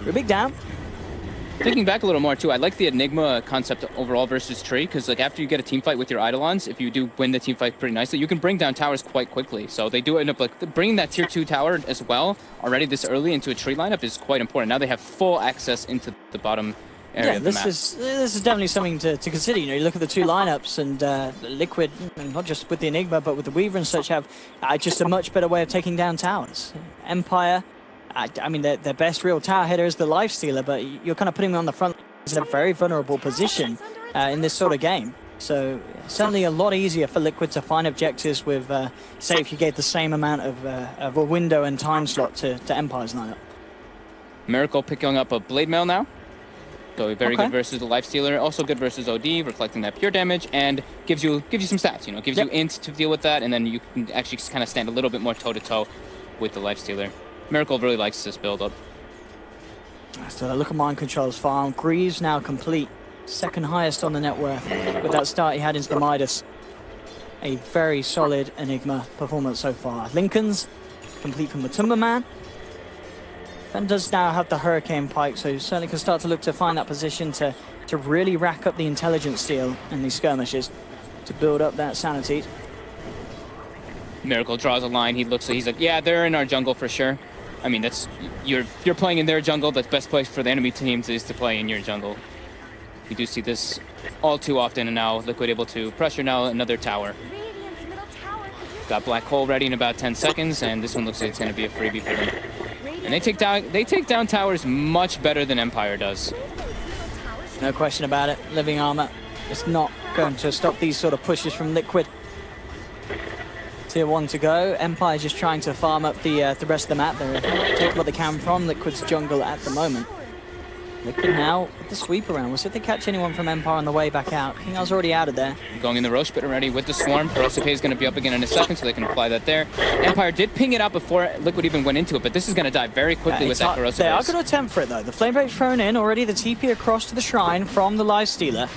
Rubik down. Thinking back a little more too, I like the Enigma concept overall versus Tree, because like after you get a team fight with your Eidolons, if you do win the team fight pretty nicely, you can bring down towers quite quickly. So they do end up like bringing that tier 2 tower as well already this early into a Tree lineup is quite important. Now they have full access into the bottom area of the map. This is definitely something to consider. You know, you look at the two lineups, and Liquid, not just with the Enigma, but with the Weaver and such, have just a much better way of taking down towers. Empire, I mean, their best real tower hitter is the Lifestealer, but you're kind of putting them on the front in a very vulnerable position in this sort of game. So certainly a lot easier for Liquid to find objectives with, say, if you gave the same amount of a window and time slot to Empire's lineup. Miracle picking up a Blade Mail now. So very good versus the Lifestealer, also good versus OD, reflecting that pure damage, and gives you some stats, you know, gives you int to deal with that, and then you can actually kind of stand a little bit more toe-to-toe with the Lifestealer. Miracle really likes this build-up. So look at Mind Control's farm. Greaves now complete. Second highest on the net worth with that start he had into the Midas. A very solid Enigma performance so far. Lincoln's complete from the Timberman. Ben does now have the Hurricane Pike, so certainly can start to look to find that position to really rack up the intelligence steal in these skirmishes to build up that sanity. Miracle draws a line. He's like, yeah, they're in our jungle for sure. I mean, that's you're playing in their jungle. The best place for the enemy teams is to play in your jungle. You do see this all too often, and now Liquid able to pressure now another tower. Got Black Hole ready in about 10 seconds, and this one looks like it's going to be a freebie for them. And they take down towers much better than Empire does. No question about it. Living Armor is not going to stop these sort of pushes from Liquid. Tier 1 to go. Empire just trying to farm up the rest of the map. They're taking what they can from Liquid's jungle at the moment. Liquid now with the sweep around. We'll see if they catch anyone from Empire on the way back out. I think I was already out of there. Going in the Roche pit already with the Swarm. Ferocipe is going to be up again in a second, so they can apply that there. Empire did ping it out before Liquid even went into it, but this is going to die very quickly with that Ferocipe. They are going to attempt for it, though. The Flame Break's thrown in already. The TP across to the Shrine from the Lifestealer.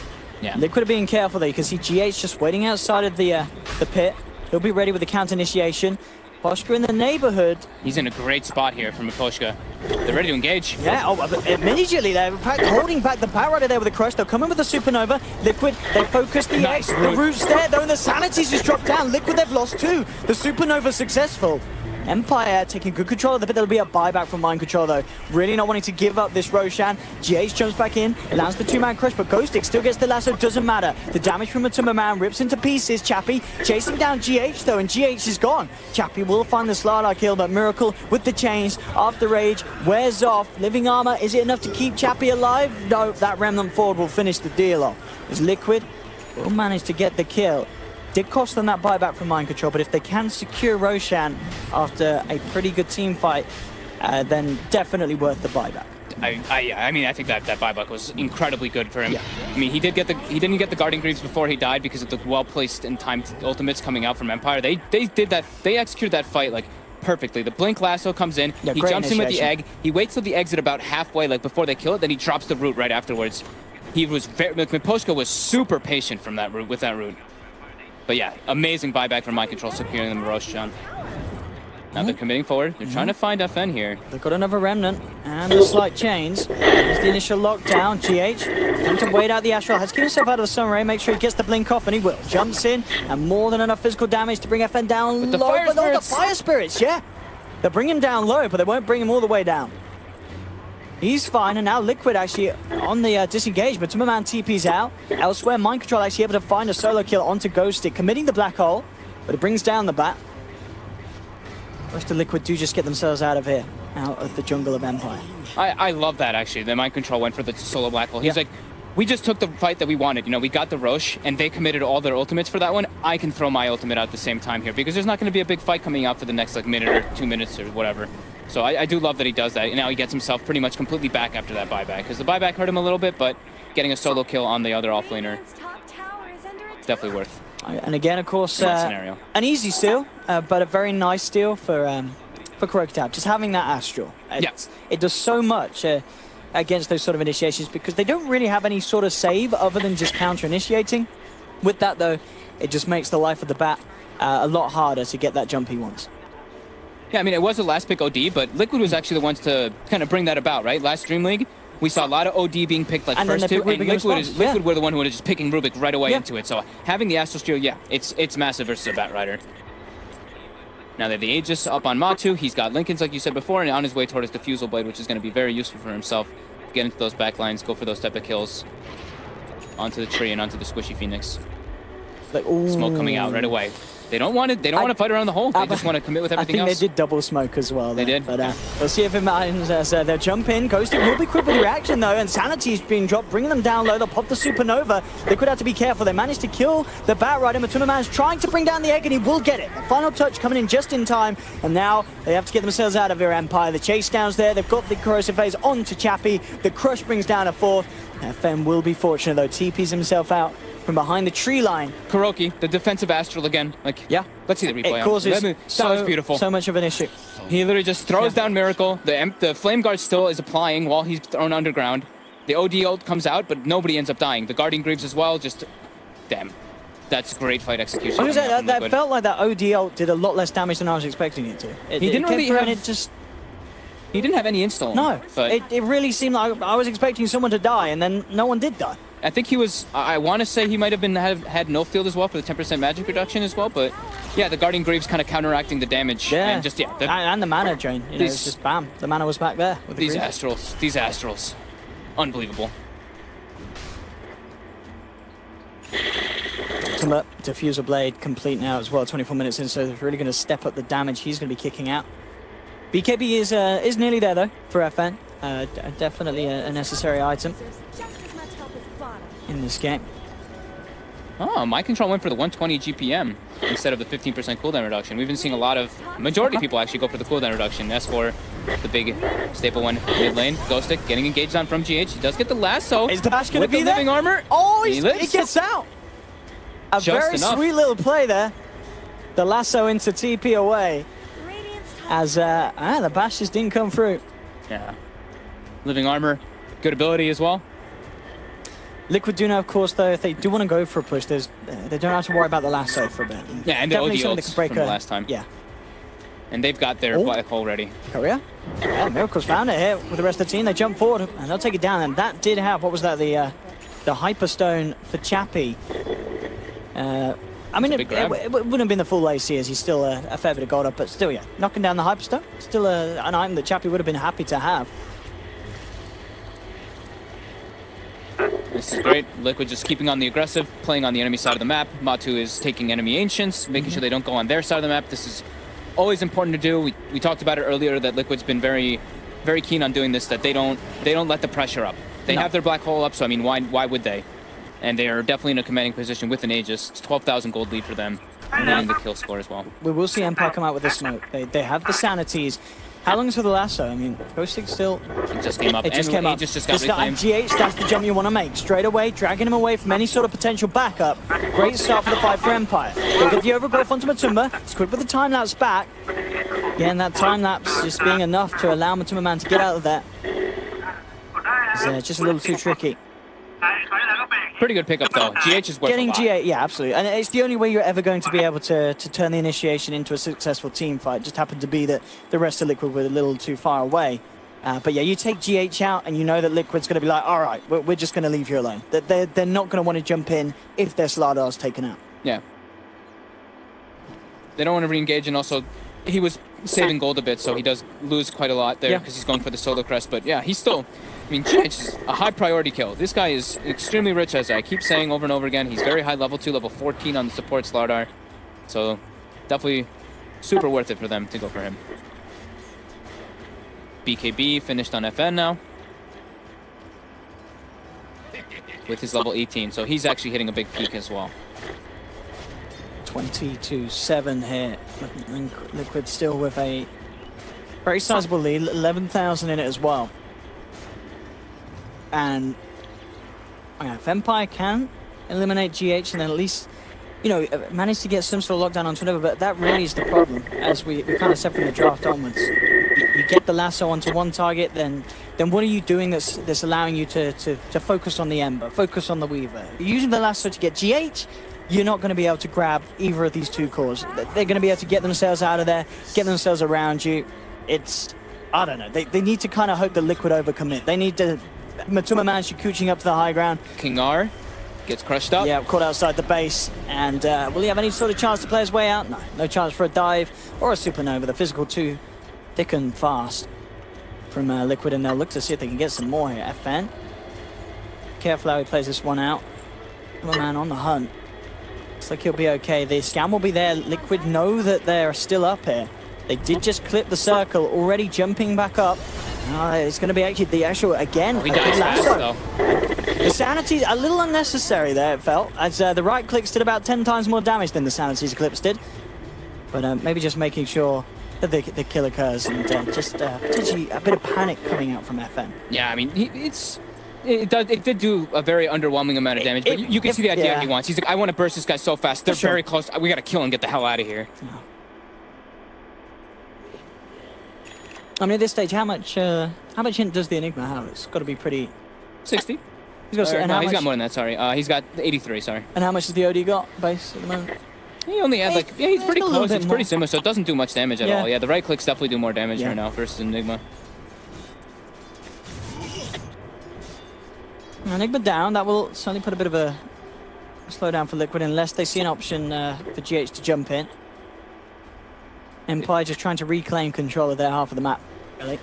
Yeah. Liquid are being careful, though. You can see GH just waiting outside of the pit. He'll be ready with the counter initiation. Poshka in the neighborhood. He's in a great spot here from Poshka. They're ready to engage. Yeah, immediately they're holding back the power right there with the crush. They'll come in with the Supernova. Liquid, they focus the X. The root's there, though, and the Sanity's just dropped down. Liquid, they've lost two. The Supernova successful. Empire taking good control of the bit. There'll be a buyback from Mind Control, though. Really not wanting to give up this Roshan. GH jumps back in, lands the two-man crush, but Ghostic still gets the lasso. Doesn't matter. The damage from the Timberman rips into pieces. Chappie chasing down GH, though, and GH is gone. Chappie will find the Slardar kill, but Miracle with the chains after Rage wears off. Living Armor, is it enough to keep Chappie alive? No, that Remnant Ford will finish the deal off. As Liquid will manage to get the kill. Did cost them that buyback from Mind Control, but if they can secure Roshan after a pretty good team fight, then definitely worth the buyback. I mean, I think that buyback was incredibly good for him. Yeah. I mean, he didn't get the Guardian Greaves before he died because of the well-placed and timed ultimates coming out from Empire. They did that. They executed that fight like perfectly. The Blink Lasso comes in. Yeah, he jumps in with the egg. He waits till the exit about halfway, like before they kill it. Then he drops the root right afterwards. He was Poshka was super patient from that root with that root. But yeah, amazing buyback from Mind Control, securing them Roshan. Now they're committing forward. They're trying to find FN here. They've got another Remnant and the slight chains. There's the initial lockdown. GH trying to wait out the Astral. Has to get himself out of the Sun Ray. Make sure he gets the blink off, and he will. Jumps in, and more than enough physical damage to bring FN down with the low. Fire Spirits. The Fire Spirits, yeah. They'll bring him down low, but they won't bring him all the way down. He's fine, and now Liquid actually on the disengage, but Timberman TP's out. Elsewhere, Mind Control actually able to find a solo kill onto Ghostic, committing the Black Hole, but it brings down the bat. The rest of Liquid do just get themselves out of here, out of the jungle of Empire. I love that, actually. The Mind Control went for the solo Black Hole. He's like, we just took the fight that we wanted. You know, we got the Roche, and they committed all their ultimates for that one. I can throw my ultimate out at the same time here, because there's not going to be a big fight coming out for the next like minute or 2 minutes or whatever. So I do love that he does that. And now he gets himself pretty much completely back after that buyback, because the buyback hurt him a little bit, but getting a solo kill on the other offlaner, definitely worth. And again, of course, an easy steal, but a very nice steal for Kurokitab. Just having that Astral. It does so much against those sort of initiations, because they don't really have any sort of save other than just counter-initiating. With that, though, it just makes the life of the bat a lot harder to get that jump he wants. Yeah, I mean, it was a last pick OD, but Liquid was actually the ones to kind of bring that about, right? Last DreamLeague, we saw a lot of OD being picked like first two, and Liquid were the one who was just picking Rubik right away into it. So having the Astral Steel, yeah, it's massive versus a Batrider. Now they have the Aegis up on Bo2. He's got Linken's, like you said before, and on his way toward his Diffusal Blade, which is going to be very useful for himself. Get into those backlines, go for those type of kills. Onto the tree and onto the Squishy Phoenix. Like, smoke coming out right away. They don't want to fight around the hole. They just want to commit with everything else. I think they did double smoke as well. They did. But we'll see if it matters as they'll jump in. Ghosting will be quick with the reaction though, and Sanity's being dropped, bringing them down low. They'll pop the Supernova. Liquid have to be careful. They managed to kill the Batrider. Matuma Man's trying to bring down the egg, and he will get it. The final touch coming in just in time, and now they have to get themselves out of their Empire. The chase down's there. They've got the corrosive phase onto Chappie. The crush brings down a fourth. FM will be fortunate though. TP's himself out from behind the tree line. Kuroki, the defensive Astral again. Like, yeah. Let's see the replay. It causes that was beautiful. So much of an issue. He literally just throws down Miracle. The Flame Guard still is applying while he's thrown underground. The OD ult comes out, but nobody ends up dying. The Guardian Greaves as well, just... Damn. That's great fight execution. I was gonna say, that felt like that OD ult did a lot less damage than I was expecting it to. He didn't really have... He didn't have any install. No, but it really seemed like I was expecting someone to die, and then no one did die. I think he was, I want to say he might have had no field as well for the 10% magic reduction as well, but yeah, the Guardian Greaves kind of counteracting the damage. Yeah, and just, and the mana drain. You know, it's just bam, the mana was back there. With these Astrals. Unbelievable. Ultimate Diffusal Blade complete now as well, 24 minutes in, so they're really going to step up the damage he's going to be kicking out. BKB is nearly there though for FN. Definitely a necessary item in this game. Oh, my control went for the 120 GPM instead of the 15% cooldown reduction. We've been seeing a lot of majority of people actually go for the cooldown reduction. S4, the big staple one mid lane. Ghostic getting engaged on from GH. He does get the lasso. Is the Bash going to be the there? Living armor. Oh, he gets out. A very sweet little play there. The lasso into TP away. As the Bash just didn't come through. Yeah. Living armor, good ability as well. Liquid do know, of course, though, if they do want to go for a push, they don't have to worry about the lasso for a bit. Yeah, and the OD ults from the last time. Yeah. And they've got their black hole ready. Korea? Yeah, Miracle's found it here with the rest of the team. They jump forward, and they'll take it down. And that did have, what was that, the Hyperstone for Chappie. I mean, it wouldn't have been the full AC as he's still a fair bit of gold up, but still, yeah, knocking down the Hyperstone, still an item that Chappie would have been happy to have. This is great. Liquid just keeping on the aggressive, playing on the enemy side of the map. Bo2 is taking enemy Ancients, making sure they don't go on their side of the map. This is always important to do. We talked about it earlier that Liquid's been very, very keen on doing this, that they don't let the pressure up. They have their black hole up, so I mean, why would they? And they are definitely in a commanding position with an Aegis. It's 12,000 gold lead for them, and getting the kill score as well. We will see Empire come out with the smoke. They have the sanities. How long is for the lasso? I mean, Ghostic still... It just came up. It just came up. Just got reclaimed. GH, that's the jump you want to make. Straight away, dragging him away from any sort of potential backup. Great start for the fight for Empire. They get the overgrowth onto Matuma. It's quick with the time-lapse back. Again, that time-lapse just being enough to allow Matuma Man to get out of there. It's just a little too tricky. Pretty good pickup though. GH is worth getting a lot. GH, yeah, absolutely. And it's the only way you're ever going to be able to turn the initiation into a successful team fight. It just happened to be that the rest of Liquid were a little too far away. But yeah, you take GH out and you know that Liquid's going to be like, all right, we're just going to leave you alone. They're not going to want to jump in if their Sladar's taken out. Yeah. They don't want to re-engage, and also he was saving gold a bit, so he does lose quite a lot there because he's going for the solo crest. But yeah, he's still... I mean, GH is a high priority kill. This guy is extremely rich, as I keep saying over and over again. He's very high level 2, level 14 on the support Slardar. So definitely super worth it for them to go for him. BKB finished on FN now with his level 18. So he's actually hitting a big peak as well. 20-7 here. Liquid still with a very sizable lead, 11,000 in it as well. And if Empire can eliminate GH and then at least, you know, manage to get some sort of lockdown on Twitter, but that really is the problem, as we kind of said from the draft onwards. You get the lasso onto one target, then what are you doing that's allowing you to focus on the Ember, focus on the Weaver? You're using the lasso to get GH, you're not going to be able to grab either of these two cores. They're going to be able to get themselves out of there, get themselves around you. It's, I don't know, they need to kind of hope that Liquid overcommit. They need to, Matuma managed to cooching up to the high ground. King R gets crushed up. Yeah, caught outside the base. And will he have any sort of chance to play his way out? No, no chance for a dive or a supernova. The physical too thick and fast from Liquid, and they'll look to see if they can get some more here. FN. Careful how he plays this one out. Come man on the hunt. Looks like he'll be okay. The scan will be there. Liquid know that they're still up here. They did just clip the circle, already jumping back up. It's going to be actually the actual, again, he dies fast, though. The Sanity's a little unnecessary there, it felt, as the right clicks did about 10 times more damage than the Sanity's Eclipse did. But maybe just making sure that the kill occurs, and just potentially a bit of panic coming out from FN. Yeah, I mean, it did do a very underwhelming amount of damage, but you can see the idea he wants. He's like, I want to burst this guy so fast. They're very close. We got to kill and get the hell out of here. Yeah. I mean, at this stage, how much hint does the Enigma have? It's got to be pretty... 60. He's got, no, he's got more than that, sorry. He's got 83, sorry. And how much has the OD got, base, at the moment? He only had, like, yeah, he's pretty close. It's pretty similar, so it doesn't do much damage at all. Yeah, the right clicks definitely do more damage right now versus Enigma. Enigma down, that will certainly put a bit of a slowdown for Liquid, unless they see an option for GH to jump in. Empire just trying to reclaim control of their half of the map, really.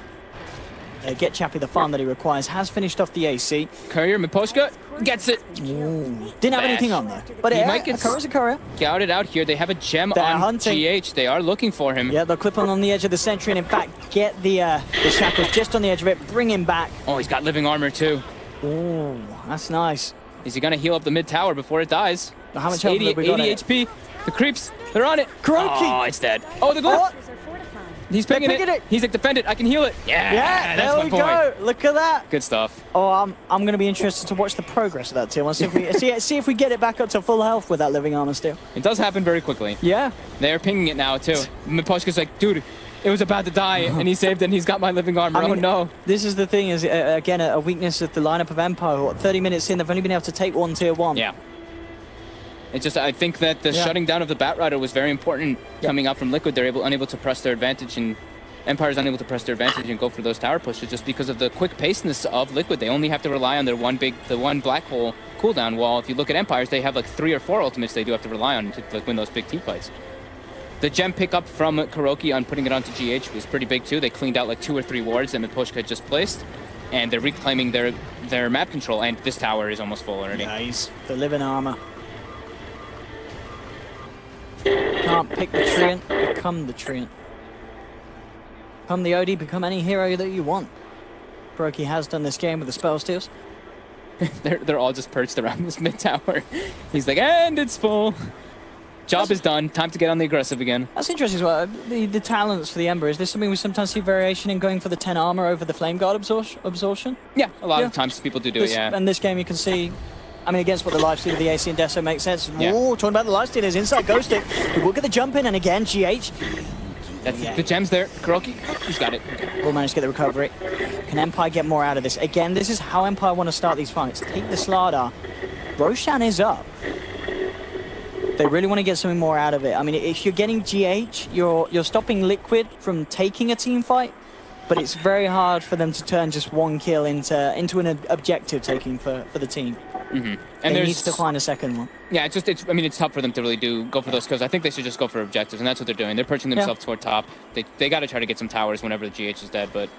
Get Chappie the farm that he requires. Has finished off the AC. Courier, Miposhka gets it. Ooh. Didn't have anything on there. But he might get a courier. Scouted out here. They have a gem on hunting. GH. They are looking for him. Yeah, they'll clip on the edge of the sentry, and in fact, get the shackles just on the edge of it. Bring him back. Oh, he's got living armor too. Ooh, that's nice. Is he going to heal up the mid tower before it dies? How much health have we got? 80 HP. The creeps, they're on it. Kuroki. Oh, it's dead. Oh, the glove. He's picking it. He's like, defend it. I can heal it. Yeah, that's my point. There we go. Look at that. Good stuff. Oh, I'm going to be interested to watch the progress of that tier one. See if we get it back up to full health with that living armor still. It does happen very quickly. Yeah. They're pinging it now too. Miposhka's like, dude, it was about to die, and he saved it, and he's got my living armor. I mean, oh no. This is the thing, is again a weakness of the lineup of Empire. What, 30 minutes in, they've only been able to take one tier one. Yeah. It's just, I think that the shutting down of the Batrider was very important coming out from Liquid. They're unable to press their advantage, and Empire's unable to press their advantage and go for those tower pushes just because of the quick paceness of Liquid. They only have to rely on their one black hole cooldown, while if you look at Empires, they have like 3 or 4 ultimates they do have to rely on to like win those big team fights. The gem pickup from Kuroki on putting it onto GH was pretty big too. They cleaned out like 2 or 3 wards that Miposhka had just placed, and they're reclaiming their map control, and this tower is almost full already. Nice. The living armor. Can't pick the treant, become the treant. Become the OD, become any hero that you want. Kuroki has done this game with the spell steals. they're all just perched around this mid tower. He's like, and it's full. Job is done. Time to get on the aggressive again. That's interesting as well. The talents for the Ember, is this something we sometimes see variation in going for the 10 armor over the Flame Guard absorption? Yeah, a lot of times people do it, yeah. And this game you can see, I mean, against what the lifesteal of the AC and Deso makes sense. Yeah. Ooh, talking about the lifesteal, is inside Ghostic. We will get the jump in, and again, GH. That's the gem's there. Kuroki, he's got it. We'll manage to get the recovery. Can Empire get more out of this? Again, this is how Empire want to start these fights. Take the Slardar. Roshan is up. They really want to get something more out of it. I mean, if you're getting GH, you're stopping Liquid from taking a team fight, but it's very hard for them to turn just one kill into an objective taking for the team. Mm-hmm. And they need to find a second one. Yeah, I mean, it's tough for them to really go for those kills. I think they should just go for objectives, and that's what they're doing. They're perching themselves toward top. They got to try to get some towers whenever the GH is dead, but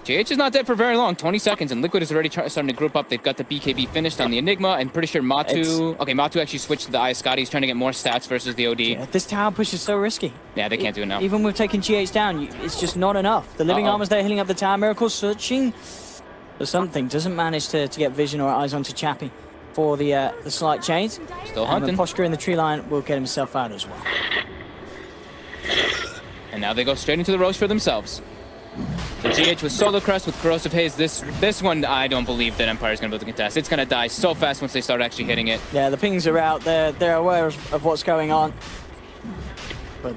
GH is not dead for very long. 20 seconds, and Liquid is already starting to group up. They've got the BKB finished on the Enigma. I'm pretty sure Matu... Okay, Matu actually switched to the Ayascati. He's trying to get more stats versus the OD. Yeah, this tower push is so risky. Yeah, they can't do it now. Even with taking GH down, it's just not enough. The living armor's there healing up the tower. Miracle searching for something. Doesn't manage to get vision or eyes onto Chappie for the slight change. Still hunting. And Posture in the tree line will get himself out as well. And now they go straight into the Roche for themselves. The GH with Solo Crest with Corrosive Haze. This one, I don't believe that Empire is going to be able to contest. It's going to die so fast once they start actually hitting it. Yeah, the pings are out. They're aware of what's going on. But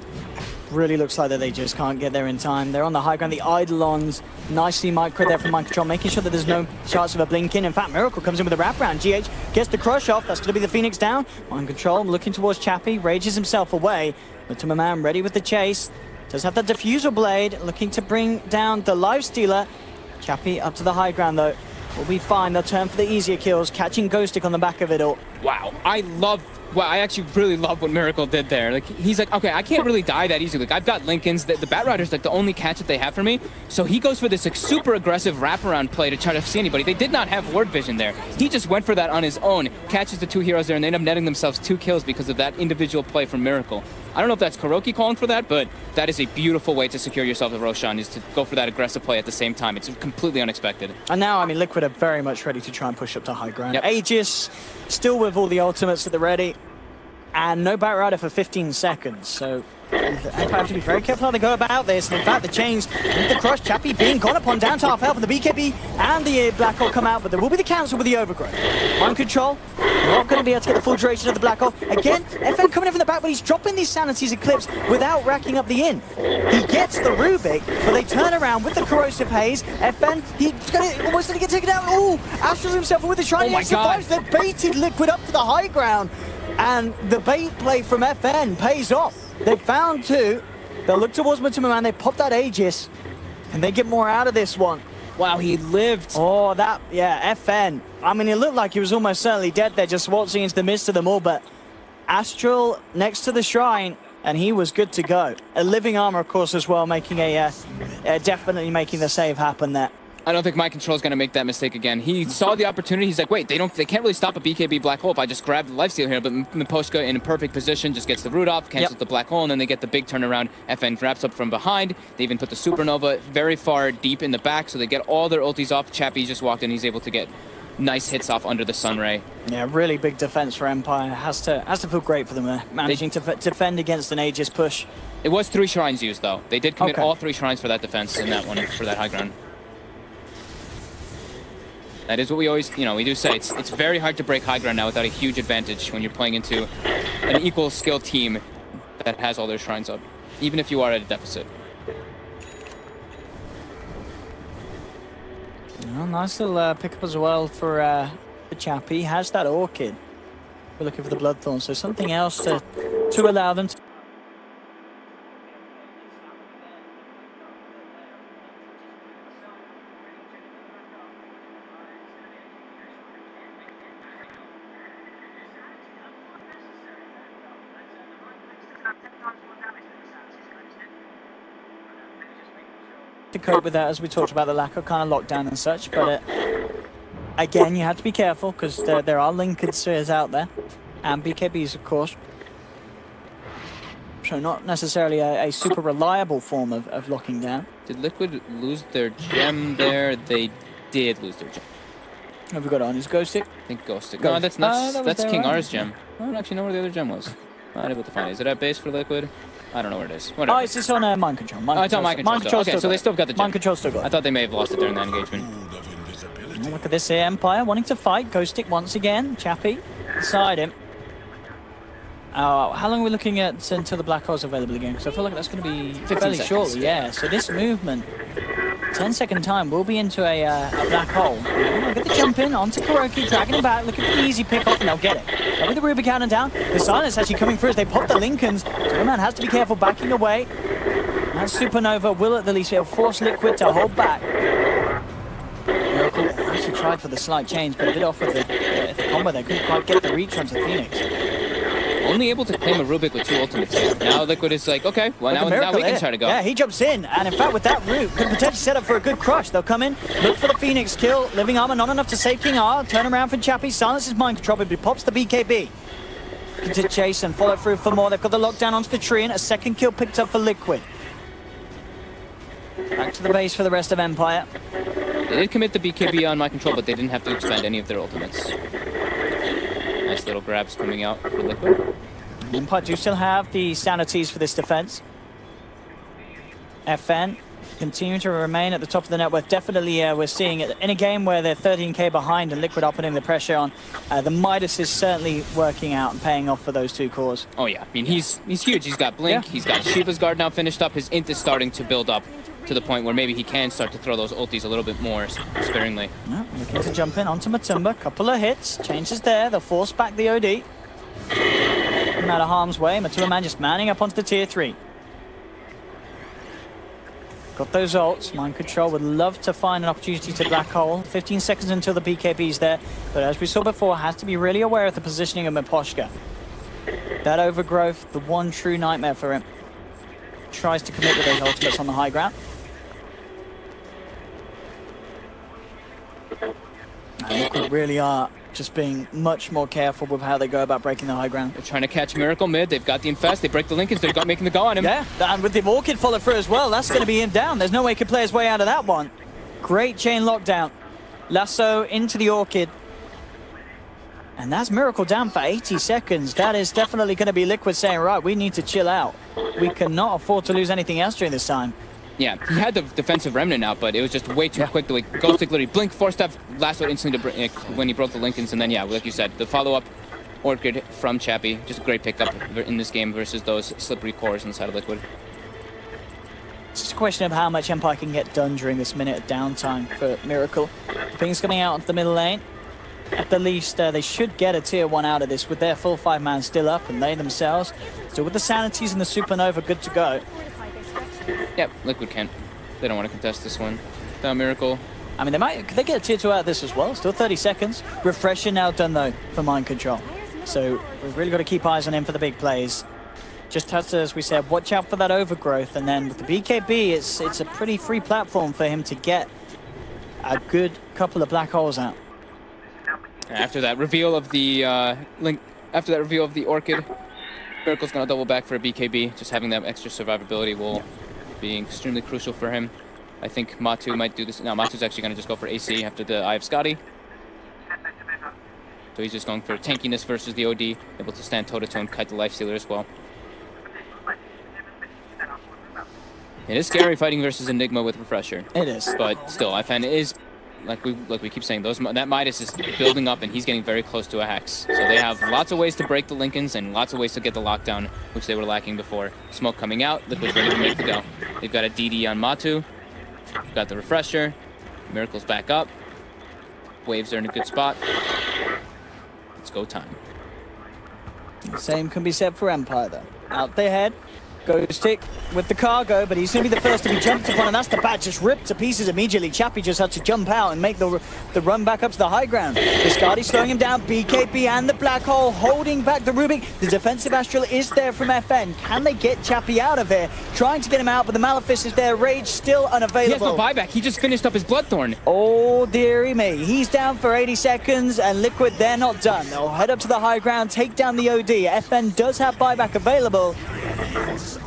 really looks like that they just can't get there in time. They're on the high ground. The Eidolons nicely micro there from Mind Control, making sure that there's no chance of a blink in. In fact, Miracle comes in with a wraparound. GH gets the crush off. That's going to be the Phoenix down. Mind Control looking towards Chappie, rages himself away. Ultima Man ready with the chase. Does have the diffusal blade, looking to bring down the life stealer. Chappie up to the high ground though. Will be fine. They'll turn for the easier kills, catching Ghostic on the back of it all. Wow, I actually really love what Miracle did there. Like, he's like, okay, I can't really die that easily. Like, I've got Lincolns. The Bat Rider's like the only catch that they have for me. So he goes for this like super aggressive wraparound play to try to see anybody. They did not have ward vision there. He just went for that on his own, catches the 2 heroes there, and they end up netting themselves 2 kills because of that individual play from Miracle. I don't know if that's Kuroki calling for that, but that is a beautiful way to secure yourself with Roshan, is to go for that aggressive play at the same time. It's completely unexpected. And now, I mean, Liquid are very much ready to try and push up to high ground. Yep. Aegis still with all the ultimates at the ready. And no Bat Rider for 15 seconds, so Empire have to be very careful how they go about this. And in fact, the chains with the crush, Chappie being gone upon down to half health, and the BKB and the Black Hole come out, but there will be the cancel with the overgrowth. Mind Control, not going to be able to get the full duration of the Black Hole. Again, FN coming in from the back, but he's dropping these Sanity's Eclipse without racking up the in. He gets the Rubik, but they turn around with the Corrosive Haze. FN, he's almost going to get taken out. Ooh, Astrals himself with the Shiny. Oh my God. They baited Liquid up to the high ground. And the bait play from FN pays off. They found 2. They'll look towards Ultima Man. They pop that Aegis. And they get more out of this one. Wow, he lived. Oh, that, yeah, FN. I mean, it looked like he was almost certainly dead there, just waltzing into the midst of them all. But Astral next to the shrine, and he was good to go. A living armor, of course, as well, making definitely making the save happen there. I don't think Mind Control is going to make that mistake again. He saw the opportunity. He's like, wait, they can't really stop a BKB Black Hole if I just grab the lifesteal here. But Miposhka in a perfect position just gets the root off, cancels the Black Hole, and then they get the big turnaround. FN wraps up from behind. They even put the Supernova very far deep in the back, so they get all their ultis off. Chappie just walked in. He's able to get nice hits off under the Sunray. Yeah, really big defense for Empire. Has to feel great for them there, managing to defend against an Aegis push. It was 3 shrines used, though. They did commit all 3 shrines for that defense in that one, for that high ground. That is what we always, we do say. It's very hard to break high ground now without a huge advantage when you're playing into an equal skill team that has all their shrines up, even if you are at a deficit. Well, nice little pickup as well for Chappie. He has that Orchid. We're looking for the Bloodthorn, so something else to allow them to... to cope with that, as we talked about the lack of kind of lockdown and such, but again, you have to be careful because there are Lincoln spheres out there and BKBs, of course, so not necessarily a super reliable form of locking down. Did Liquid lose their gem there? They did lose their gem. Have we got it on his Ghost Stick? I think Ghost Stick. No, that's King R's gem. I don't actually know where the other gem was. Not able to find it. Is it at base for Liquid? I don't know where it is. Whatever. Oh, it's just on Mind Control. It's on Mind Control. Okay, so they still got the gem. Mind Control still got it. I thought they may have lost it during that engagement. Look at this here, Empire wanting to fight. Ghost Stick once again. Chappie beside him. How long are we looking at until the Black Hole's available again? Because I feel like that's going to be fairly shortly. Yeah, so this movement, 10-second time, we'll be into a Black Hole. Look at the jump in onto Kuroki, dragging him back, looking for the easy pick off, and they'll get it. With the Ruby cannon down, the silence actually coming through as they pop the Lincolns. So man has to be careful backing away. That Supernova will at the least force Liquid to hold back. Miracle actually tried for the slight change, but a bit off with the combo there. Couldn't quite get the reach onto Phoenix. Only able to claim a Rubik with 2 ultimates here. Now Liquid is like, okay, well now we can try to go. Yeah, he jumps in, and in fact with that root, could potentially set up for a good crush. They'll come in, look for the Phoenix kill, living armor not enough to save King R, turn around for Chappie, silences Mind Control, but he pops the BKB. To chase and follow through for more. They've got the lockdown onto the tree, and a second kill picked up for Liquid. Back to the base for the rest of Empire. They did commit the BKB on Mind Control, but they didn't have to expend any of their ultimates. Nice little grabs coming out for Liquid. Empire do still have the sanities for this defense. FN continue to remain at the top of the net worth. Definitely, we're seeing it in a game where they're 13k behind and Liquid are putting the pressure on. The Midas is certainly working out and paying off for those two cores. Oh yeah, I mean he's huge. He's got Blink, he's got Shiva's Guard now finished up. His int is starting to build up to the point where maybe he can start to throw those ultis a little bit more sparingly. Yeah, looking to jump in onto Matumba. Couple of hits, changes there. They'll force back the OD. Out of harm's way. Matumba man just manning up onto the tier 3. Got those ults. Mind Control would love to find an opportunity to black hole. 15 seconds until the BKB's there. But as we saw before, has to be really aware of the positioning of Miposhka. That overgrowth, the one true nightmare for him. Tries to commit with those ultimates on the high ground. And Liquid really are just being much more careful with how they go about breaking the high ground. They're trying to catch Miracle mid. They've got the Infest. They break the Lincolns. They're making the go on him. Yeah, and with the Orchid follow through as well, that's going to be him down. There's no way he could play his way out of that one. Great chain lockdown. Lasso into the Orchid. And that's Miracle down for 80 seconds. That is definitely going to be Liquid saying, right, we need to chill out. We cannot afford to lose anything else during this time. Yeah, he had the defensive remnant out, but it was just way too quick. The way Ghostic literally blink, forced up, lasso instantly to when he broke the Lincolns, and then yeah, like you said, the follow-up Orchid from Chappie, just a great pickup in this game versus those slippery cores inside of Liquid. It's just a question of how much Empire can get done during this minute of downtime for Miracle. The ping's coming out onto the middle lane. At the least, they should get a tier 1 out of this with their full 5-man still up, and they themselves, still with the Sanities and the Supernova good to go. Yep, Liquid can't. They don't want to contest this one. Without Miracle. I mean, they get a tier 2 out of this as well. Still 30 seconds. Refresher now done, though, for Mind Control. So we've really got to keep eyes on him for the big plays. Just has to, as we said, watch out for that overgrowth. And then with the BKB, it's a pretty free platform for him to get a good couple of black holes out. After that reveal of the Orchid, Miracle's gonna double back for a BKB. Just having that extra survivability will be extremely crucial for him. I think Matu might do this. No, Matu's actually gonna just go for AC after the Eye of Scotty. So he's just going for tankiness versus the OD, able to stand toe-to-toe and kite the Lifestealer as well. It is scary fighting versus Enigma with Refresher. It is. But still, FN is, like we keep saying, that Midas is building up and he's getting very close to a Hex. So they have lots of ways to break the Lincolns and lots of ways to get the lockdown, which they were lacking before. Smoke coming out, Liquid's ready to make the go. They've got a DD on Matu. Got the Refresher. Miracle's back up. Waves are in a good spot. It's go time. Same can be said for Empire, though. Out they head. Ghostic with the cargo, but he's going to be the first to be jumped upon, and that's the bat just ripped to pieces immediately. Chappie just had to jump out and make the run back up to the high ground. Biscardi slowing him down, BKB and the black hole holding back the Rubik. The defensive Astral is there from FN. Can they get Chappie out of here? Trying to get him out, but the Malefice is there. Rage still unavailable. He has no buyback. He just finished up his Bloodthorn. Oh, dearie me. He's down for 80 seconds, and Liquid, they're not done. They'll head up to the high ground, take down the OD. FN does have buyback available.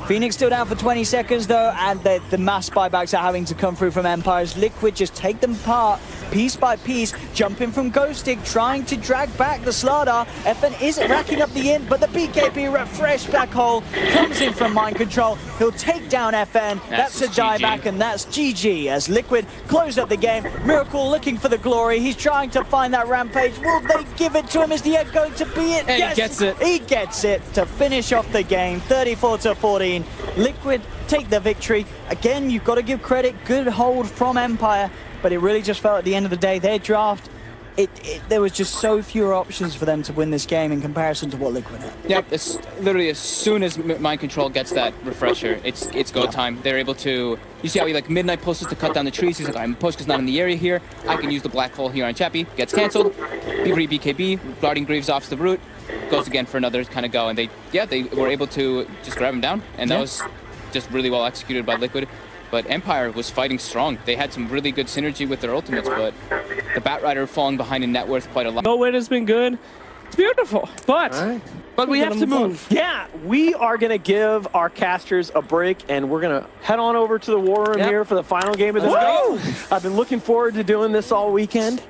Phoenix still down for 20 seconds though, and the mass buybacks are having to come through from Empires. Liquid just take them apart piece by piece, jumping from Ghostic, trying to drag back the Slardar. FN is racking up the int, but the BKB refresh black hole comes in from Mind Control. He'll take down FN. That's a dieback, and that's GG as Liquid close up the game. Miracle looking for the glory. He's trying to find that rampage. Will they give it to him? Is the egg going to be it? And yes, he gets it. He gets it to finish off the game. 34-14. Liquid take the victory. Again, you've got to give credit. Good hold from Empire, but it really just felt at the end of the day, their draft, there was just so fewer options for them to win this game in comparison to what Liquid had. Yep, it's literally as soon as Mind Control gets that refresher, it's go time. They're able to, you see how he like midnight pulses to cut down the trees. He's like, I'm Pushka's not in the area here. I can use the black hole here on Chappie. Gets canceled. BKB, guarding Greaves off the root. Goes again for another kind of go, and they were able to just grab him down, and that was just really well executed by Liquid. But Empire was fighting strong. They had some really good synergy with their ultimates, but the Batrider falling behind in net worth quite a lot. No win has been good. It's beautiful, but we have to move. Yeah, we are going to give our casters a break, and we're going to head on over to the war room here for the final game of this game. I've been looking forward to doing this all weekend.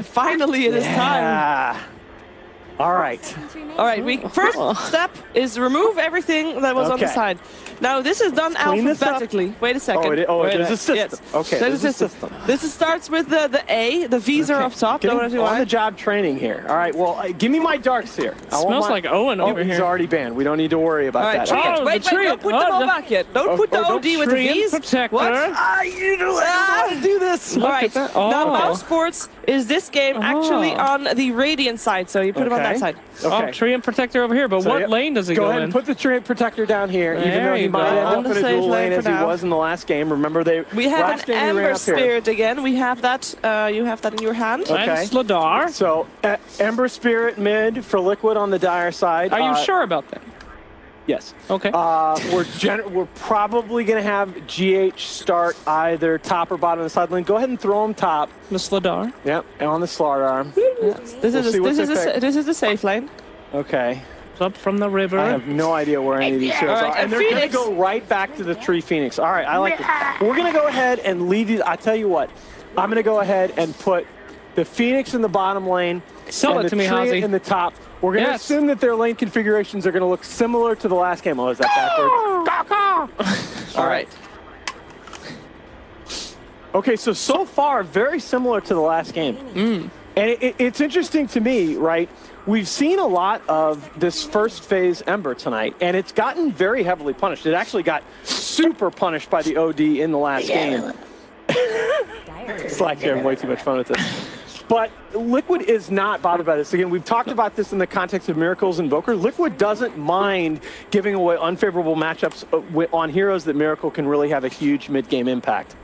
Finally, it is time. All right. All right, first step is remove everything that was on the side. Now, this is done alphabetically. Wait a second. There's a system. Yes. Okay, there's a system. This starts with the A, the V's are up top. On the job training here. All right, well, give me my darks here. Smells like Owen over here. He's already banned. We don't need to worry about that. Okay. Wait, don't put them all back yet. Don't put the OD with the V's. What? You don't want to do this. All right, now Mouse Sports is this game actually on the Radiant side, so you put him on that side. Okay. Treant Protector over here, but what lane does he go in? Go ahead and put the Treant Protector down here, even though he might end up in a dual lane as he was in the last game. Remember, we have an Ember Spirit again. We have that. You have that in your hand. Okay. And Sladar. So, Ember Spirit mid for Liquid on the Dire side. Are you sure about that? Yes. Okay. We're probably going to have GH start either top or bottom of the side lane. Go ahead and throw him top. The Sladar. Yep, and on the Slardar. Yes. This is the safe lane. Okay. Up from the river. I have no idea where any of these heroes are. And they're going to go right back to the Tree Phoenix. All right, I like this. We're going to go ahead and leave these. I tell you what, I'm going to go ahead and put the Phoenix in the bottom lane. Sell it to me, Hazy. In the top. We're going to assume that their lane configurations are going to look similar to the last game. Oh, is that backwards? All right. Okay, so far, very similar to the last game. And it's interesting to me, right? We've seen a lot of this first phase Ember tonight, and it's gotten very heavily punished. It actually got super punished by the OD in the last game. Slack's having way too much fun with this. But Liquid is not bothered by this. Again, we've talked about this in the context of Miracles and Boker. Liquid doesn't mind giving away unfavorable matchups on heroes that Miracle can really have a huge mid-game impact.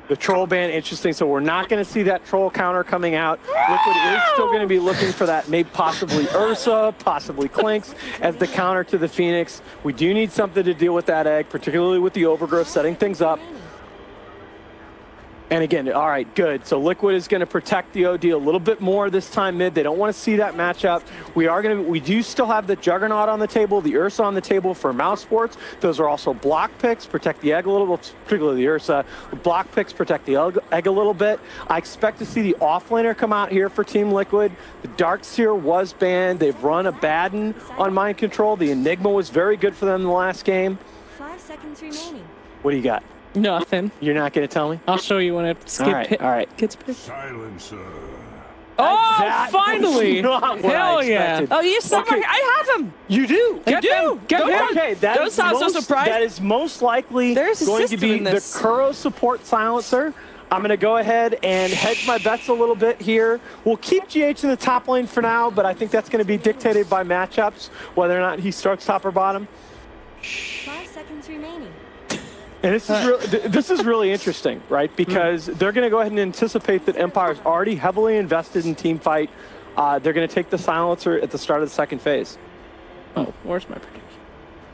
The troll ban, interesting. So we're not going to see that troll counter coming out. Liquid is still going to be looking for that, maybe possibly Ursa, possibly Clinks as the counter to the Phoenix. We do need something to deal with that egg, particularly with the overgrowth, setting things up. And again, all right, good. So Liquid is going to protect the OD a little bit more this time mid. They don't want to see that matchup. We do still have the Juggernaut on the table, the Ursa on the table for Mouse Sports. Those are also block picks, protect the egg a little bit, particularly the Ursa. Block picks protect the egg a little bit. I expect to see the offlaner come out here for Team Liquid. The Darkseer was banned. They've run a Baden on Mind Control. The Enigma was very good for them in the last game. 5 seconds remaining. What do you got? Nothing. You're not going to tell me? I'll show you when it all right. gets picked. Silencer. Oh, finally! Hell yeah! Oh, he's somewhere. I have him. You do. Get him. Okay, don't sound so surprised. That is most likely going to be the Kuro support silencer. I'm going to go ahead and hedge my bets a little bit here. We'll keep GH in the top lane for now, but I think that's going to be dictated by matchups, whether or not he starts top or bottom. 5 seconds remaining. And this is really interesting, right? Because they're going to go ahead and anticipate that Empire's already heavily invested in team fight. They're going to take the silencer at the start of the second phase. Oh, where's my prediction?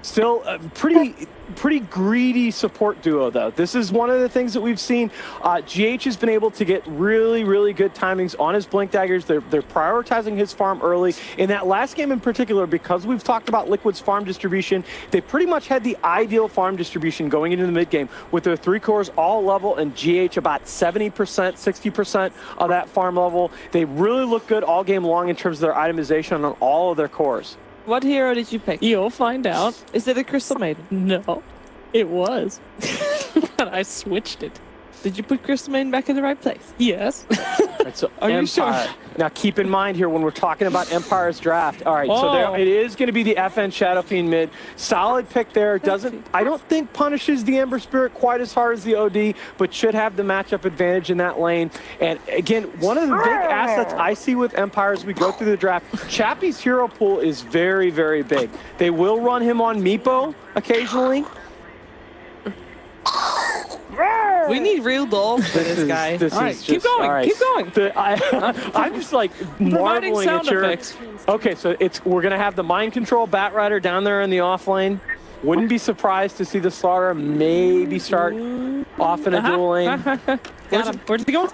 Still a pretty greedy support duo, though. This is one of the things that we've seen. GH has been able to get really good timings on his Blink Daggers. They're prioritizing his farm early. In that last game in particular, because we've talked about Liquid's farm distribution, they pretty much had the ideal farm distribution going into the mid game with their 3 cores all level and GH about 70%, 60% of that farm level. They really look good all game long in terms of their itemization on all of their cores. What hero did you pick? You'll find out. Is it a Crystal Maiden? No, it was. But I switched it. Did you put Crystal Maiden back in the right place? Yes. Right, so are you sure? Now keep in mind here when we're talking about Empire's draft. All right, so there, it is going to be the FN Shadow Fiend mid. Solid pick there. I don't think punishes the Ember Spirit quite as hard as the OD, but should have the matchup advantage in that lane. And again, one of the big assets I see with Empire as we go through the draft, Chappie's hero pool is very big. They will run him on Meepo occasionally. We need real dolls for this guy. All right, keep going. I'm just like marveling at your... Effects. Okay, so we're going to have the Mind Control Batrider down there in the off lane. Wouldn't be surprised to see the Slaughter maybe start off in a dual lane. Where's he going?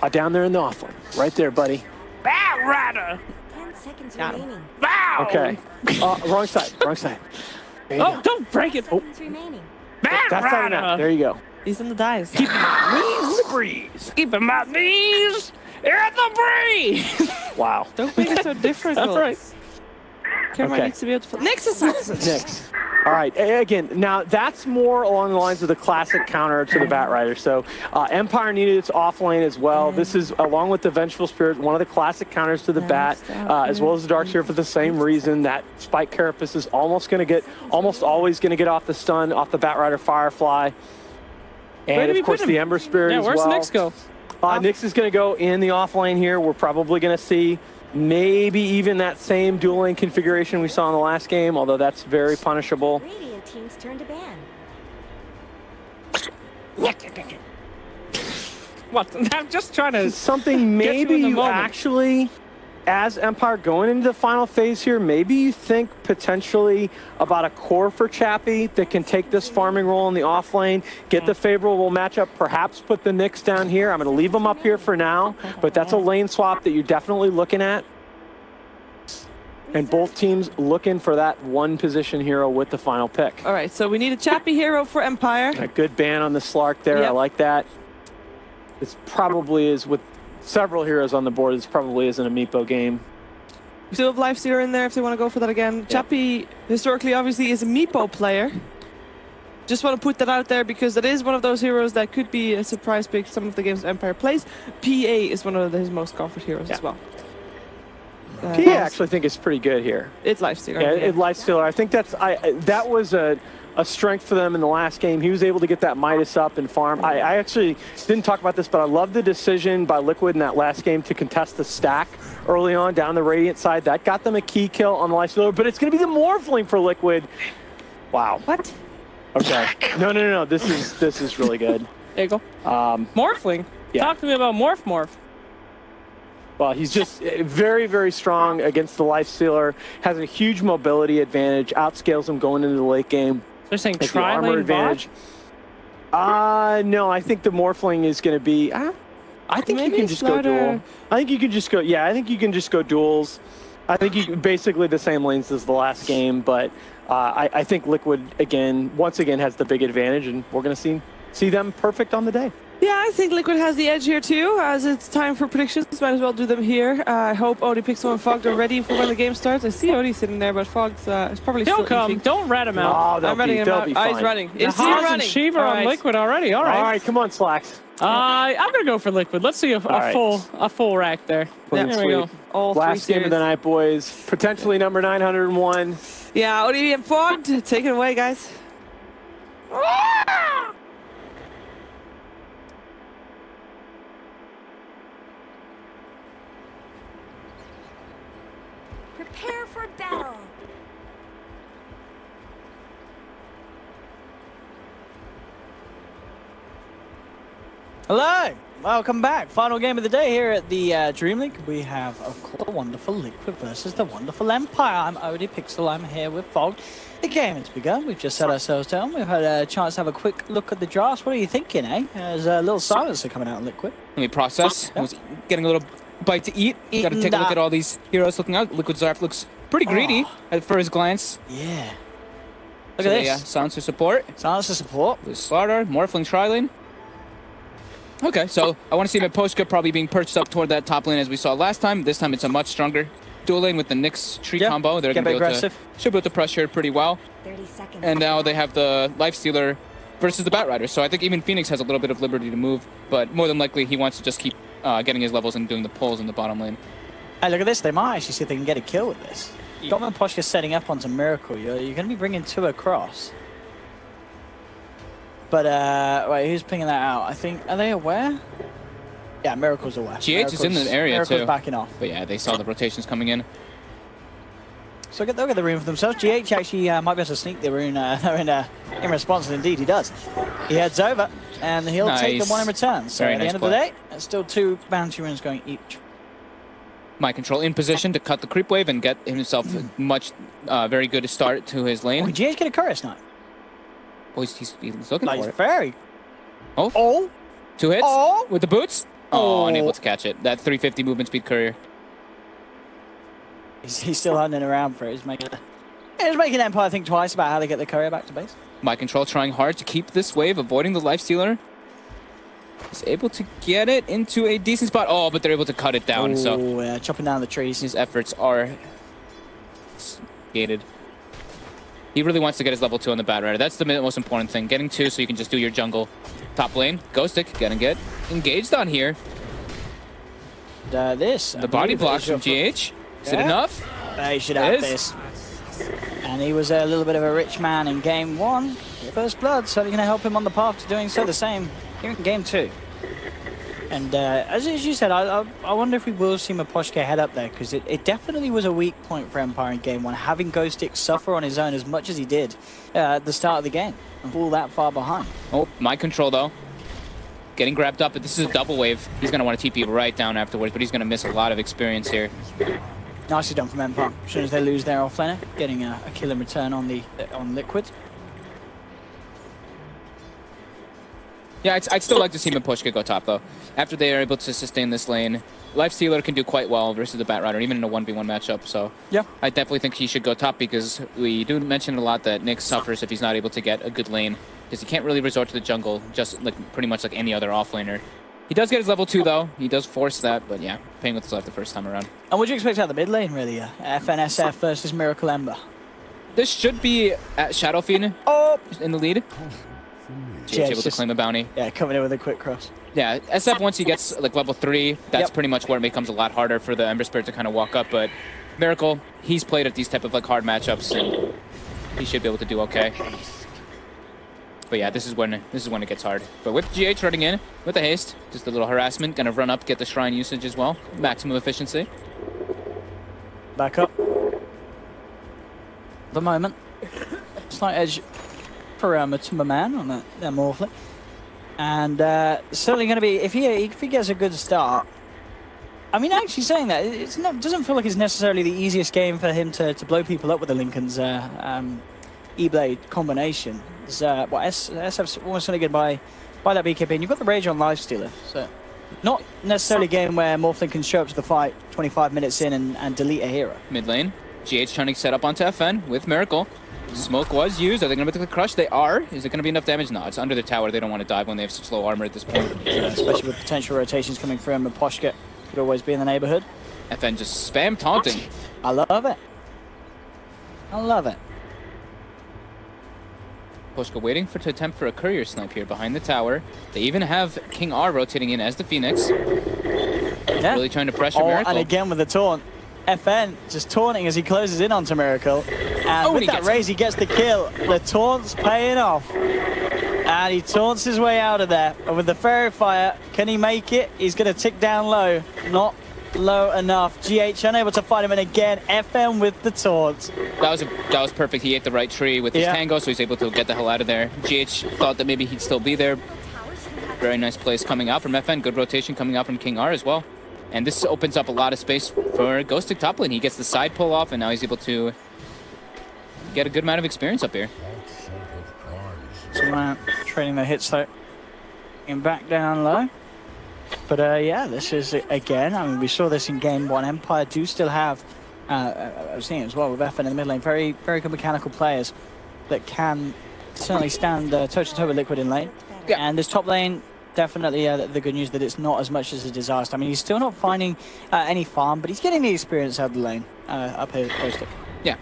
Down there in the off lane. Right there, buddy. Batrider! 10 seconds remaining. Wow! Okay. Wrong side. Oh, don't break it. Seconds remaining. That's not enough. There you go. He's in the dice. Keep my knees in the breeze. Keeping my knees in the breeze. Wow. Don't make it so difficult. That's right. Camera needs to be able to... Next assassin. Next. All right, again, now that's more along the lines of the classic counter to the Batrider. So Empire needed its off lane as well. This is, along with the Vengeful Spirit, one of the classic counters to the Bat, as well as the Darkseer for the same reason. That Spike Carapace is almost always going to get off the stun, off the Batrider Firefly. And of course the Ember Spirit as well. Yeah, where's Nyx go? Nyx is going to go in the off lane here. We're probably going to see maybe even that same dual lane configuration we saw in the last game, although that's very punishable. Radiant team's turn to ban. What? I'm just trying to... Something maybe you actually, as Empire going into the final phase here, maybe you think potentially about a core for Chappie that can take this farming role in the off lane, get the favorable matchup, perhaps put the Nyx down here. I'm going to leave them up here for now, but that's a lane swap that you're definitely looking at. And both teams looking for that one position hero with the final pick. All right, so we need a Chappie hero for Empire. A good ban on the Slark there. I like that. This probably is, with several heroes on the board, this probably isn't a Meepo game. We still have Lifestealer in there if they want to go for that again. Chappie, historically, obviously, is a Meepo player. Just want to put that out there because that is one of those heroes that could be a surprise pick some of the games Empire plays. PA is one of his most comfort heroes as well. PA I actually think is pretty good here. It's Lifestealer. Yeah, it's Lifestealer. I think that was a strength for them in the last game. He was able to get that Midas up and farm. I actually didn't talk about this, but I love the decision by Liquid in that last game to contest the stack early on down the Radiant side. That got them a key kill on the Lifestealer, but it's going to be the Morphling for Liquid. Wow. What? Okay. No. This is really good. There you go. Morphling? Yeah. Talk to me about Morph. Well, he's just very, very strong against the Lifestealer, has a huge mobility advantage, outscales him going into the late game. They're saying the armor advantage. No, I think the Morphling is going to be... I think you can just go dual. I think you can just go... Yeah, I think you can just go duels. I think you basically the same lanes as the last game, but I think Liquid, once again, has the big advantage, and we're going to see them perfect on the day. Yeah, I think Liquid has the edge here too. As it's time for predictions, might as well do them here. I hope Odie, Pixel, and Fogged are ready for when the game starts. I see Odie sitting there, but Fogged is probably still come. Don't rat him out. No, I'm ratting him out. He's running. Is he running? Shiva on Liquid already. All right. All right, come on, Slacks. I'm gonna go for Liquid. Let's see a full rack there. There we go. All last game of the night, boys. Potentially number 901. Yeah, Odie and Fogged, take it away, guys. Prepare for battle. Hello, welcome back. Final game of the day here at the DreamLeague. We have, of course, the wonderful Liquid versus the wonderful Empire. I'm Odie Pixel. I'm here with Fogged. The game has begun. We've just set ourselves down. We've had a chance to have a quick look at the drafts. What are you thinking, eh? There's a little silencer coming out in Liquid. Let me process. I was getting a little bite to eat. Got to take a look at all these heroes looking out. Liquid Zarf looks pretty greedy at first glance. Yeah. Look at this. Yeah, Silencer support. Silencer support. The Slaughter, Morphling Trilane. Okay, so I want to see Miposhka probably being perched up toward that top lane as we saw last time. This time it's a much stronger dual lane with the Nyx tree combo. They're going to be able to pressure pretty well. 30 seconds. And now they have the Lifestealer versus the Batrider. So I think even Phoenix has a little bit of liberty to move, but more than likely he wants to just keep getting his levels and doing the pulls in the bottom lane. Hey, look at this. They might actually see if they can get a kill with this. Yeah. Got Miposhka setting up onto Miracle. You're going to be bringing two across. But, wait, who's pinging that out? I think, are they aware? Yeah, Miracle's aware. GH is in the area Miracle's too. Backing off. But yeah, they saw the rotations coming in. So they'll get the rune for themselves. GH actually might be able to sneak the rune in response, and indeed he does. He heads over, and he'll take the one in return. So at the end of the day, it's still two bounty runes going each. My control in position to cut the creep wave and get himself much, very good start to his lane. Oh, GH get a courier snipe. Oh, he's looking for it. Very. Oh. 2 hits with the boots. Oh, unable to catch it. That 350 movement speed courier. He's still hunting around for it. He's making It's making Empire think twice about how they get the courier back to base. Mind Control trying hard to keep this wave, avoiding the Lifestealer. He's able to get it into a decent spot. Oh, but they're able to cut it down. So yeah, chopping down the trees. His efforts are gated. He really wants to get his level 2 on the Bat Rider. That's the most important thing. Getting 2 so you can just do your jungle. Top lane, Ghostic gonna get engaged on here. The body blocks from GH. Is it enough? He should have this. And he was a little bit of a rich man in game 1. First blood, so they're going to help him on the path to doing so the same here in game 2. And as you said, I wonder if we will see Miposhka head up there, because it definitely was a weak point for Empire in game 1, having Ghostic suffer on his own as much as he did at the start of the game and fall that far behind. Oh, Mind Control though. Getting grabbed up, but this is a double wave. He's going to want to TP right down afterwards, but he's going to miss a lot of experience here. Nicely done from Empire. As soon as they lose their offlaner, getting a kill in return on Liquid. Yeah, I'd still like to see Miposhka go top, though. After they are able to sustain this lane, Lifestealer can do quite well versus the Bat Rider, even in a 1v1 matchup. So yeah, I definitely think he should go top, because we do mention a lot that Nick suffers if he's not able to get a good lane, because he can't really resort to the jungle, just like pretty much like any other offlaner. He does get his level 2, though. He does force that, but yeah, paying with his life the first time around. And what do you expect out of the mid lane, really? FNSF versus Miracle Ember. This should be at Shadowfiend in the lead. GH able to claim a bounty. Yeah, coming in with a quick cross. Yeah, SF, once he gets like level 3, that's pretty much where it becomes a lot harder for the Ember Spirit to kind of walk up. But Miracle, he's played at these type of like hard matchups, and he should be able to do okay. But yeah, this is when it gets hard. But with GH running in with the haste, just a little harassment, gonna run up, get the shrine usage as well, maximum efficiency. Back up. The moment, slight edge parameter to my man on that Morphlet, and certainly going to be if he gets a good start. I mean, actually saying that, doesn't feel like it's necessarily the easiest game for him to blow people up with the Lincoln's E-Blade combination. SF's almost going to get by that BKB, and you've got the Rage on Lifestealer, so not necessarily a game where Morphling can show up to the fight 25 minutes in and delete a hero. Mid lane, GH trying to set up onto FN with Miracle. Smoke was used. Are they going to be able to crush? They are. Is it going to be enough damage? No, it's under the tower. They don't want to dive when they have such low armor at this point. Yeah, especially with potential rotations coming through, and Miposhka could always be in the neighborhood. FN just spam taunting. I love it. I love it. Miposhka waiting to attempt for a courier snipe here behind the tower. They even have King R rotating in as the Phoenix. Yeah. Really trying to pressure Miracle. And again with the taunt. FN just taunting as he closes in onto Miracle. And with that raise, he gets the kill. The taunt's paying off. And he taunts his way out of there. And with the Fairy Fire, can he make it? He's going to tick down low. Not low enough. GH unable to fight him. And again, FN with the taunt. That was perfect. He ate the right tree with his tango, so he's able to get the hell out of there. GH thought that maybe he'd still be there. Very nice plays coming out from FN. Good rotation coming out from King R as well. And this opens up a lot of space for Ghostic top lane. He gets the side pull off, and now he's able to get a good amount of experience up here. So trading the hits though, and back down low. But yeah, this is again. I mean, we saw this in game 1. Empire do still have. I was seeing it as well with FN in the mid lane. Very, very good mechanical players that can certainly stand toe to toe with Liquid in lane. Yeah. And this top lane. Definitely the good news that it's not as much as a disaster. I mean, he's still not finding any farm, but he's getting the experience out of the lane up here at Ghostic. Yeah.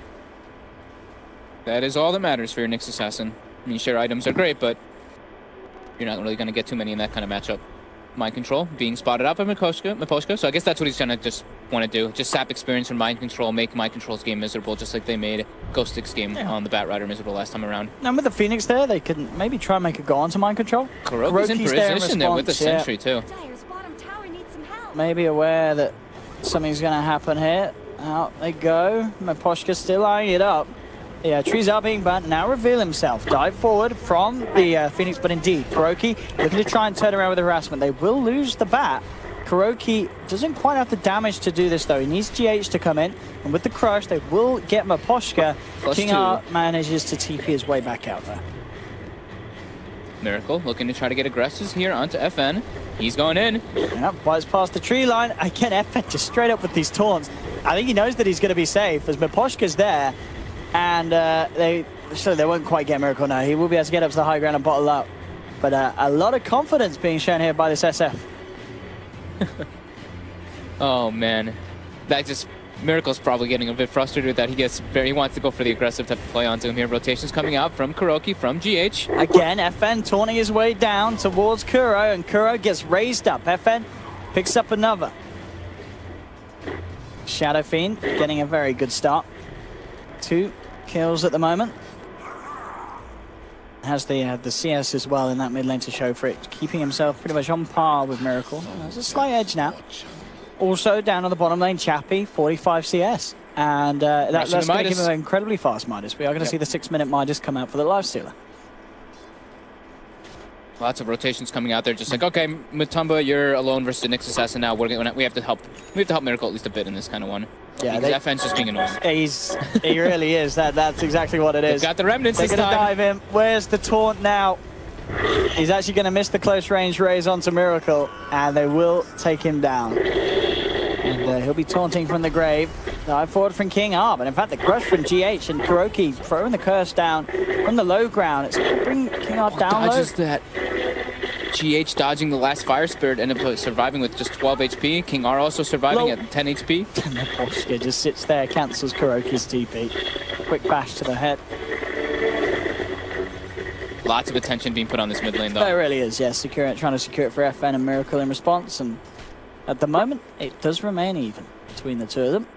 That is all that matters for your Nyx Assassin. I mean, sure, items are great, but you're not really going to get too many in that kind of matchup. Mind Control being spotted out by Miposhka, so I guess that's what he's trying to just want to do. Just sap experience from Mind Control, make Mind Control's game miserable, just like they made Ghostic's game on the Bat Rider miserable last time around. And with the Phoenix there, they can maybe try and make a go onto Mind Control. Kuroki's in position there with the Sentry too. Maybe aware that something's going to happen here. Out they go. Miposhka still eyeing it up. Yeah, trees are being burnt. Now reveal himself. Dive forward from the Phoenix, but indeed, Kuroki looking to try and turn around with the harassment. They will lose the bat. Kuroki doesn't quite have the damage to do this, though. He needs GH to come in, and with the crush, they will get Miposhka. King R manages to TP his way back out there. Miracle looking to try to get aggressive here onto FN. He's going in. Yep, flies past the tree line. Again, FN just straight up with these taunts. I think he knows that he's going to be safe, as Miposhka's there. and they won't quite get Miracle now. He will be able to get up to the high ground and bottle up. But a lot of confidence being shown here by this SF. Oh man, that just Miracle's probably getting a bit frustrated with that. He wants to go for the aggressive type of play onto him here. Rotations coming out from KuroKy, from GH. Again, FN taunting his way down towards Kuro, and Kuro gets raised up. FN picks up another. Shadow Fiend getting a very good start. 2 kills at the moment. Has the CS as well in that mid lane to show for it, keeping himself pretty much on par with Miracle. There's a slight edge now. Also down on the bottom lane, Chappie, 45 CS. And that's going to give him an incredibly fast Midas. We are going to see the 6-minute Midas come out for the Lifestealer. Lots of rotations coming out there, just like, okay, Mutumba, you're alone versus the Nyx Assassin now. We have to help Miracle at least a bit in this kind of one. Yeah, FN's just being annoying. He really is. That's exactly what it is. They've got the remnants They're this time. They're going to dive in. Where's the taunt now? He's actually going to miss the close range raise onto Miracle, and they will take him down. And he'll be taunting from the grave. Dive forward from King R, but in fact the crush from GH and KuroKy throwing the curse down from the low ground. It's going to bring King R down low. That. GH dodging the last Fire Spirit, ended up surviving with just 12 HP. King R also surviving at 10 HP. And the Posca just sits there, cancels KuroKy's TP. Quick bash to the head. Lots of attention being put on this mid lane though. There really is, yes. Trying to secure it for FN and Miracle in response, and at the moment it does remain even between the two of them.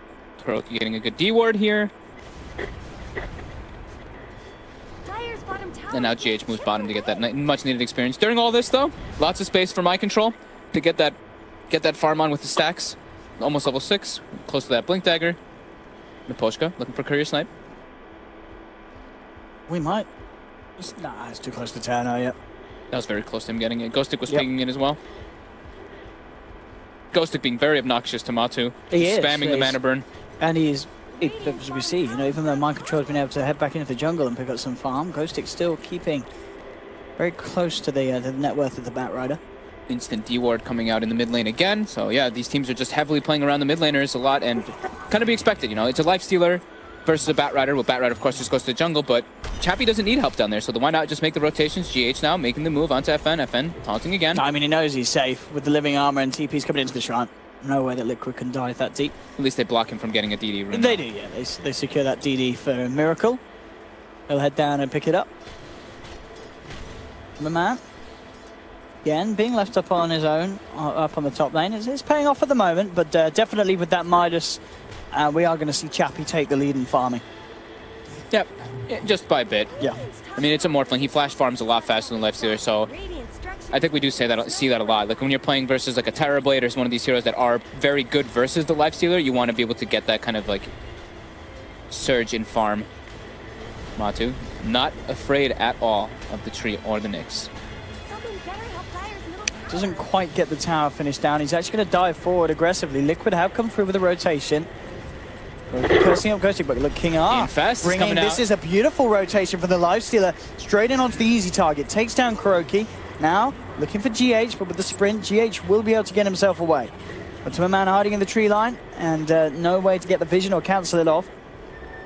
KuroKy getting a good D ward here. And now GH moves bottom to get that much needed experience. During all this though, lots of space for my control to get that farm on with the stacks. Almost level 6, close to that Blink Dagger. Miposhka looking for Courier Snipe. We might. Nah, it's too close to tower now, yep. That was very close to him getting it. Ghostic was pinging it as well. Ghostic being very obnoxious to Matu. Spamming the mana burn. And as we see, even though Mind Control has been able to head back into the jungle and pick up some farm, Ghostic still keeping very close to the net worth of the Batrider. Instant D-ward coming out in the mid lane again. So yeah, these teams are just heavily playing around the mid laners a lot, and kind of be expected. It's a Lifestealer versus a Batrider. Well, Batrider of course just goes to the jungle, but Chappie doesn't need help down there, so why not just make the rotations? GH now making the move onto FN. FN taunting again. I mean, he knows he's safe with the living armor and TP's coming into the shrine. No way that Liquid can dive that deep. At least they block him from getting a DD rune. They do, yeah. They secure that DD for Miracle. He'll head down and pick it up. The man, again, being left up on his own, up on the top lane. It's paying off at the moment, but definitely with that Midas, we are going to see Chappie take the lead in farming. Yep, just by a bit. Yeah. I mean, it's a Morphling. He flash farms a lot faster than Lifestealer, so I think we do see that a lot. Like when you're playing versus like a Terrorblade or one of these heroes that are very good versus the Lifestealer, you want to be able to get that kind of like surge in farm. Matu, not afraid at all of the tree or the Nyx. Doesn't quite get the tower finished down. He's actually going to dive forward aggressively. Liquid have come through with a rotation. Cursing up Ghostic, but look, King R bringing. This is a beautiful rotation for the Lifestealer. Straight in onto the easy target. Takes down KuroKy. Now looking for GH, but with the sprint, GH will be able to get himself away. But to a man hiding in the tree line, and no way to get the vision or cancel it off.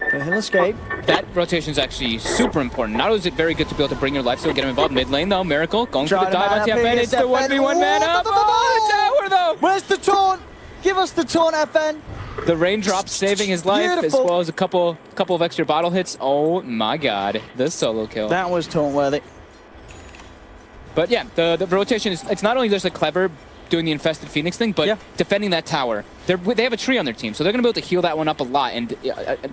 But he'll escape. That rotation is actually super important. Not only is it very good to be able to bring your Lifestealer, get him involved mid lane though. Miracle going for the dive on FN. It's the 1v1 man up. Oh, the tower though. Where's the taunt? Give us the taunt, FN. The raindrop saving his life, as well as a couple of extra bottle hits. Oh my god, the solo kill. That was taunt worthy. But yeah, the rotation is, it's not only just a clever doing the infested Phoenix thing, but defending that tower. They have a tree on their team, so they're going to be able to heal that one up a lot, and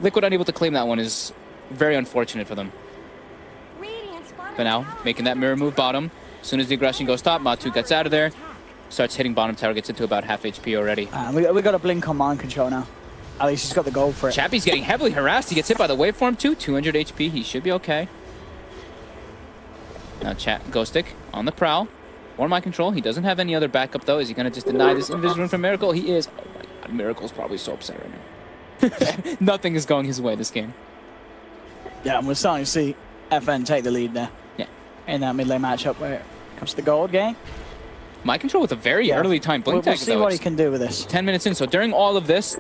Liquid unable to claim that one is very unfortunate for them. But now, making that mirror move bottom. As soon as the aggression goes top, Matu gets out of there. Starts hitting bottom tower, gets into about half HP already. We got a blink on Mind Control now. At least he's got the gold for it. Chappie's getting heavily harassed. He gets hit by the waveform too. 200 HP. He should be okay. Now Ghostic on the prowl. More Mind Control. He doesn't have any other backup though. Is he going to just deny this Invis rune from Miracle? He is. Oh my god, Miracle's probably so upset right now. Nothing is going his way this game. Yeah, and we're starting to see FN take the lead there. Yeah. In that mid lane matchup where it comes to the gold game. Mind Control with a very early time blink tag. We'll see what he can do with this. 10 minutes in. So during all this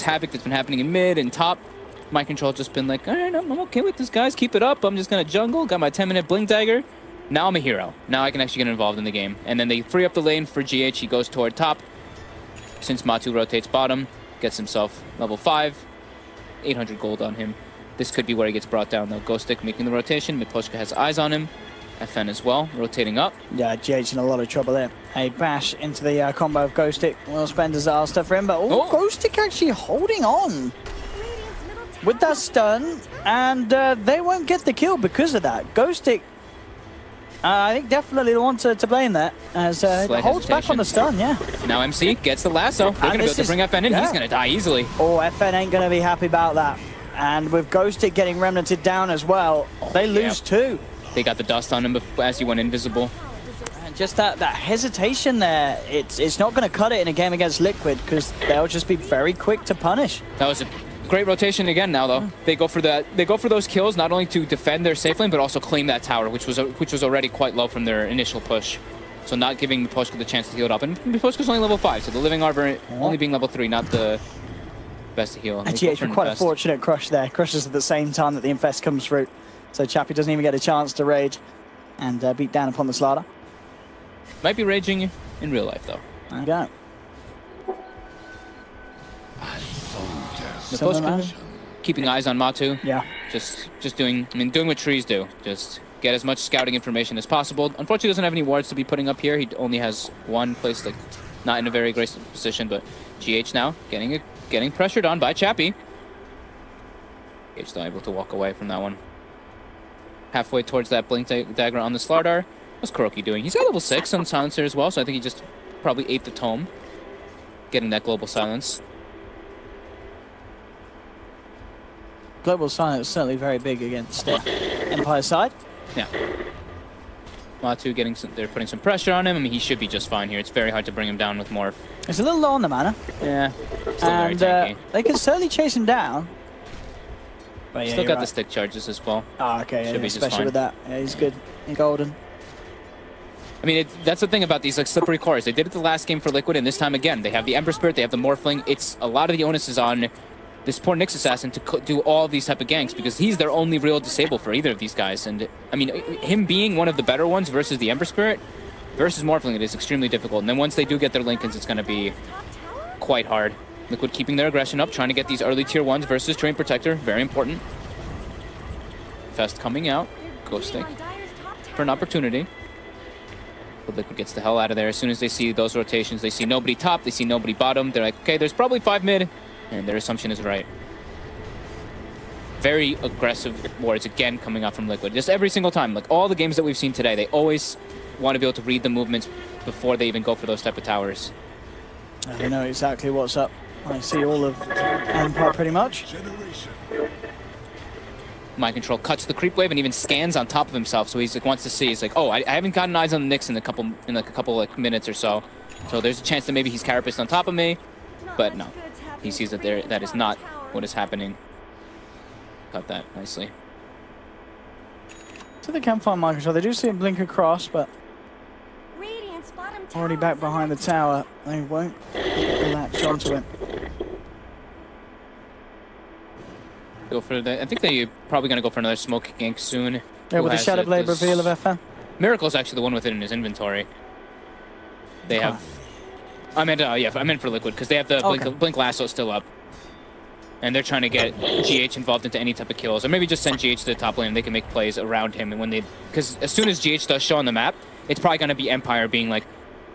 havoc that's been happening in mid and top, My control just been like, all right, I'm okay with this, guys. Keep it up. I'm just going to jungle. Got my 10-minute blink dagger. Now I'm a hero. Now I can actually get involved in the game. And then they free up the lane for GH. He goes toward top. Since Bo2 rotates bottom, gets himself level 5. 800 gold on him. This could be where he gets brought down, though. Ghostic making the rotation. Miposhka has eyes on him. FN as well, rotating up. Yeah, GH in a lot of trouble there. A bash into the combo of Ghostic. Will spend disaster for him, but Ghostic actually holding on with that stun, and they won't get the kill because of that. Ghostic, I think definitely the one to blame that, as holds back on the stun, yeah. Now MC gets the lasso. They're going to be able to bring FN in. Yeah. He's going to die easily. Oh, FN ain't going to be happy about that. And with Ghostic getting remnanted down as well, they lose too. They got the dust on him as he went invisible. And just that hesitation there, it's not going to cut it in a game against Liquid, because they'll just be very quick to punish. That was a great rotation again now, though. They go for those kills, not only to defend their safe lane, but also claim that tower, which was already quite low from their initial push. So not giving Miposhka the chance to heal it up. And Miposhka's only level 5, so the Living Arbor only being level 3, not the best to heal. Actually, it's quite a fortunate crush there. Crushes at the same time that the Infest comes through. So Chappie doesn't even get a chance to rage and beat down upon the Slardar. Might be raging in real life, though. There you go. Miposhka keeping eyes on Bo2. Yeah. Just doing what trees do. Just get as much scouting information as possible. Unfortunately, he doesn't have any wards to be putting up here. He only has one place, like, not in a very great position, but GH now getting pressured on by Chappie. GH still able to walk away from that one. Halfway towards that blink dagger on the Slardar. What's KuroKy doing? He's got level 6 on Silencer as well, so I think he just probably ate the tome, getting that global silence. Global silence is certainly very big against Empire side. Yeah. Bo2 they're putting some pressure on him. I mean, he should be just fine here. It's very hard to bring him down with Morph. It's a little low on the mana. Yeah. Still and very tanky. They can certainly chase him down. But yeah, Still got the stick charges as well. Oh, okay. Should Yeah, be just especially fine. with that. Yeah, he's good. He's golden. I mean, that's the thing about these like slippery cores. They did it the last game for Liquid, and this time again, they have the Ember Spirit, they have the Morphling. It's a lot of the onus is on this poor Nyx Assassin to do all these type of ganks, because he's their only real disable for either of these guys. And I mean, him being one of the better ones versus the Ember Spirit versus Morphling, it is extremely difficult. And then once they do get their Lincolns, it's going to be quite hard. Liquid keeping their aggression up, trying to get these early tier 1s versus Terrain Protector. Very important. Fest coming out. Ghostic for an opportunity. But Liquid gets the hell out of there. As soon as they see those rotations, they see nobody top, they see nobody bottom. They're like, okay, there's probably 5 mid. And their assumption is right. Very aggressive wards again coming out from Liquid. Just every single time. Like all the games that we've seen today, they always want to be able to read the movements before they even go for those type of towers. I know exactly what's up. I see all of Empire pretty much. Mind Control cuts the creep wave and even scans on top of himself, so he's like wants to see. He's like, oh, I haven't gotten eyes on the Nyx in a couple like minutes or so. So there's a chance that maybe he's carapaced on top of me, but no, he sees that that is not what is happening. Cut that nicely. So they can find Mind Control. They do see him blink across, but already back behind the tower. They won't latch onto him. Go for I think they're probably going to go for another smoke gank soon. Yeah, with the Shadow Blade reveal of FN. Miracle's actually the one with it in his inventory. They have... I meant for Liquid, because they have the Blink Lasso still up. And they're trying to get GH involved into any type of kills. Or maybe just send GH to the top lane and they can make plays around him. And when they... Because as soon as GH does show on the map, it's probably going to be Empire being like,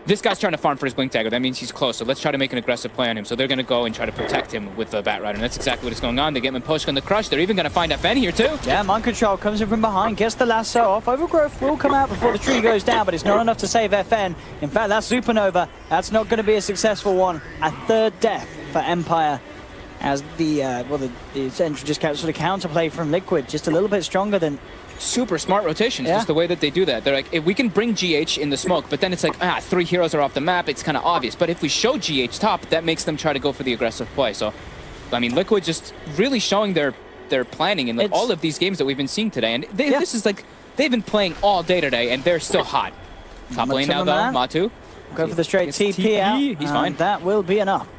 this guy's trying to farm for his Blink Dagger. That means he's close, so let's try to make an aggressive play on him. So they're going to go and try to protect him with the Bat Rider, and that's exactly what is going on. They get Miposhka on the crush. They're even going to find FN here, too. Yeah, Mind Control comes in from behind, gets the lasso off. Overgrowth will come out before the tree goes down, but it's not enough to save FN. In fact, that Supernova, that's not going to be a successful one. A third death for Empire, as the Sentry just sort of counterplay from Liquid, just a little bit stronger than... Super smart rotations, just the way that they do that. They're like, if we can bring GH in the smoke, but then it's like, 3 heroes are off the map, it's kind of obvious. But if we show GH top, that makes them try to go for the aggressive play. So, I mean, Liquid just really showing their planning in all of these games that we've been seeing today. And this is like, they've been playing all day today, and they're still hot. Top lane now, though, Bo2. Go for the straight TP out. He's fine. That will be enough.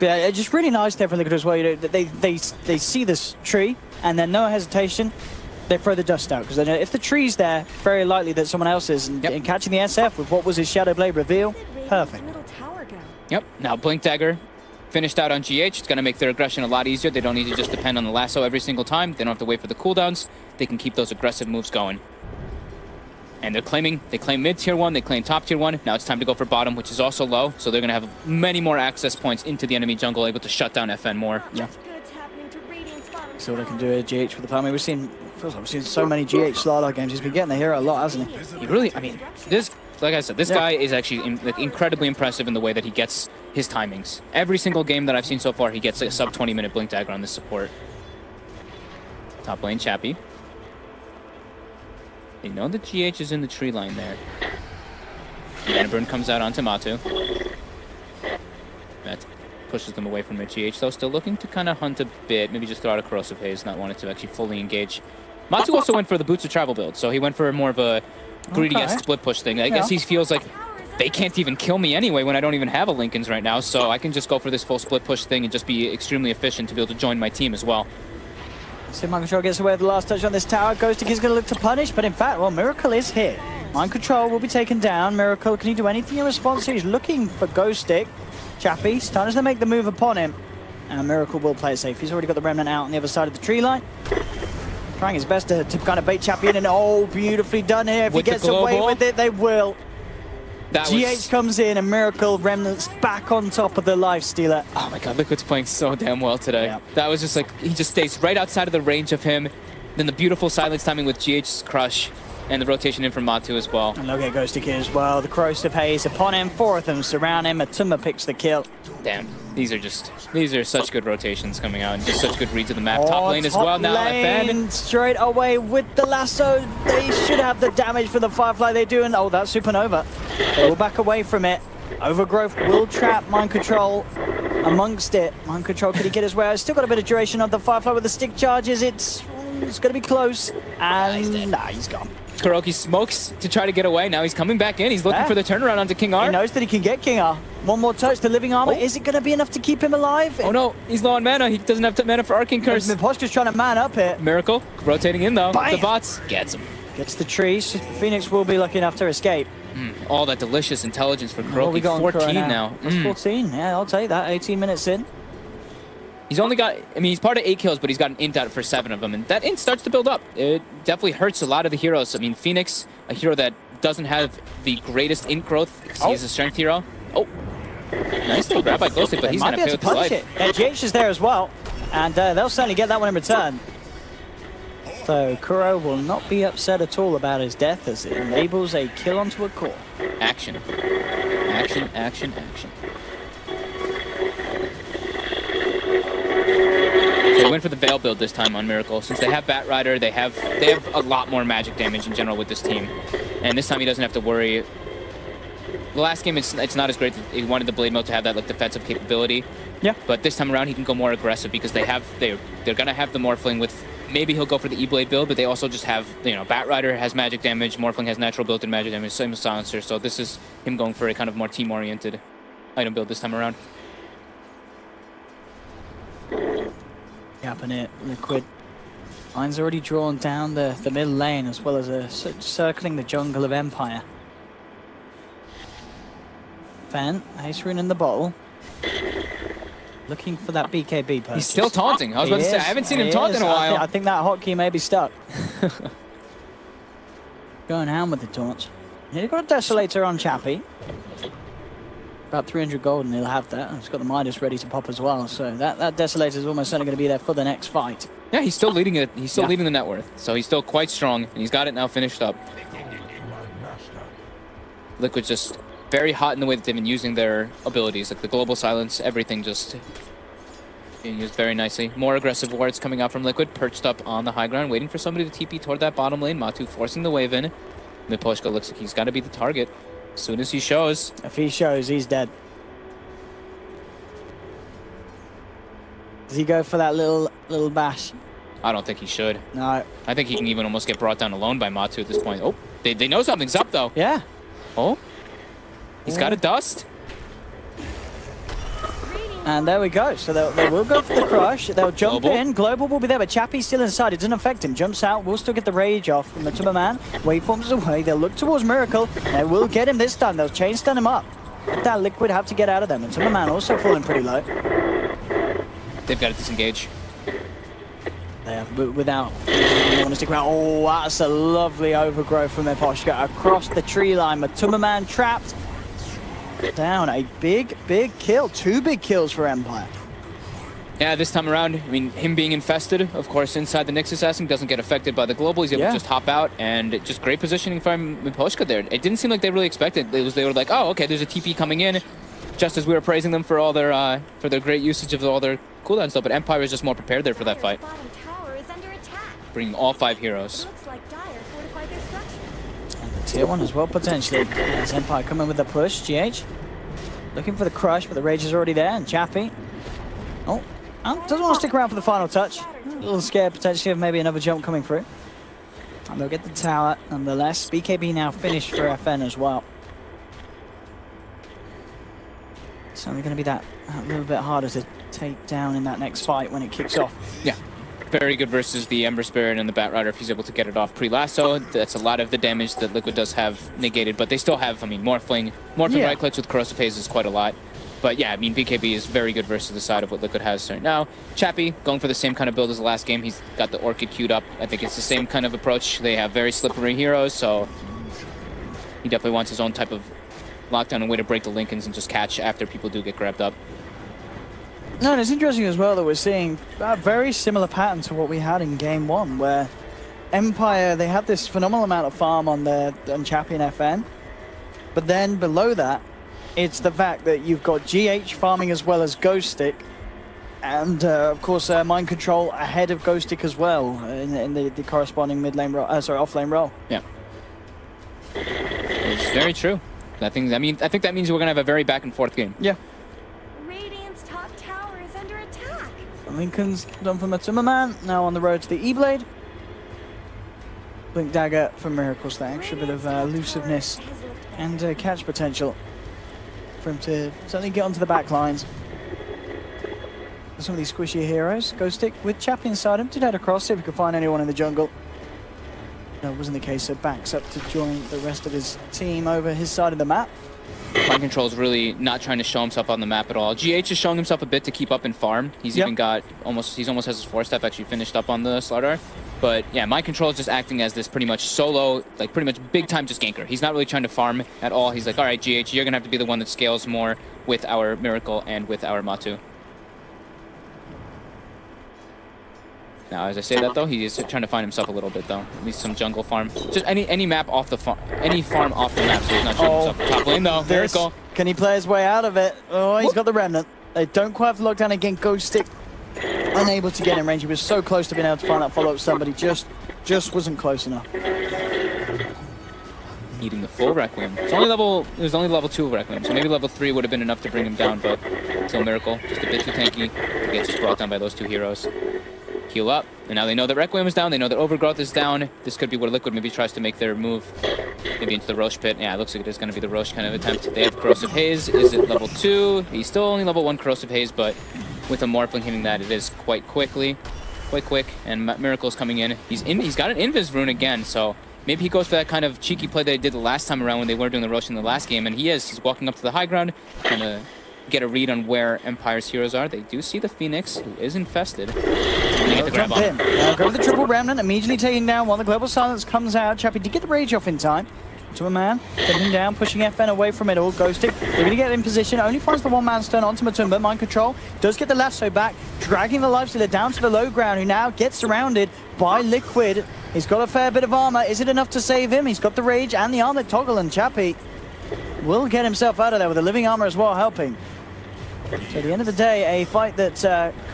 Yeah, just really nice there from Liquid as well. You know, they see this tree and then no hesitation, they throw the dust out because they know if the tree's there, very likely that someone else is. And, and catching the SF with what was his Shadow Blade reveal, perfect. Yep. Now Blink Dagger finished out on GH. It's going to make their aggression a lot easier. They don't need to just depend on the lasso every single time. They don't have to wait for the cooldowns. They can keep those aggressive moves going. And they claim mid tier 1, they claim top tier 1. Now it's time to go for bottom, which is also low. So they're going to have many more access points into the enemy jungle, able to shut down FN more. Yeah. See what I can do at GH with the farming. We've seen so many GH Slarla games. He's been getting the hero a lot, hasn't he? He really, I mean, this, like I said, this guy is actually incredibly impressive in the way that he gets his timings. Every single game that I've seen so far, he gets a sub 20-minute Blink Dagger on this support. Top lane, Chappie. They know the GH is in the tree line there. Burn comes out onto Matu. That pushes them away from the GH, though. Still looking to kind of hunt a bit. Maybe just throw out a Corrosive Haze, not wanting to actually fully engage. Matu also went for the Boots of Travel build, so he went for more of a greedy-esque split push thing. I guess he feels like they can't even kill me anyway when I don't even have a Linken's right now, so I can just go for this full split push thing and just be extremely efficient to be able to join my team as well. So Mind Control gets away with the last touch on this tower. Ghostik is going to look to punish, but in fact, well, Miracle is here. Mind Control will be taken down. Miracle, can he do anything in response? He's looking for Ghostik. Chappie starting to make the move upon him. And Miracle will play it safe. He's already got the Remnant out on the other side of the tree line. Trying his best to kind of bait Chappie in, and oh, beautifully done here. If he gets away with it, they will. GH comes in, and Miracle Remnants back on top of the Lifestealer. Oh my god, Liquid's playing so damn well today. Yeah. That was just like, he just stays right outside of the range of him. Then the beautiful silence timing with GH's Crush, and the rotation in from Matu as well. And look at Ghostik here as well. The Corrosive Haze upon him, 4 of them surround him. Atuma picks the kill. Damn, these are such good rotations coming out, and just such good reads of the map. Top lane as well now. FN straight away with the lasso. They should have the damage for the Firefly. They do, and oh, that's Supernova. They will back away from it. Overgrowth will trap Mind Control amongst it. Mind Control, could he get his way out? Still got a bit of duration of the Firefly with the stick charges. It's going to be close, and he's gone. Kuroki smokes to try to get away. Now he's coming back in. He's looking for the turnaround onto King R. He knows that he can get King R. One more touch, the living armor. Is it going to be enough to keep him alive? Oh no, he's low on mana. He doesn't have mana for Arcane Curse. Miposhka's trying to man up here. Miracle rotating in though. Bam. The bots gets him. Gets the trees. Phoenix will be lucky enough to escape. All that delicious intelligence for Kuroki. We got 14 now. That's 14. Yeah, I'll take that. 18 minutes in. He's only got, I mean, he's part of 8 kills, but he's got an int out for 7 of them, and that int starts to build up. It definitely hurts a lot of the heroes. I mean, Phoenix, a hero that doesn't have the greatest int growth, because he's a strength hero. Oh, nice little grab by Ghostik, but he's going to pay with his life. Yeah, GH is there as well, and they'll certainly get that one in return. So Kuro will not be upset at all about his death, as it enables a kill onto a core. Action. Action, action, action. They went for the Veil build this time on Miracle. Since they have Batrider, they have a lot more magic damage in general with this team. And this time he doesn't have to worry. The last game, it's not as great. He wanted the Blade Mode to have that like defensive capability. Yeah. But this time around, he can go more aggressive because they're gonna have the Morphling with. Maybe he'll go for the E-Blade build, but they also just have, you know, Batrider has magic damage, Morphling has natural built-in magic damage, same as Silencer. So this is him going for a kind of more team-oriented item build this time around. Gapping it, Liquid. Line's already drawn down the middle lane as well as circling the jungle of Empire. Fen, Ace Rune in the bottle. Looking for that BKB purchase. He's still taunting. I was about to say, I haven't seen him taunt in a while. I think that hotkey may be stuck. Going ham with the taunts. He's got a Desolator on Chappie. About 300 gold and he'll have that. He's got the Midas ready to pop as well. So that Desolator is almost certainly going to be there for the next fight. Yeah, he's still leading it. He's still leading the net worth. So he's still quite strong, and he's got it now finished up. Liquid's just very hot in the way that they've been using their abilities, like the global silence, everything just being used very nicely. More aggressive wards coming out from Liquid, perched up on the high ground, waiting for somebody to TP toward that bottom lane. Matu forcing the wave in. Miposhka looks like he's got to be the target. As soon as he shows. If he shows, he's dead. Does he go for that little bash? I don't think he should. No. I think he can even almost get brought down alone by Matu at this point. Oh, they know something's up though. Yeah. Oh. He's got a dust. And there we go. So they will go for the crush. They'll jump in. Global will be there, but Chappie's still inside. It doesn't affect him. Jumps out. Will still get the rage off from the Man. Waveforms away. They'll look towards Miracle. They will get him this time. They'll chain stun him up. That Liquid have to get out of them. And Man also falling pretty low. They've got to disengage. They have, but without want to stick around. Oh, that's a lovely overgrowth from Eposhka across the tree line. Man trapped. Down a big kill. 2 big kills for Empire. Yeah, this time around, I mean, him being infested, of course, inside the Nyx assassin doesn't get affected by the global. He's able to just hop out, and just great positioning from Miposhka there. It didn't seem like they really expected. They were like, oh, okay, there's a TP coming in, just as we were praising them for all their great usage of all their cooldown stuff. But Empire is just more prepared there for that fight. Bringing all 5 heroes. Tier 1 as well, potentially. As Empire coming with the push. GH looking for the crush, but the rage is already there. And Chappie, doesn't want to stick around for the final touch. A little scared potentially of maybe another jump coming through. And they'll get the tower nonetheless. BKB now finished for FN as well. It's only going to be that a little bit harder to take down in that next fight when it kicks off. Yeah. Very good versus the Ember Spirit and the Bat Rider if he's able to get it off pre-lasso. That's a lot of the damage that Liquid does have negated, but they still have, I mean, Morphling right clicks with Corrosive Haze is quite a lot. But yeah, I mean, BKB is very good versus the side of what Liquid has right now. Chappie going for the same kind of build as the last game. He's got the Orchid queued up. I think it's the same kind of approach. They have very slippery heroes, so he definitely wants his own type of lockdown and way to break the Lincolns and just catch after people do get grabbed up. No, and it's interesting as well that we're seeing a very similar pattern to what we had in Game 1, where Empire, they have this phenomenal amount of farm on Chappie and FN, but then below that, it's the fact that you've got GH farming as well as Ghost Stick, and of course Mind Control ahead of Ghost Stick as well in the corresponding mid lane role, off lane role. Yeah, it's very true. I think that means we're gonna have a very back and forth game. Yeah. Lincoln's done for Man, now on the road to the E-Blade. Blink Dagger for Miracles, that extra bit of elusiveness and catch potential for him to certainly get onto the back lines. Some of these squishy heroes. Ghost Stick with Chappie inside him. Did head across, see if we could find anyone in the jungle. No, it wasn't the case, so backs up to join the rest of his team over his side of the map. Mind Control is really not trying to show himself on the map at all. GH is showing himself a bit to keep up in farm. He's even got almost has his 4-step actually finished up on the Slardar. But yeah, Mind Control is just acting as this pretty much solo, like pretty much big time just ganker. He's not really trying to farm at all. He's like, all right, GH, you're gonna have to be the one that scales more with our Miracle and with our Matu. Now, as I say that though, he is trying to find himself a little bit though. Needs some jungle farm. Just any map off the farm, any farm off the map. So he's not showing himself. Top lane though. Miracle. Can he play his way out of it? Oh, he's got the remnant. They don't quite have the lockdown again. Ghost Stick unable to get in range. He was so close to being able to find that follow-up stun, but he just wasn't close enough. Needing the full Requiem. It was only level 2 Requiem, so maybe level 3 would have been enough to bring him down, but still Miracle. Just a bit too tanky to get just brought down by those 2 heroes. Heal up, and now they know that Requiem is down, they know that Overgrowth is down. This could be where Liquid maybe tries to make their move, maybe into the Roche pit. Yeah, it looks like it is going to be the Roche kind of attempt. They have Corrosive Haze. Is it level 2? He's still only level 1 Corrosive Haze, but with a Morphling hitting that, it is quite quick, and Miracle's coming in. He's got an Invis rune again, so maybe he goes for that kind of cheeky play that he did the last time around when they were doing the Roche in the last game, and he's walking up to the high ground, trying to get a read on where Empire's heroes are. They do see the Phoenix, who is infested. Get the grab on him. Go with the triple remnant, immediately taking down while the Global Silence comes out. Chappie did get the rage off in time. To a man, getting him down, pushing FN away from it all. Ghost Stick, they're going to get in position. Only finds the one-man stun onto Matumba. Mind Control does get the lasso back, dragging the Lifestealer down to the low ground, who now gets surrounded by Liquid. He's got a fair bit of armor. Is it enough to save him? He's got the rage and the armor toggle, and Chappie will get himself out of there with the living armor as well, helping. So at the end of the day, a fight that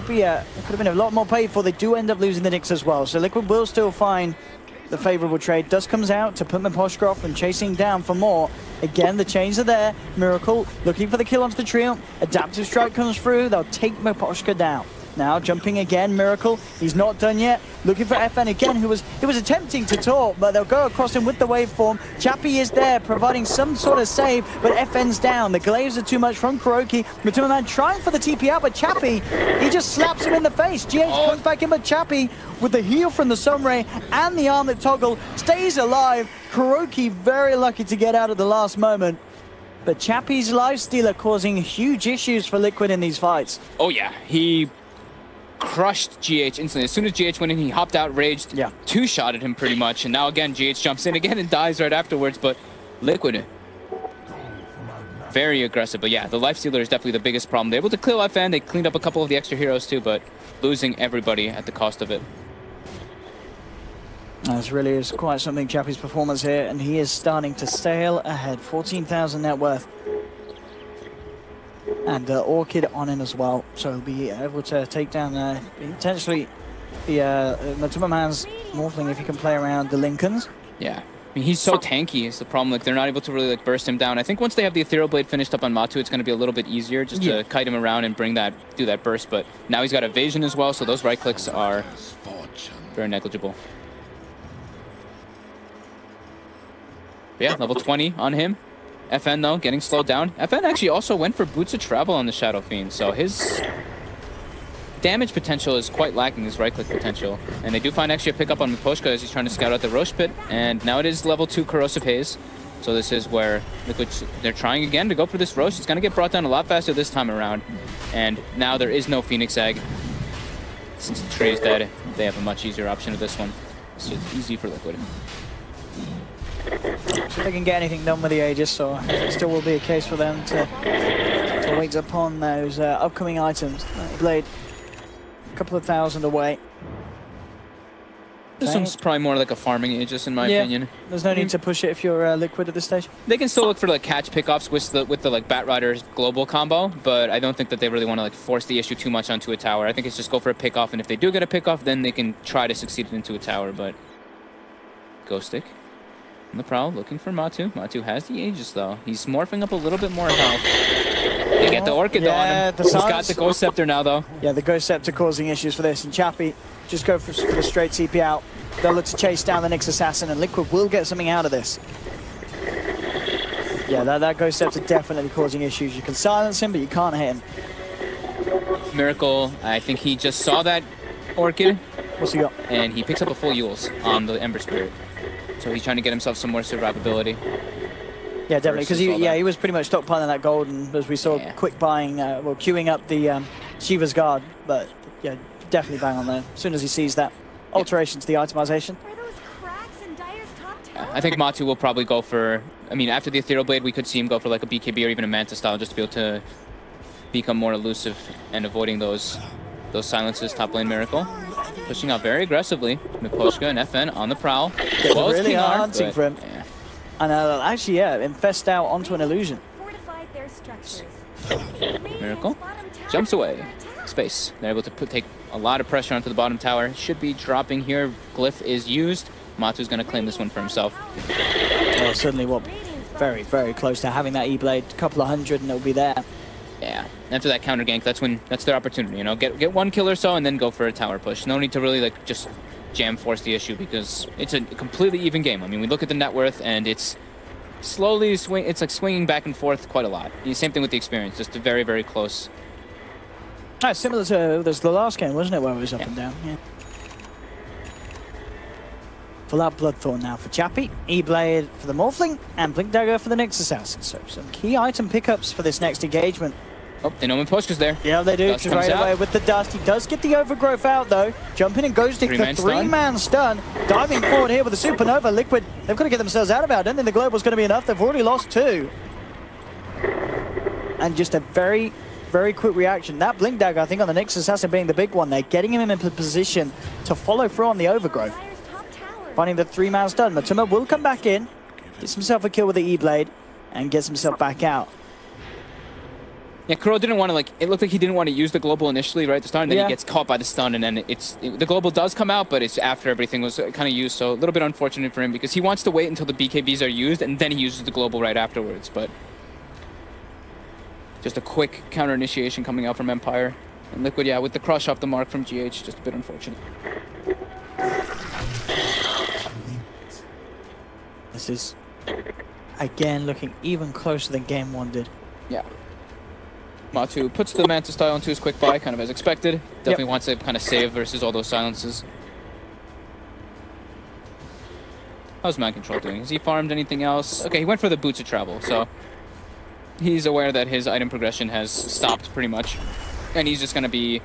could have been a lot more paid for. They do end up losing the Nyx as well. So Liquid will still find the favorable trade. Dust comes out to put Miposhka and chasing down for more. Again, the chains are there. Miracle looking for the kill onto the trio. Adaptive Strike comes through. They'll take Miposhka down. now, jumping again, Miracle. He's not done yet. Looking for FN again, who was attempting to talk, but they'll go across him with the waveform. Chappie is there, providing some sort of save, but FN's down. The glaives are too much from KuroKy. Matuma trying for the TP out, but Chappie, he just slaps him in the face. GH comes back in, but Chappie, with the heal from the Sunray and the armlet toggle, stays alive. KuroKy very lucky to get out at the last moment. But Chappie's lifestealer causing huge issues for Liquid in these fights. Oh yeah, he crushed GH instantly. As soon as GH went in, he hopped out, raged, two-shotted him pretty much, and now again, GH jumps in again and dies right afterwards, but Liquid, very aggressive. But yeah, the lifestealer is definitely the biggest problem. They're able to kill FN, they cleaned up a couple of the extra heroes too, but losing everybody at the cost of it. This really is quite something, Chappie's performance here, and he is starting to sail ahead. 14,000 net worth. And Orchid on him as well, so he'll be able to take down potentially the Matuma Man's Morphling if he can play around the Lincolns. Yeah, I mean, he's so tanky is the problem. Like, they're not able to really like burst him down. I think once they have the Ethereal Blade finished up on Matu, it's going to be a little bit easier just to kite him around and do that burst. But now he's got evasion as well, so those right clicks are very negligible. But yeah, level 20 on him. FN, though, getting slowed down. FN actually also went for Boots of Travel on the Shadow Fiend, so his damage potential is quite lacking, his right-click potential. And they do find actually a pickup on Miposhka as he's trying to scout out the Roche Pit, and now it is level 2 Corrosive Haze. So this is where Liquid, they're trying again to go for this Roche. It's going to get brought down a lot faster this time around. And now there is no Phoenix Egg. Since the tree is dead, they have a much easier option of this one. So it's easy for Liquid. So if they can get anything done with the Aegis, so it still will be a case for them to wait upon those upcoming items. Blade, a couple of thousand away. This one's probably more like a farming Aegis in my opinion. There's no need to push it if you're Liquid at this stage. They can still look for like catch pickoffs with the like Batrider's global combo, but I don't think that they really want to like force the issue too much onto a tower. I think it's just go for a pickoff, and if they do get a pickoff, then they can try to succeed it into a tower. But Ghost Stick on the prowl, looking for Matu. Matu has the Aegis though. He's morphing up a little bit more health. They get the Orchid though on him. He's got the Ghost Scepter now though. Yeah, the Ghost Scepter causing issues for this, and Chappie just go for the straight TP out. They'll look to chase down the Nyx Assassin, and Liquid will get something out of this. Yeah, that Ghost Scepter definitely causing issues. You can silence him, but you can't hit him. Miracle, I think he just saw that Orchid. What's he got? And he picks up a full Eul's on the Ember Spirit. So he's trying to get himself some more survivability. Yeah, definitely, because he was pretty much stockpiling that gold, and as we saw, quick buying, well, queuing up the Shiva's Guard, but yeah, definitely bang on there as soon as he sees that. Alteration to the itemization. I think Matu will probably go for, I mean, after the Ethereal Blade, we could see him go for like a BKB or even a Manta style just to be able to become more elusive and avoiding those silences. Top lane Miracle. Pushing out very aggressively. Miposhka and FN on the prowl. Well, really hard hunting for him. Yeah. And actually, infest out onto an illusion. Miracle jumps away. Space. They're able to take a lot of pressure onto the bottom tower. Should be dropping here. Glyph is used. Matu's going to claim this one for himself. Well, certainly very, very close to having that E-Blade. A couple of hundred and it'll be there. Yeah, after that counter gank, that's their opportunity, you know, get one kill or so and then go for a tower push. No need to really like just jam force the issue because it's a completely even game. I mean, we look at the net worth and it's slowly it's like swinging back and forth quite a lot. The same thing with the experience, just very, very close. Similar to the last game, wasn't it, where it was up and down? Yeah. Full out Bloodthorn now for Chappie, E-Blade for the Morphling, and Blink Dagger for the Nyx Assassin. So some key item pickups for this next engagement. Oh, they know Miposhka's there. Yeah, they do. Right away with the dust. He does get the overgrowth out though. Jumping and Ghost Stick, the three-man stun. Diving forward here with the Supernova. Liquid, they've got to get themselves out of it. I don't think the Global's going to be enough. They've already lost 2. And just a very, very quick reaction. That Blink Dagger, I think, on the Nyx Assassin being the big one. They're getting him in a position to follow through on the overgrowth. Finding the 3-man stun. Matuma will come back in, gets himself a kill with the E-Blade, and gets himself back out. Yeah, Kuro didn't want to, like, it looked like he didn't want to use the global initially right at the start, and then he gets caught by the stun, and then the global does come out, but it's after everything was kind of used, so a little bit unfortunate for him, because he wants to wait until the BKBs are used, and then he uses the global right afterwards, but just a quick counter initiation coming out from Empire. And Liquid, yeah, with the crush off the mark from GH, just a bit unfortunate. This is, again, looking even closer than game 1 did. Yeah. Bo2 puts the Manta style into his quick buy, kind of as expected. Definitely wants to kind of save versus all those silences. How's Mind Control doing? Has he farmed anything else? Okay, he went for the Boots of Travel, so he's aware that his item progression has stopped pretty much. And he's just going to be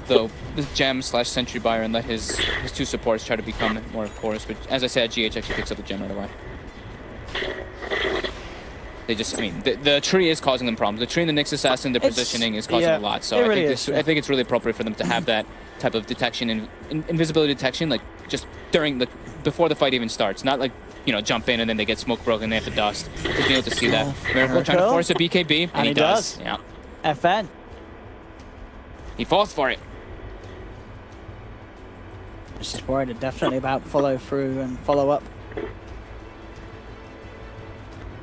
the gem / sentry buyer and let his 2 supports try to become more porous. But as I said, GH actually picks up the gem right away. They just, I mean, the tree is causing them problems. The tree and the Nyx Assassin, their positioning is causing a lot. So I think it's really appropriate for them to have that type of detection and invisibility detection, like just before the fight even starts. Not like, you know, jump in and then they get smoke broken and they have to dust. Just being able to see that. Miracle trying to force a BKB, and he does. Yeah. FN. He falls for it. Just worried definitely about follow through and follow up.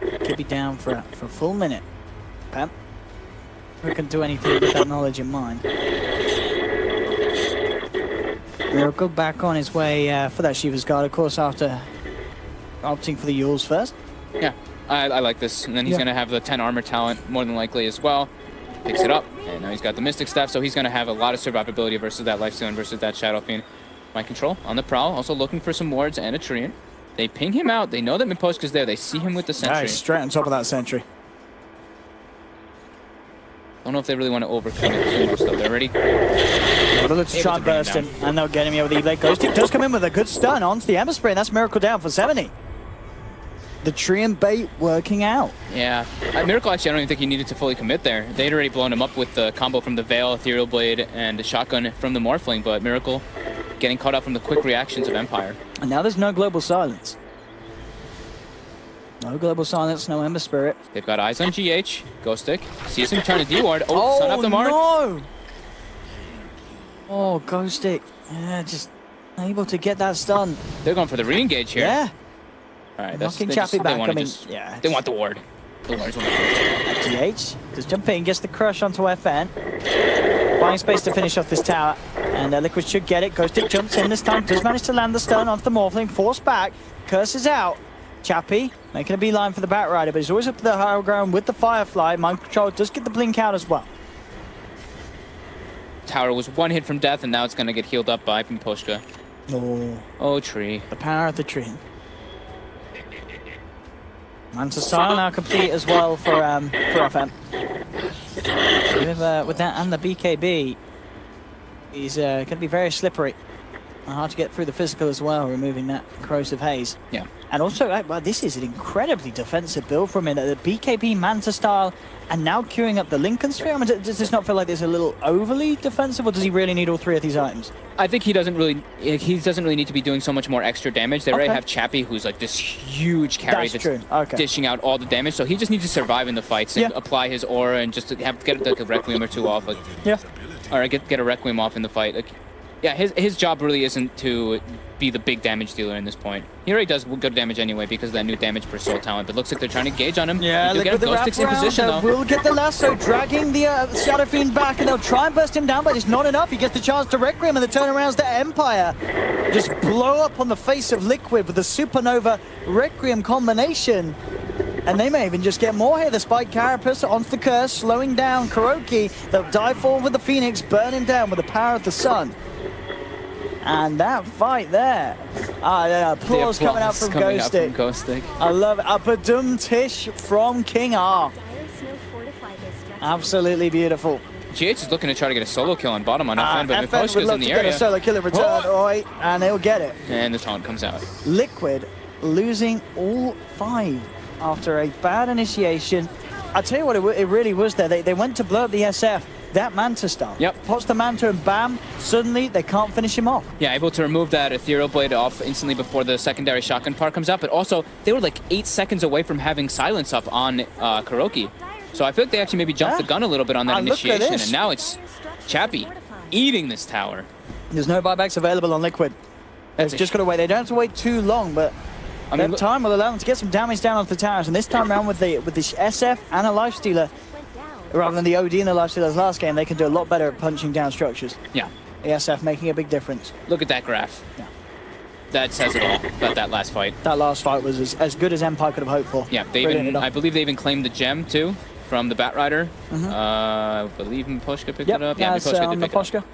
Could be down for a full minute. Pep. We can do anything with that knowledge in mind. Miracle back on his way for that Shiva's Guard, of course, after opting for the Yules first. Yeah, I like this. And then he's going to have the 10 armor talent, more than likely, as well. Picks it up, and now he's got the Mystic Staff, so he's going to have a lot of survivability versus that Lifesteal and versus that Shadow Fiend. Mind Control on the prowl, also looking for some wards and a Treant. They ping him out. They know that Miposhka's there. They see him with the sentry. Nice, straight on top of that sentry. Don't know if they really want to overcome it too much, though. They're ready. Let's try and burst him, and they'll get him here with the E-Blade. Ghostic does come in with a good stun onto the Ember Spray, and that's Miracle down for 70. The tree and bait working out. Yeah. Miracle, actually, I don't even think he needed to fully commit there. They'd already blown him up with the combo from the Veil, Ethereal Blade, and the Shotgun from the Morphling, but Miracle getting caught up from the quick reactions of Empire. And now there's no Global Silence. No Global Silence, no Ember Spirit. They've got eyes on GH. Ghostic sees him trying to D-ward. Oh, son off the mark. No! Oh, Ghostic. Yeah, just able to get that stun. They're going for the re-engage here. Yeah. All right, knocking Chappie back. I mean, they want the ward. The ward's GH does jump in, gets the crush onto FN. Buying space to finish off this tower. And Liquid should get it. Ghostic jumps in this time. Does manage to land the stun onto the Morphling. Forced back. Curses out. Chappie making a beeline for the Batrider, but he's always up to the higher ground with the Firefly. Mind Control does get the blink out as well. Tower was 1 hit from death, and now it's going to get healed up by Miposhka. Oh, tree. The power of the tree. Manta style now complete as well for FM. With that and the BKB, he's going to be very slippery. Hard to get through the physical as well, removing that corrosive haze. Yeah. And also, well, this is an incredibly defensive build from him. The BKB Manta style, and now queuing up the Lincoln Sphere. I mean, does this not feel like this a little overly defensive, or does he really need all 3 of these items? I think he doesn't really need to be doing so much more extra damage. They already have Chappie, who's like this huge carry that's dishing out all the damage. So he just needs to survive in the fights and apply his aura and just get like a Requiem or 2 off. Like, or get a Requiem off in the fight. Like, yeah, his job really isn't to be the big damage dealer in this point. He already does good damage anyway because of that new damage per soul talent. But looks like they're trying to gauge on him. Yeah, look at the wrap in position, though. Will get the lasso, dragging the Shadow Fiend back, and they'll try and burst him down, but it's not enough. He gets the chance to Requiem, and the turnarounds to Empire just blow up on the face of Liquid with the Supernova Requiem combination. And they may even just get more here. The Spike Carapace onto the Curse, slowing down KuroKy. They'll dive forward with the Phoenix, burn him down with the power of the sun. And that fight there. Applause coming out from Ghostic. I love it. A badum tish from King R. Absolutely beautiful. GH is looking to try to get a solo kill on bottom on FN, but Miposhka's in the area. Get a solo kill in return, and they'll get it. And the taunt comes out. Liquid losing all 5 after a bad initiation. I'll tell you what, it really was there. They went to blow up the SF. That Manta style. Yep. Pots the Manta and bam, suddenly they can't finish him off. Yeah, able to remove that Ethereal Blade off instantly before the secondary shotgun part comes out, but also they were like 8 seconds away from having silence up on KuroKy. So I feel like they actually maybe jumped the gun a little bit on that initiation, and now it's Chappie eating this tower. There's no buybacks available on Liquid. They've just got to wait. They don't have to wait too long, but I mean, time will allow them to get some damage down onto the towers, and this time around with the SF and a Lifestealer, rather than the OD in the lifestealers last game, they can do a lot better at punching down structures. Yeah. ASF making a big difference. Look at that graph. Yeah. That says it all about that last fight. That last fight was as good as Empire could have hoped for. Yeah, they even, I believe they even claimed the gem too from the Batrider. I believe Miposhka picked it up. Yeah, Miposhka did pick Miposhka. it up.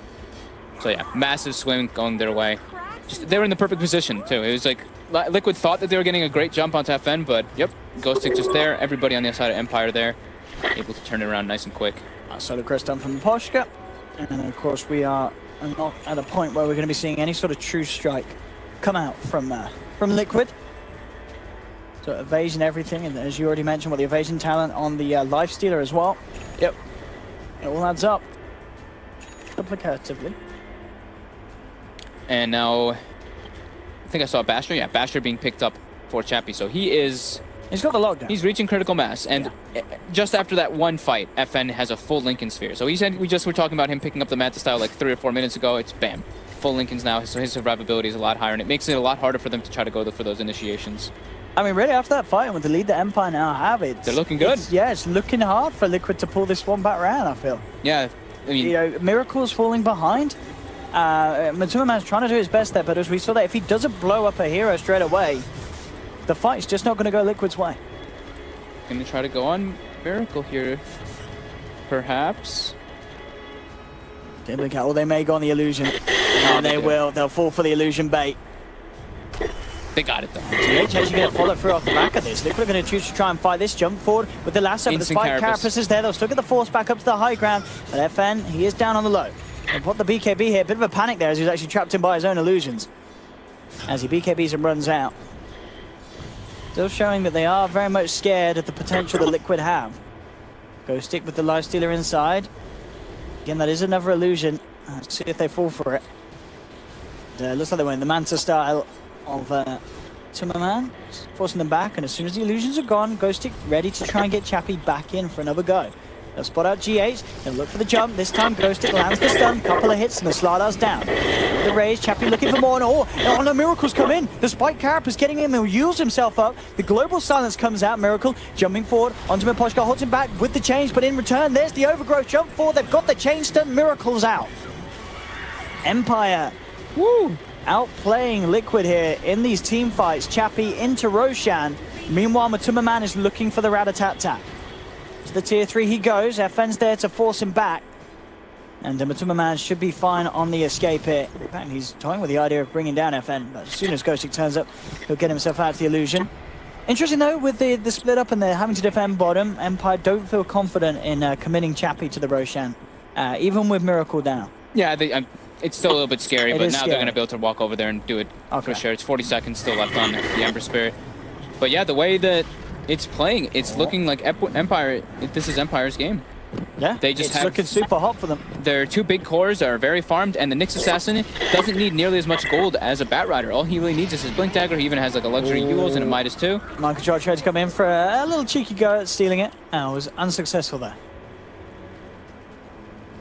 So yeah, massive swing going their way. Just, they were in the perfect position too. It was like Liquid thought that they were getting a great jump onto FN, but yep, Ghostic just there. Everybody on the other side of Empire there, able to turn it around nice and quick. So the Chris done from Miposhka, and of course we are not at a point where we're going to be seeing any sort of true strike come out from Liquid. So evasion, everything, and as you already mentioned, what the evasion talent on the lifestealer as well. Yep, it all adds up duplicatively. And now, I think I saw Basher. Yeah, Basher being picked up for Chappie. So he's got the lockdown. He's reaching critical mass, and just after that one fight, FN has a full Lincoln Sphere. So he said we just were talking about him picking up the Manta style like 3 or 4 minutes ago. It's bam, full Lincolns now. So his survivability is a lot higher, and it makes it a lot harder for them to try to go for those initiations. I mean, really, after that fight, and with the lead that Empire now have, they're looking good. It's looking hard for Liquid to pull this one back round, I feel. Yeah, I mean, you know, Miracle's falling behind. Matsumaman's trying to do his best there, but as we saw that, if he doesn't blow up a hero straight away, the fight's just not going to go Liquid's way. Gonna try to go on Miracle here, perhaps. Or they may go on the illusion, and they will. They'll fall for the illusion bait. They got it though. GH actually going to follow through off the back of this. Liquid are going to choose to try and fight this jump forward with the lasso, but the spike carapace is there. They'll still get the force back up to the high ground, but FN, he is down on the low. They'll put the BKB here. Bit of a panic there as he's actually trapped in by his own illusions. As he BKBs and runs out. Still showing that they are very much scared of the potential that Liquid have. Go stick with the lifestealer inside. Again, that is another illusion. Let's see if they fall for it. Looks like they went the Manta style of Timmerman, forcing them back, and as soon as the illusions are gone, Ghostic ready to try and get Chappie back in for another go. They'll spot out GH, they'll look for the jump. This time Ghostic lands the stun, couple of hits, and the Slider's down. The raise, Chappie looking for more, and oh no, Miracle's come in. The spike carapace getting him, he'll use himself up. The global silence comes out, Miracle jumping forward onto Miposhka, holds him back with the change, but in return, there's the overgrowth jump forward. They've got the chain stun, Miracle's out. Empire, outplaying Liquid here in these team fights. Chappie into Roshan. Meanwhile, Matsumaman is looking for the rat-a-tat-tat. To the tier 3 he goes. FN's there to force him back. And Matsumaman should be fine on the escape here. In fact, he's toying with the idea of bringing down FN, but as soon as Ghostic turns up, he'll get himself out of the illusion. Interesting though, with the split up and they're having to defend bottom, Empire don't feel confident in committing Chappie to the Roshan, even with Miracle down. Yeah, it's still a little bit scary, but now they're going to be able to walk over there and do it for sure. It's 40 seconds still left on the Ember Spirit. But yeah, the way that it's playing, it's looking like Empire, this is Empire's game. Yeah, they just it's looking super hot for them. Their 2 big cores are very farmed, and the Nyx Assassin doesn't need nearly as much gold as a Batrider. All he really needs is his Blink Dagger. He even has like a luxury Yules and a Midas too. Mind Control tried to come in for a little cheeky go at stealing it, and was unsuccessful there.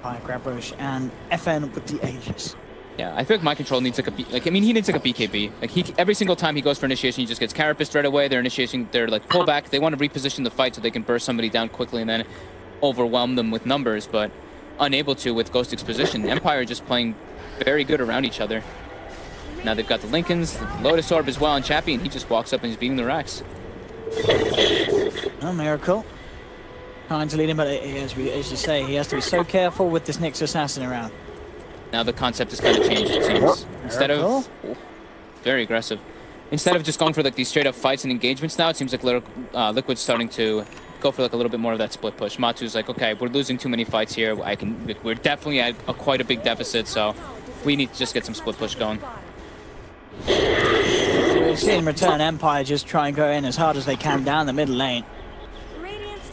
By Grab Roche and FN with the Aegis. Yeah, I feel like Mind Control needs like he needs like a BKB. Like every single time he goes for initiation, he just gets Carapace right away. Their initiation, they're like pullback. They want to reposition the fight so they can burst somebody down quickly and then overwhelm them with numbers, but unable to with Ghostic's position. Empire just playing very good around each other. Now they've got the Lincolns, the Lotus Orb as well on Chappie, and he just walks up and he's beating the racks. Oh, Miracle. Trying to lead him, but as you say, he has to be so careful with this Nyx Assassin around. Now the concept has kind of changed, it seems. Instead of... very aggressive. Instead of just going for like these straight up fights and engagements now, it seems like Liquid's starting to go for like a little bit more of that split push. Matu's like, okay, we're losing too many fights here. We're definitely at quite a big deficit, so we need to just get some split push going. We've seen in return Empire just try and go in as hard as they can down the middle lane.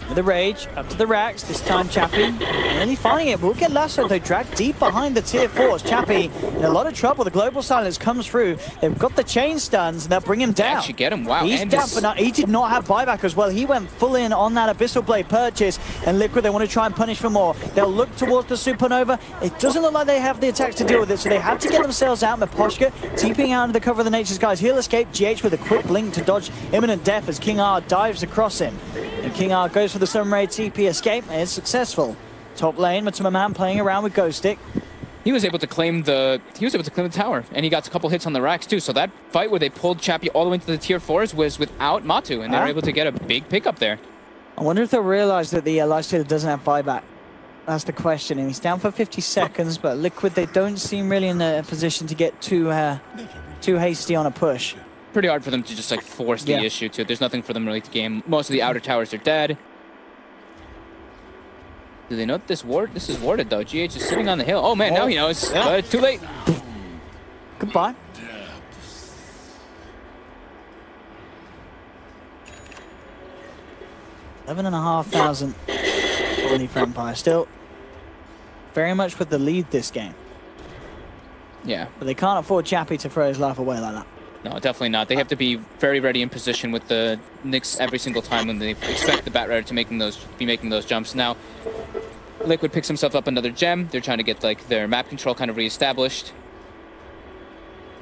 With the rage, up to the racks, this time Chappie, really finding it, will get lassoed though, dragged deep behind the tier 4s. Chappie in a lot of trouble, the global silence comes through, they've got the chain stuns, and they'll bring him down. They actually get him, wow. He's down, but he did not have buyback as well, he went full in on that Abyssal Blade purchase, and Liquid, they want to try and punish for more. They'll look towards the Supernova, it doesn't look like they have the attacks to deal with it, so they have to get themselves out. Miposhka, TPing out under the cover of the Nature's Guys, he'll escape, GH with a quick blink to dodge imminent death as King R dives across him. And King R goes for the Sunray TP escape, and it's successful. Top lane, Man playing around with Ghost Stick. He was able to claim the tower, and he got a couple hits on the racks too. So that fight where they pulled Chappie all the way into the tier 4s was without Matu, and they were able to get a big pickup there. I wonder if they'll realize that the lifestealer doesn't have buyback. That's the question. And he's down for 50 seconds, but Liquid, they don't seem really in a position to get too hasty on a push. Pretty hard for them to just like force the issue too. There's nothing for them really to game. Most of the outer towers are dead. Do they know that this is warded though? GH is sitting on the hill. Oh man, now he knows. Too late. Goodbye. $11,500 only for Empire. Still very much with the lead this game. Yeah. But they can't afford Chappie to throw his life away like that. No, definitely not. They have to be very ready in position with the Nyx every single time when they expect the Batrider to be making those jumps. Now, Liquid picks himself up another gem. They're trying to get like their map control kind of reestablished.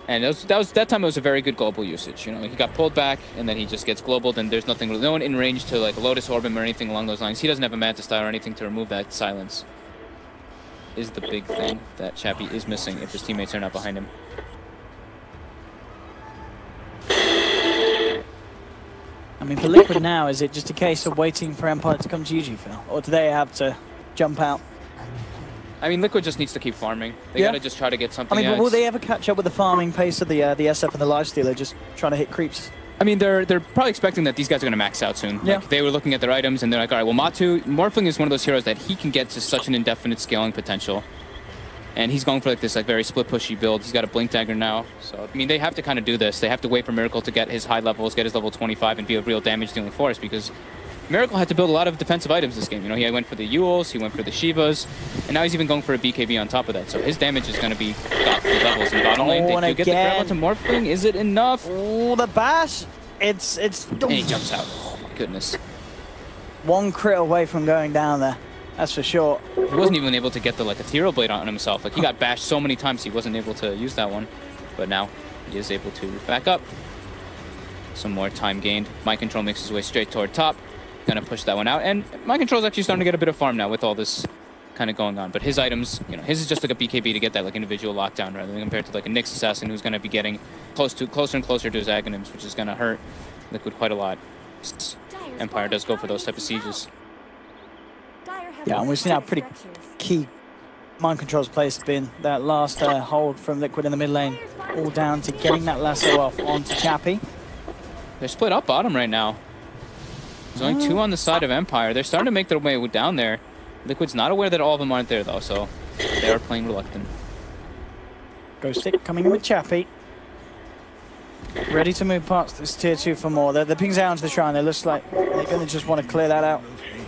And that time it was a very good global usage. You know, he got pulled back, and then he just gets globaled, and there's no one in range to like Lotus Orb him or anything along those lines. He doesn't have a Mantis Style or anything to remove that silence. Is the big thing that Chappie is missing if his teammates are not behind him. I mean, for Liquid now, is it just a case of waiting for Empire to come to you, Phil? Or do they have to jump out? I mean, Liquid just needs to keep farming. They gotta just try to get something. I mean, will they ever catch up with the farming pace of the SF and the Lifestealer, just trying to hit creeps? I mean, they're probably expecting that these guys are going to max out soon. Yeah. Like, they were looking at their items, and they're like, all right, well, Morphling is one of those heroes that he can get to such an indefinite scaling potential. And he's going for like this like very split pushy build. He's got a Blink Dagger now. So, I mean, they have to kind of do this. They have to wait for Miracle to get his high levels, get his level 25, and be a real damage dealing force, because Miracle had to build a lot of defensive items this game. You know, he went for the Yules, he went for the Shivas, and now he's even going for a BKB on top of that. So his damage is going to be godly levels in bottom lane. They do get the grab onto Morphling. Is it enough? Oh, the bash. It's. And he jumps out. Oh my goodness. One crit away from going down there. That's for sure. He wasn't even able to get the like Ethereal Blade on himself. Like he got bashed so many times he wasn't able to use that one. But now he is able to back up. Some more time gained. Mind Control makes his way straight toward top. Gonna push that one out. And Mind Control is actually starting to get a bit of farm now with all this kind of going on. But his items, you know, his is just like a BKB to get that like individual lockdown rather than compared to like a Nyx Assassin who's gonna be getting closer and closer to his Aghanims, which is gonna hurt Liquid quite a lot. Empire does go for those type of sieges. Yeah, and we've seen how pretty key Mind Control's place has been. That last hold from Liquid in the mid lane, all down to getting that lasso off onto Chappie. They're split up bottom right now. There's only two on the side of Empire. They're starting to make their way down there. Liquid's not aware that all of them aren't there though, so they are playing reluctant. Ghost Stick coming in with Chappie. Ready to move past this tier 2 for more. The ping's out onto the shrine. It looks like they're going to just want to clear that out.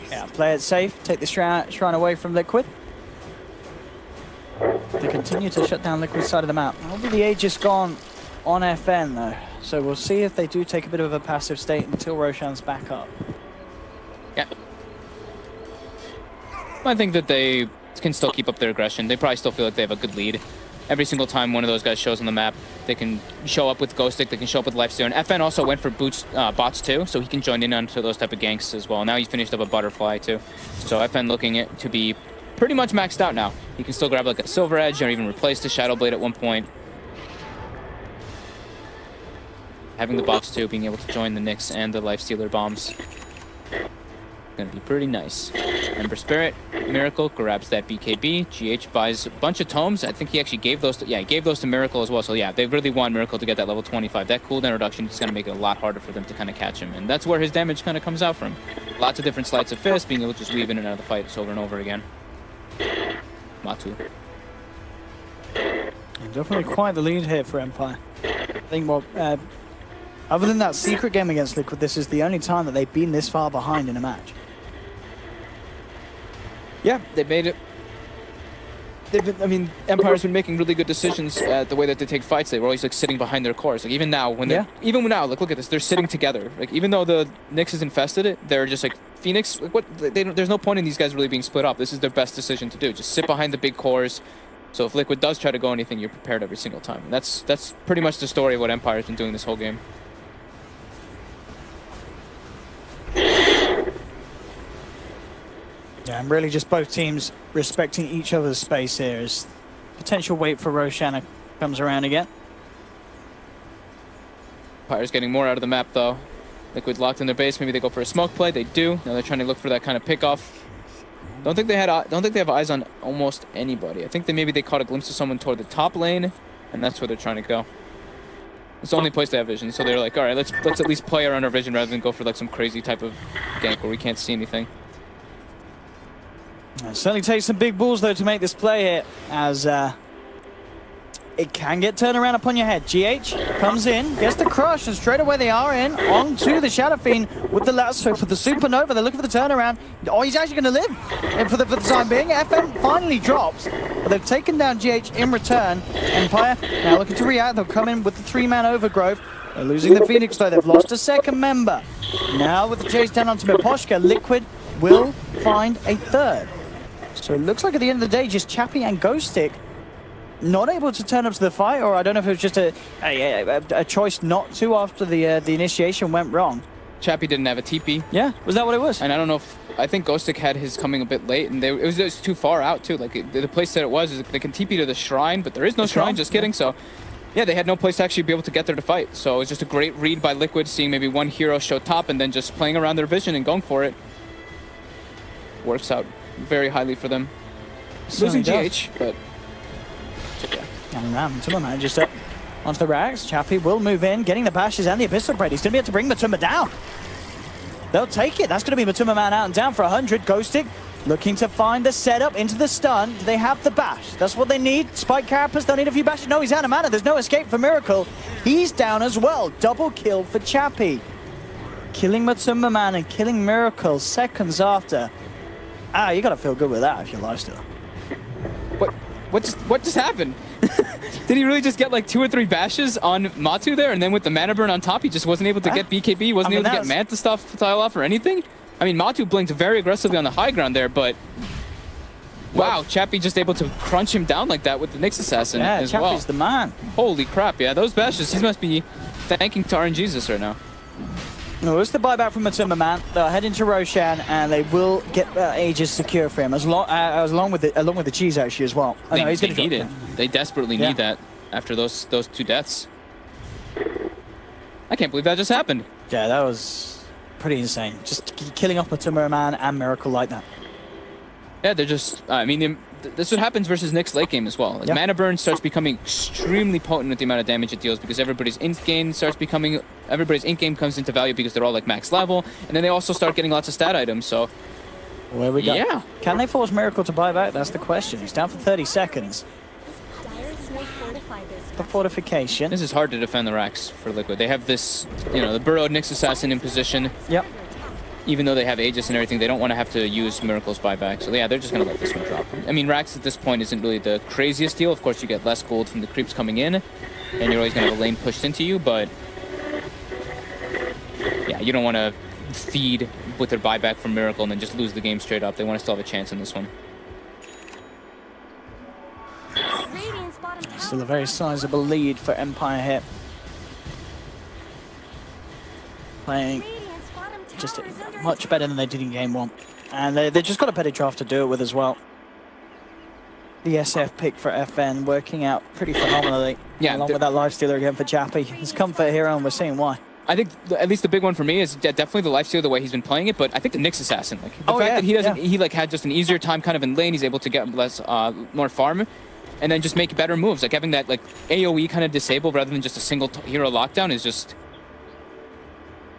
Yeah, play it safe. Take the shrine away from Liquid. They continue to shut down Liquid's side of the map. Probably the Aegis gone on FN though. So we'll see if they do take a bit of a passive state until Roshan's back up. Yeah. I think that they can still keep up their aggression. They probably still feel like they have a good lead. Every single time one of those guys shows on the map, they can show up with Ghost Stick, they can show up with Lifestealer. And FN also went for bots too, so he can join in onto those type of ganks as well. Now he's finished up a Butterfly too. So FN looking to be pretty much maxed out now. He can still grab like a Silver Edge or even replace the Shadow Blade at one point. Having the bots too, being able to join the Nyx and the Lifestealer bombs. Gonna be pretty nice. Ember Spirit, Miracle grabs that BKB. GH buys a bunch of tomes. I think he actually gave those to, he gave those to Miracle as well. So yeah, they really want Miracle to get that level 25. That cooldown reduction is gonna make it a lot harder for them to kind of catch him. And that's where his damage kind of comes out from. Lots of different sleights of fist, being able to just weave in and out of the fights over and over again. Matu. Definitely quite the lead here for Empire. I think other than that secret game against Liquid, this is the only time that they've been this far behind in a match. Yeah, they made it. I mean, Empire's been making really good decisions the way that they take fights. They were always like sitting behind their cores. Like even now, like look at this, they're sitting together. Like even though the Nyx has infested it, they're just like Phoenix. Like what? There's no point in these guys really being split up. This is their best decision to do. Just sit behind the big cores. So if Liquid does try to go anything, you're prepared every single time. And that's pretty much the story of what Empire's been doing this whole game. Yeah, and really just both teams respecting each other's space here as potential wait for Roshan comes around again. Empire's getting more out of the map though. Liquid locked in their base. Maybe they go for a smoke play. They do. Now they're trying to look for that kind of pickoff. Don't think they have eyes on almost anybody. I think maybe they caught a glimpse of someone toward the top lane, and that's where they're trying to go. It's the only place they have vision, so they're like, all right, let's at least play around our vision rather than go for like some crazy type of gank where we can't see anything. It certainly takes some big balls though to make this play here, as it can get turned around upon your head. GH comes in, gets the crush, and straight away they are in onto the Shadow Fiend with the lasso for the Supernova. They're looking for the turnaround. Oh, he's actually going to live. And for the time being, FM finally drops, but they've taken down GH in return. Empire now looking to react. They'll come in with the 3-man overgrowth. They're losing the Phoenix though. They've lost a second member. Now with the chase down onto Miposhka, Liquid will find a third. So it looks like at the end of the day, just Chappie and Ghostic not able to turn up to the fight, or I don't know if it was just a choice not to after the initiation went wrong. Chappie didn't have a TP. Yeah, was that what it was? And I don't know if, I think Ghostic had his coming a bit late, and it was just too far out too. Like the place that it was is they can TP to the shrine, but there is no shrine, just kidding. So yeah, they had no place to actually be able to get there to fight. So it was just a great read by Liquid, seeing maybe one hero show top and then just playing around their vision and going for it. Works out very highly for them. Losing GH, but okay. And Matuma just up onto the racks. Chappie will move in, getting the bashes and the Abyssal Bread. He's going to be able to bring Matuma down. They'll take it. That's going to be Matuma man out and down for 100. Ghostic looking to find the setup into the stun. Do they have the bash? That's what they need. Spike Carapace, they'll need a few bashes. No, he's out of mana. There's no escape for Miracle. He's down as well. Double kill for Chappie. Killing Matuma man and killing Miracle seconds after. Ah, you got to feel good with that if you're Lifestealer. What just happened? Did he really just get like 2 or 3 bashes on Matu there, and then with the mana burn on top, he just wasn't able to get BKB, wasn't able to get Manta stuff to tile off or anything? I mean, Matu blinked very aggressively on the high ground there, but wow, Chappie just able to crunch him down like that with the Nyx Assassin as well. Yeah, Chappie's the man. Holy crap, yeah, those bashes, he must be thanking Taran Jesus right now. No, it's the buyback from Matuma man. They'll head into Roshan, and they will get Aegis secure for him, along with the cheese actually as well. They need it. They desperately need that after those 2 deaths. I can't believe that just happened. Yeah, that was pretty insane. Just killing off Matuma man and Miracle like that. Yeah, they're just. I mean, this is what happens versus Nyx late game as well. Like, mana burn starts becoming extremely potent with the amount of damage it deals because everybody's in-game comes into value because they're all like max level, and then they also start getting lots of stat items. So where we go? Yeah. Can they force Miracle to buy back? That's the question. He's down for 30 seconds. The fortification. This is hard to defend the racks for Liquid. They have this, the burrowed Nyx Assassin in position. Yep. Even though they have Aegis and everything, they don't want to have to use Miracle's buyback. So yeah, they're just going to let this one drop. I mean, Rax at this point isn't really the craziest deal. Of course, you get less gold from the creeps coming in, and you're always going to have a lane pushed into you, but yeah, you don't want to feed with their buyback from Miracle and then just lose the game straight up. They want to still have a chance in this one. Still a very sizable lead for Empire here. Playing just much better than they did in game 1. And they just got a better draft to do it with as well. The SF pick for FN working out pretty phenomenally. Yeah, along with that Lifestealer again for Chappie. His comfort hero, and we're seeing why. I think at least the big one for me is definitely the Lifestealer, the way he's been playing it, but I think the Nyx Assassin. Like the fact that he doesn't, he like had just an easier time kind of in lane, he's able to get more farm, and then just make better moves. Like having that like AoE kind of disabled rather than just a single hero lockdown is just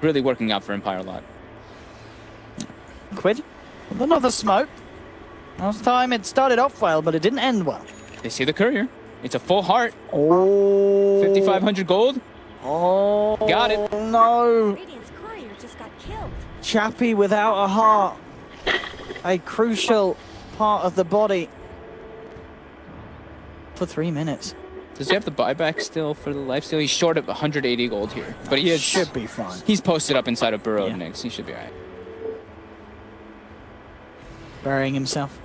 really working out for Empire a lot. Quid. Another smoke. Last time it started off well, but it didn't end well. They see the courier. It's a full heart. Oh. 5,500 gold. Oh. Got it. No. Radiant's courier just got killed. Chappie without a heart. A crucial part of the body. For 3 minutes. Does he have the buyback still for the lifesteal? He's short of 180 gold here, but he should be fine. He's posted up inside of burrowed Nyx. He should be alright. Burying himself.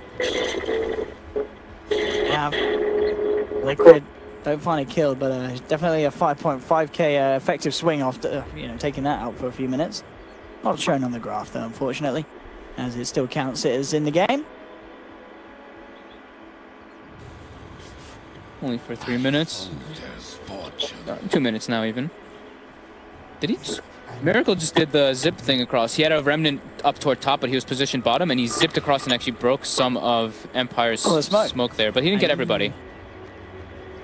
Yeah. Liquid don't find it killed, but definitely a 5.5k effective swing after taking that out for a few minutes. Not shown on the graph though, unfortunately. as it still counts it as in the game. Only for 3 minutes. 2 minutes now even. Did he just... Miracle just did the zip thing across. He had a remnant up toward top, but he was positioned bottom, and he zipped across and actually broke some of Empire's smoke there. But he didn't get everybody.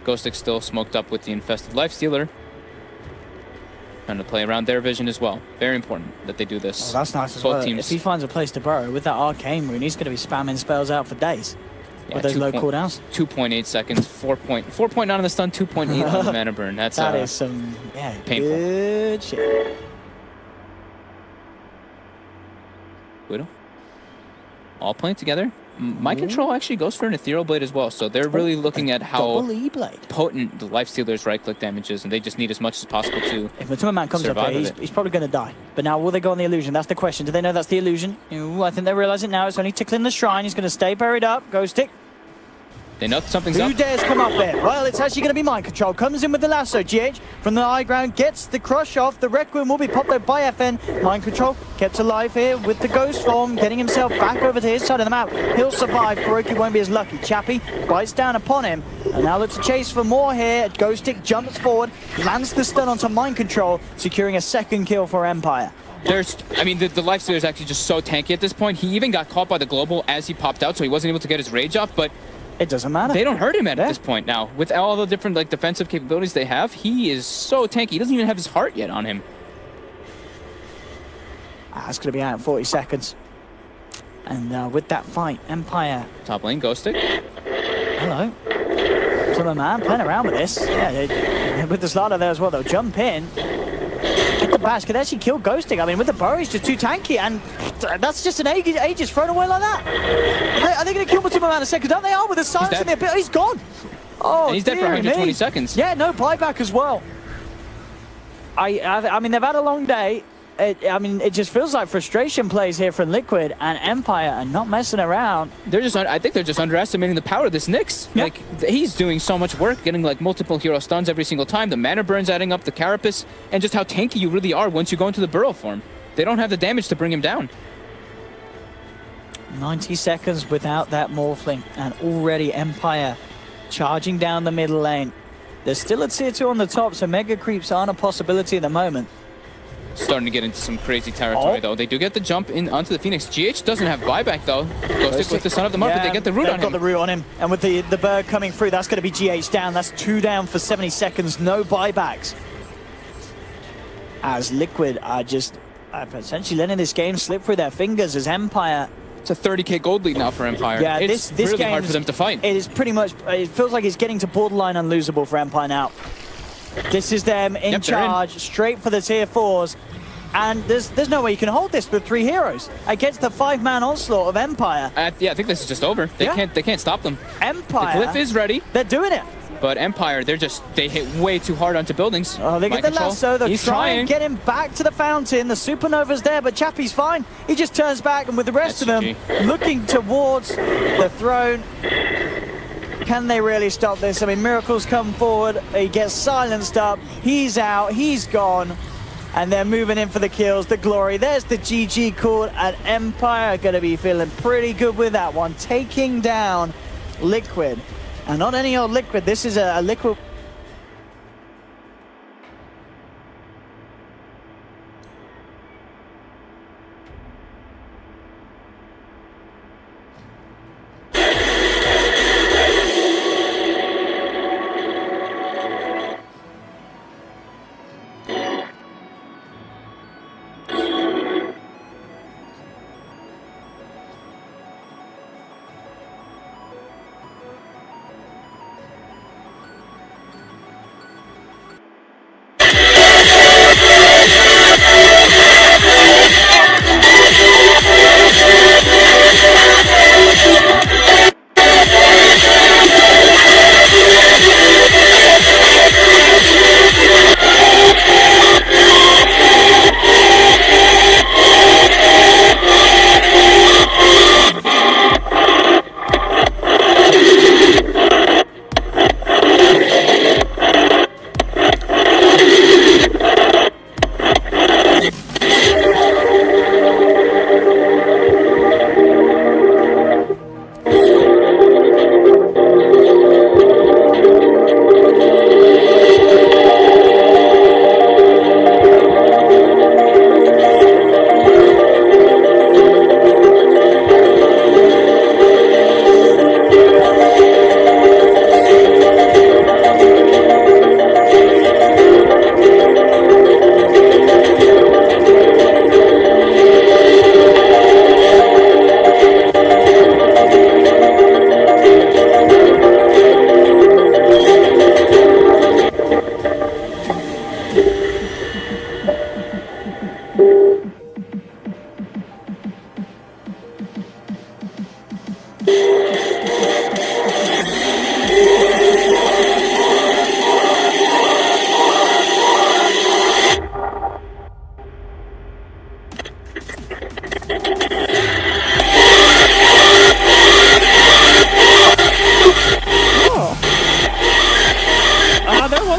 Ghostic still smoked up with the infested lifestealer. Trying to play around their vision as well. Very important that they do this. Oh, that's nice as Both well. teams. If he finds a place to burrow with that arcane rune, he's going to be spamming spells out for days. Yeah, with those low cooldowns. 2.8 seconds, 4.9 on the stun, 2.8 on the mana burn. That's that is some painful. Good shit. Widow. All playing together. Mind Control actually goes for an Ethereal Blade as well, so they're really looking at how potent the Lifestealer's right-click damage is, and they just need as much as possible to If the man comes up here, he's probably going to die. But now, will they go on the illusion? That's the question. Do they know that's the illusion? Ooh, I think they realize it now. It's only tickling the shrine. He's going to stay buried up. Ghostic. They know something's up. Who dares come up there? Well, it's actually going to be Mind Control. Comes in with the lasso. GH from the high ground gets the crush off. The Requiem will be popped out by FN. Mind Control kept alive here with the ghost form, getting himself back over to his side of the map. He'll survive. Kuroki won't be as lucky. Chappie bites down upon him. And now looks to chase for more here. Ghostic jumps forward, lands the stun onto Mind Control, securing a second kill for Empire. I mean, the Lifestealer is actually just so tanky at this point. He even got caught by the global as he popped out, so he wasn't able to get his rage off, but it doesn't matter. They don't hurt him at this point now. With all the different defensive capabilities they have, he is so tanky. He doesn't even have his heart yet on him. That's going to be out in 40 seconds. And with that fight, Empire. Top lane, Ghostic. Hello. Summer man playing around with this. Yeah, with the slider there as well, they'll jump in. Get the bash, could actually kill Ghostic. I mean, with the burrow, he's just too tanky, and that's just an Aegis thrown away like that. Are they going to kill Matuma Man in a second? Don't they? Are with the silence in there. He's gone. Oh, and he's dead for 120 seconds. Yeah, no buyback as well. I mean, they've had a long day. I mean, it just feels like frustration plays here from Liquid, and Empire are not messing around. They're just, I think they're just underestimating the power of this Nyx. Yeah. Like, he's doing so much work, getting like multiple hero stuns every single time. The mana burns adding up, the carapace, and just how tanky you really are once you go into the burrow form. They don't have the damage to bring him down. 90 seconds without that Morphling, and already Empire charging down the middle lane. There's still a tier 2 on the top, so mega creeps aren't a possibility at the moment. Starting to get into some crazy territory, though. They do get the jump in onto the Phoenix. GH doesn't have buyback, though. Ghostic with the Son of the Month, but they get the root on him. They've got the root on him. And with the bird coming through, that's going to be GH down. That's 2 down for 70 seconds. No buybacks. As Liquid are just essentially letting this game slip through their fingers as Empire... It's a 30k gold lead now for Empire. Yeah, it's really hard for them to fight. It is pretty much... It feels like it's getting to borderline unlosable for Empire now. This is them in charge, straight for the tier 4s. And there's no way you can hold this with 3 heroes against the 5-man onslaught of Empire. Yeah, I think this is just over. They can't stop them. Empire. The glyph is ready. They're doing it. But Empire, they hit way too hard onto buildings. Oh, they get the lasso. They're trying to get him back to the fountain. The Supernova's there, but Chappie's fine. He just turns back, and with the rest of them looking towards the throne. Can they really stop this? I mean, Miracle's come forward. He gets silenced up. He's out. He's gone. And they're moving in for the kills, the glory. There's the GG call, and Empire are going to be feeling pretty good with that one. Taking down Liquid. And not any old Liquid. This is a Liquid...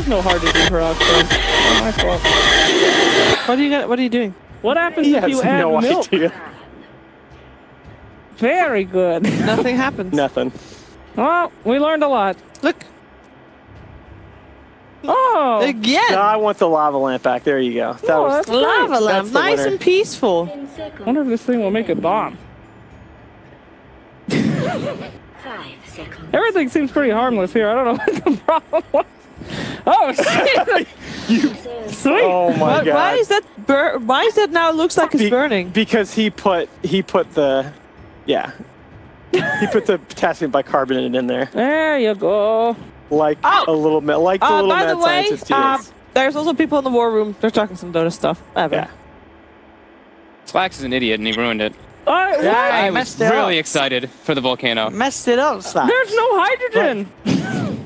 was no hard to do for Oxford. Not my fault. What are you doing? What happens if you add no milk? idea. Very good. Nothing happens. Nothing. Well, we learned a lot. Look. Oh! Again. No, I want the lava lamp back. There you go. That was that's Lava great. lamp. That's the Nice winner. and peaceful. I wonder if this thing will make a bomb. 5 seconds. Everything seems pretty harmless here. I don't know what the problem was. Oh, shit! Sweet! Oh my god. Why is that why is that now looks like it's burning? Because he put the he put the potassium bicarbonate in there. There you go. Like a little the little By mad the way, scientist he is. there's also people in the war room. They're talking some Dota stuff. Yeah. Slacks is an idiot and he ruined it. Yeah, I was really excited for the volcano. Messed it up, Slack. There's no hydrogen.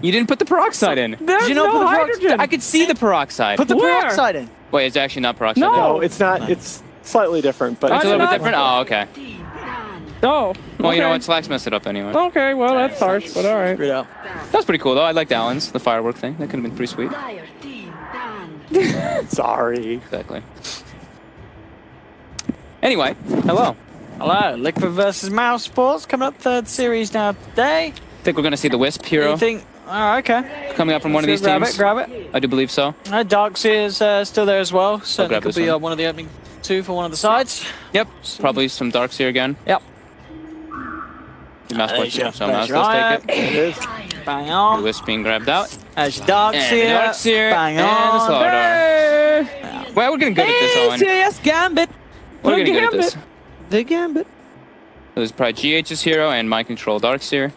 You didn't put the peroxide in. There's you not no put the hydrogen. I could see the peroxide. Put the Where? peroxide in. Wait, it's actually not peroxide. No. No, it's not. It's slightly different, but It's a I little bit did different? Oh, okay. Oh. Well, you know okay. what? Slacks messed it up anyway. Okay, well, that's harsh, but all right. Screwed up. That was pretty cool, though. I liked Alan's, the firework thing. That could have been pretty sweet. sorry. Exactly. Anyway, hello. Hello, Liquid versus Mouse Sports coming up, third series now today. Think we're going to see the Wisp hero You think? Oh, okay. coming up from one of these Grab teams. it, grab it. I do believe so. Darkseer's still there as well. Certainly grab could this be one. one of the opening two for one of the sides. Yep, probably some Darkseer again. Yep. The mouse There's your- points, so there's mouse your does eye. take it. It is. Bang The on. Wisp being grabbed out. As your And the Darkseer. Darkseer. Bang And the on. Slardar. Hey! Well, we're getting good at this, Hey, Owen. serious Gambit. We're getting good at this. The Gambit. There's probably GH's hero and Mind Control Darkseer.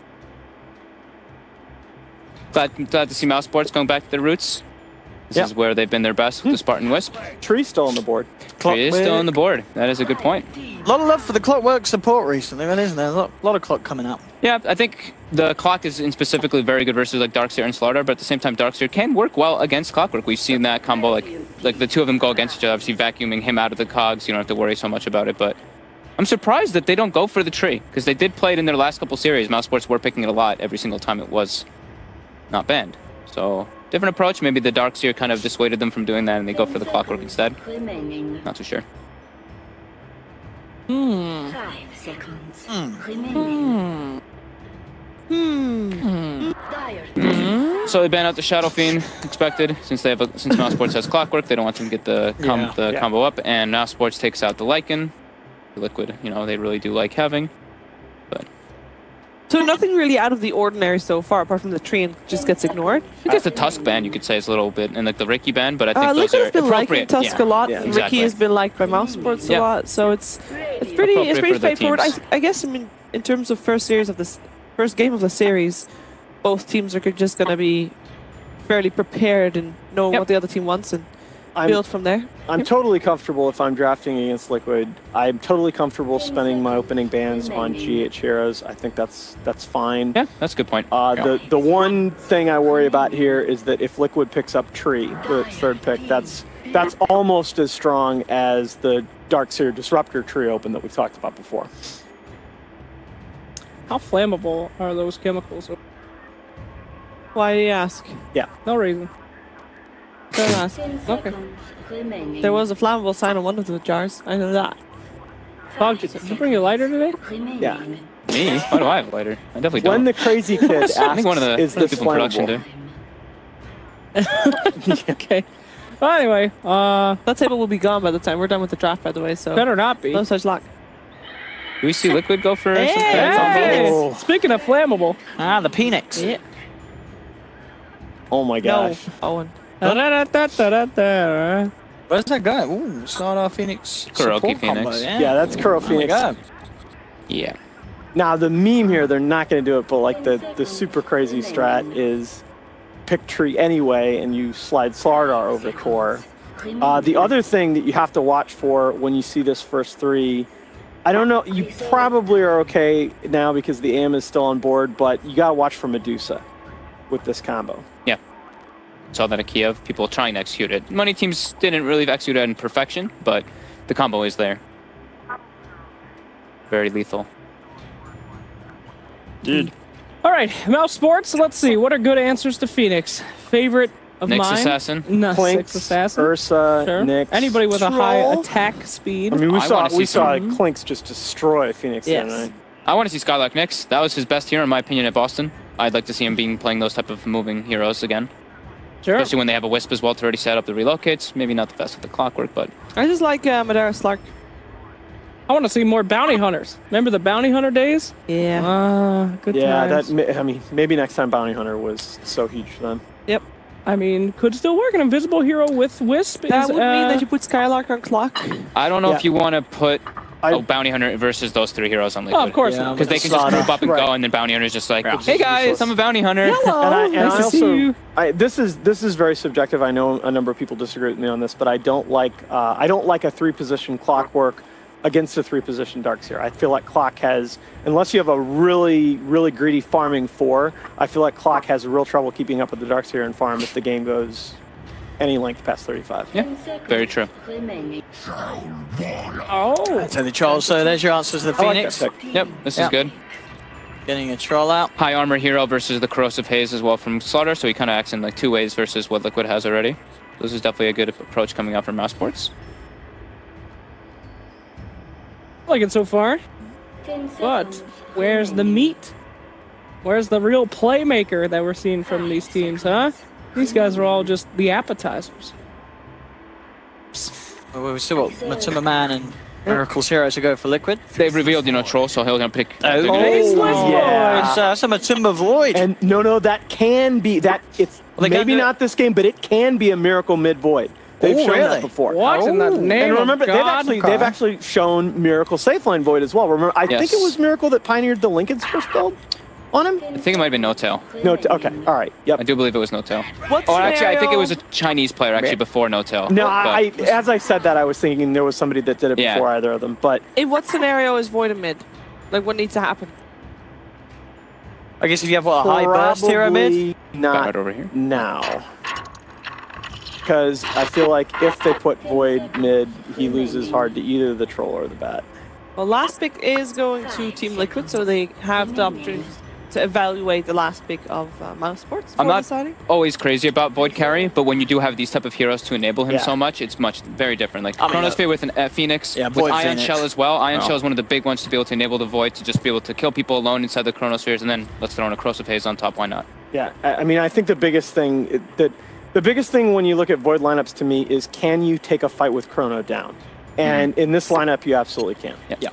Glad to see Mouse Sports going back to their roots. This Yep. is where they've been their best with the Spartan Wisp. Tree's still on the board. It is still on the board. That is a good point. A lot of love for the Clockwork support recently, isn't there? A lot of clock coming up. Yeah, I think the Clock is in specifically very good versus like Darkseer and Slardar, but at the same time, Darkseer can work well against Clockwork. We've seen that combo, like the two of them go against each other, obviously vacuuming him out of the cogs. You don't have to worry so much about it, but I'm surprised that they don't go for the tree, because they did play it in their last couple series. Mouse Sports were picking it a lot every single time it was not banned. So, different approach. Maybe the Darkseer kind of dissuaded them from doing that and they go for the Clockwork instead. Not too sure. 5 seconds. Remaining. So they ban out the Shadow Fiend, expected, since Mouse Sports has Clockwork. They don't want them to get the combo up, and Mouse Sports takes out the Lycan. The Liquid, you know, they really do like having. But So nothing really out of the ordinary so far, apart from the tree and just gets ignored. I guess the Tusk ban, you could say, is a little bit, and like the Ricky ban, but I think those Liquid are has been liking appropriate. Tusk a lot. Yeah, Ricky exactly. has been liked by Mouse Sports a Yeah. lot, so it's Appropriate pretty for the straightforward. teams. I guess in terms of first game of the series, both teams are just going to be fairly prepared and knowing what the other team wants and build from there. I'm totally comfortable if I'm drafting against Liquid. I'm totally comfortable spending my opening bans on GH heroes. I think that's fine. Yeah, that's a good point. The one thing I worry about here is that if Liquid picks up Tree, the third pick, that's almost as strong as the Darkseer Disruptor Tree open that we've talked about before. How flammable are those chemicals? Why do you ask? Yeah. No reason. Don't ask. 10 Okay. seconds remaining. There was a flammable sign on one of the jars. I know that. Fog, did you bring your lighter today? Remaining. Yeah. Me? Why do I have a lighter? I definitely don't. When the crazy kid asks, I think one of the is this people in production do. flammable? Okay. Well, anyway, That table will be gone by the time we're done with the draft, by the way, so better not be. no such luck. Do we see Liquid go for some Hey! bans on Hey! Phoenix? Speaking of flammable. The Phoenix. Yeah. Oh my gosh. No, Owen. Da-da-da-da-da-da. Where's that going? Ooh, Slardar Phoenix. Kuroki support combo, Phoenix. Yeah, that's Kuro Oh my Phoenix. god. Yeah. Now the meme here, they're not going to do it, but like the super crazy strat is pick Tree anyway, and you slide Slardar over core. The other thing that you have to watch for when you see this first three, I don't know, you probably are okay now because the AM is still on board, but you got to watch for Medusa with this combo. Yeah. Saw that at Kiev. People trying to execute it. Money teams didn't really execute it in perfection, but the combo is there. Very lethal. All right, Mouse Sports, let's see. What are good answers to Phoenix? Favorite of Nyx mine. Assassin. No, Clinks, Six Assassin. Ursa, Sure. Nyx. Anybody with a high Troll. attack speed. I mean, we saw some- Clinks just destroy Phoenix the other Yes. night. I want to see Skylark Nyx. That was his best hero, in my opinion, at Boston. I'd like to see him playing those type of moving heroes again. Sure. Especially when they have a Wisp as well to already set up the relocates. Maybe not the best with the clockwork, but... I just like Madara Slark. I want to see more bounty hunters. Remember the bounty hunter days? Yeah. Good Yeah, times. I mean, maybe next time Bounty Hunter was so huge for them. Yep. I mean, could still work. An invisible hero with Wisp That is, would mean that you put Skylark on clock. I don't know Yeah. if you want to put I- Bounty Hunter versus those 3 heroes on Liquid. Oh, of course Yeah, not. Because they can just group up and go, and then Bounty Hunter's just like, hey guys, I'm a Bounty Hunter. And nice I to see you. this is very subjective. I know a number of people disagree with me on this, but I don't like a 3-position clockwork against a 3-position Darkseer. I feel like clock has, unless you have a really greedy farming 4, I feel like clock has real trouble keeping up with the Darkseer and farm if the game goes any length past 35. Yeah, very true. Remaining. Oh. So the troll. So there's your answers to the I like Phoenix. that pick. Yep, this Yeah. is good. Getting a troll out. High armor hero versus the Corrosive Haze as well from Slaughter, so he kind of acts in like 2 ways versus what Liquid has already. This is definitely a good approach coming out from Mousesports. I like it so far. 10 But seconds where's the remaining. meat? Where's the real playmaker that we're seeing from these teams, huh? These guys are all just the appetizers. Well, we've still got Matumba Man and Miracle's hero to go for Liquid. They've revealed, Troll, so he'll gonna pick. Oh, they're gonna- Faceless yeah. Void. That's a Matumba Void. And no, that can be that. It's Well, they got maybe the- not this game, but it can be a miracle mid void. They've Oh, shown really? that before. What in the name And remember, of God? they've actually shown Miracle Safe Line Void as well. Remember, I think Yes. it was Miracle that pioneered the Lincoln's first build on him. I think it might have been No Tail. No, okay, all right, yep. I do believe it was No Tail. What Oh, actually, I think it scenario- was a Chinese player actually before No Tail. No, but- as I said that, I was thinking there was somebody that did it Yeah. before either of them. But In what scenario is Void a mid? Like, what needs to happen? I guess if you have what, a high burst hero mid. probably not right over here. now. Because I feel like if they put Void mid, he loses hard to either the Troll or the Bat. Well, last pick is going to Team Liquid, so they have the opportunity to evaluate the last pick of Mousesports before I'm not deciding. always crazy about Void Carry, but when you do have these type of heroes to enable him Yeah. so much, it's very different. Like I mean, Chronosphere with an Phoenix, Yeah, with Void Ion Phoenix. Shell as well. Ion Oh. Shell is one of the big ones to be able to enable the Void to just be able to kill people alone inside the Chronospheres, and then let's throw in a Corrosive Haze on top. Why not? Yeah, I mean, I think the biggest thing the biggest thing when you look at Void lineups to me is, can you take a fight with Chrono down? And in this lineup, you absolutely can. Yeah.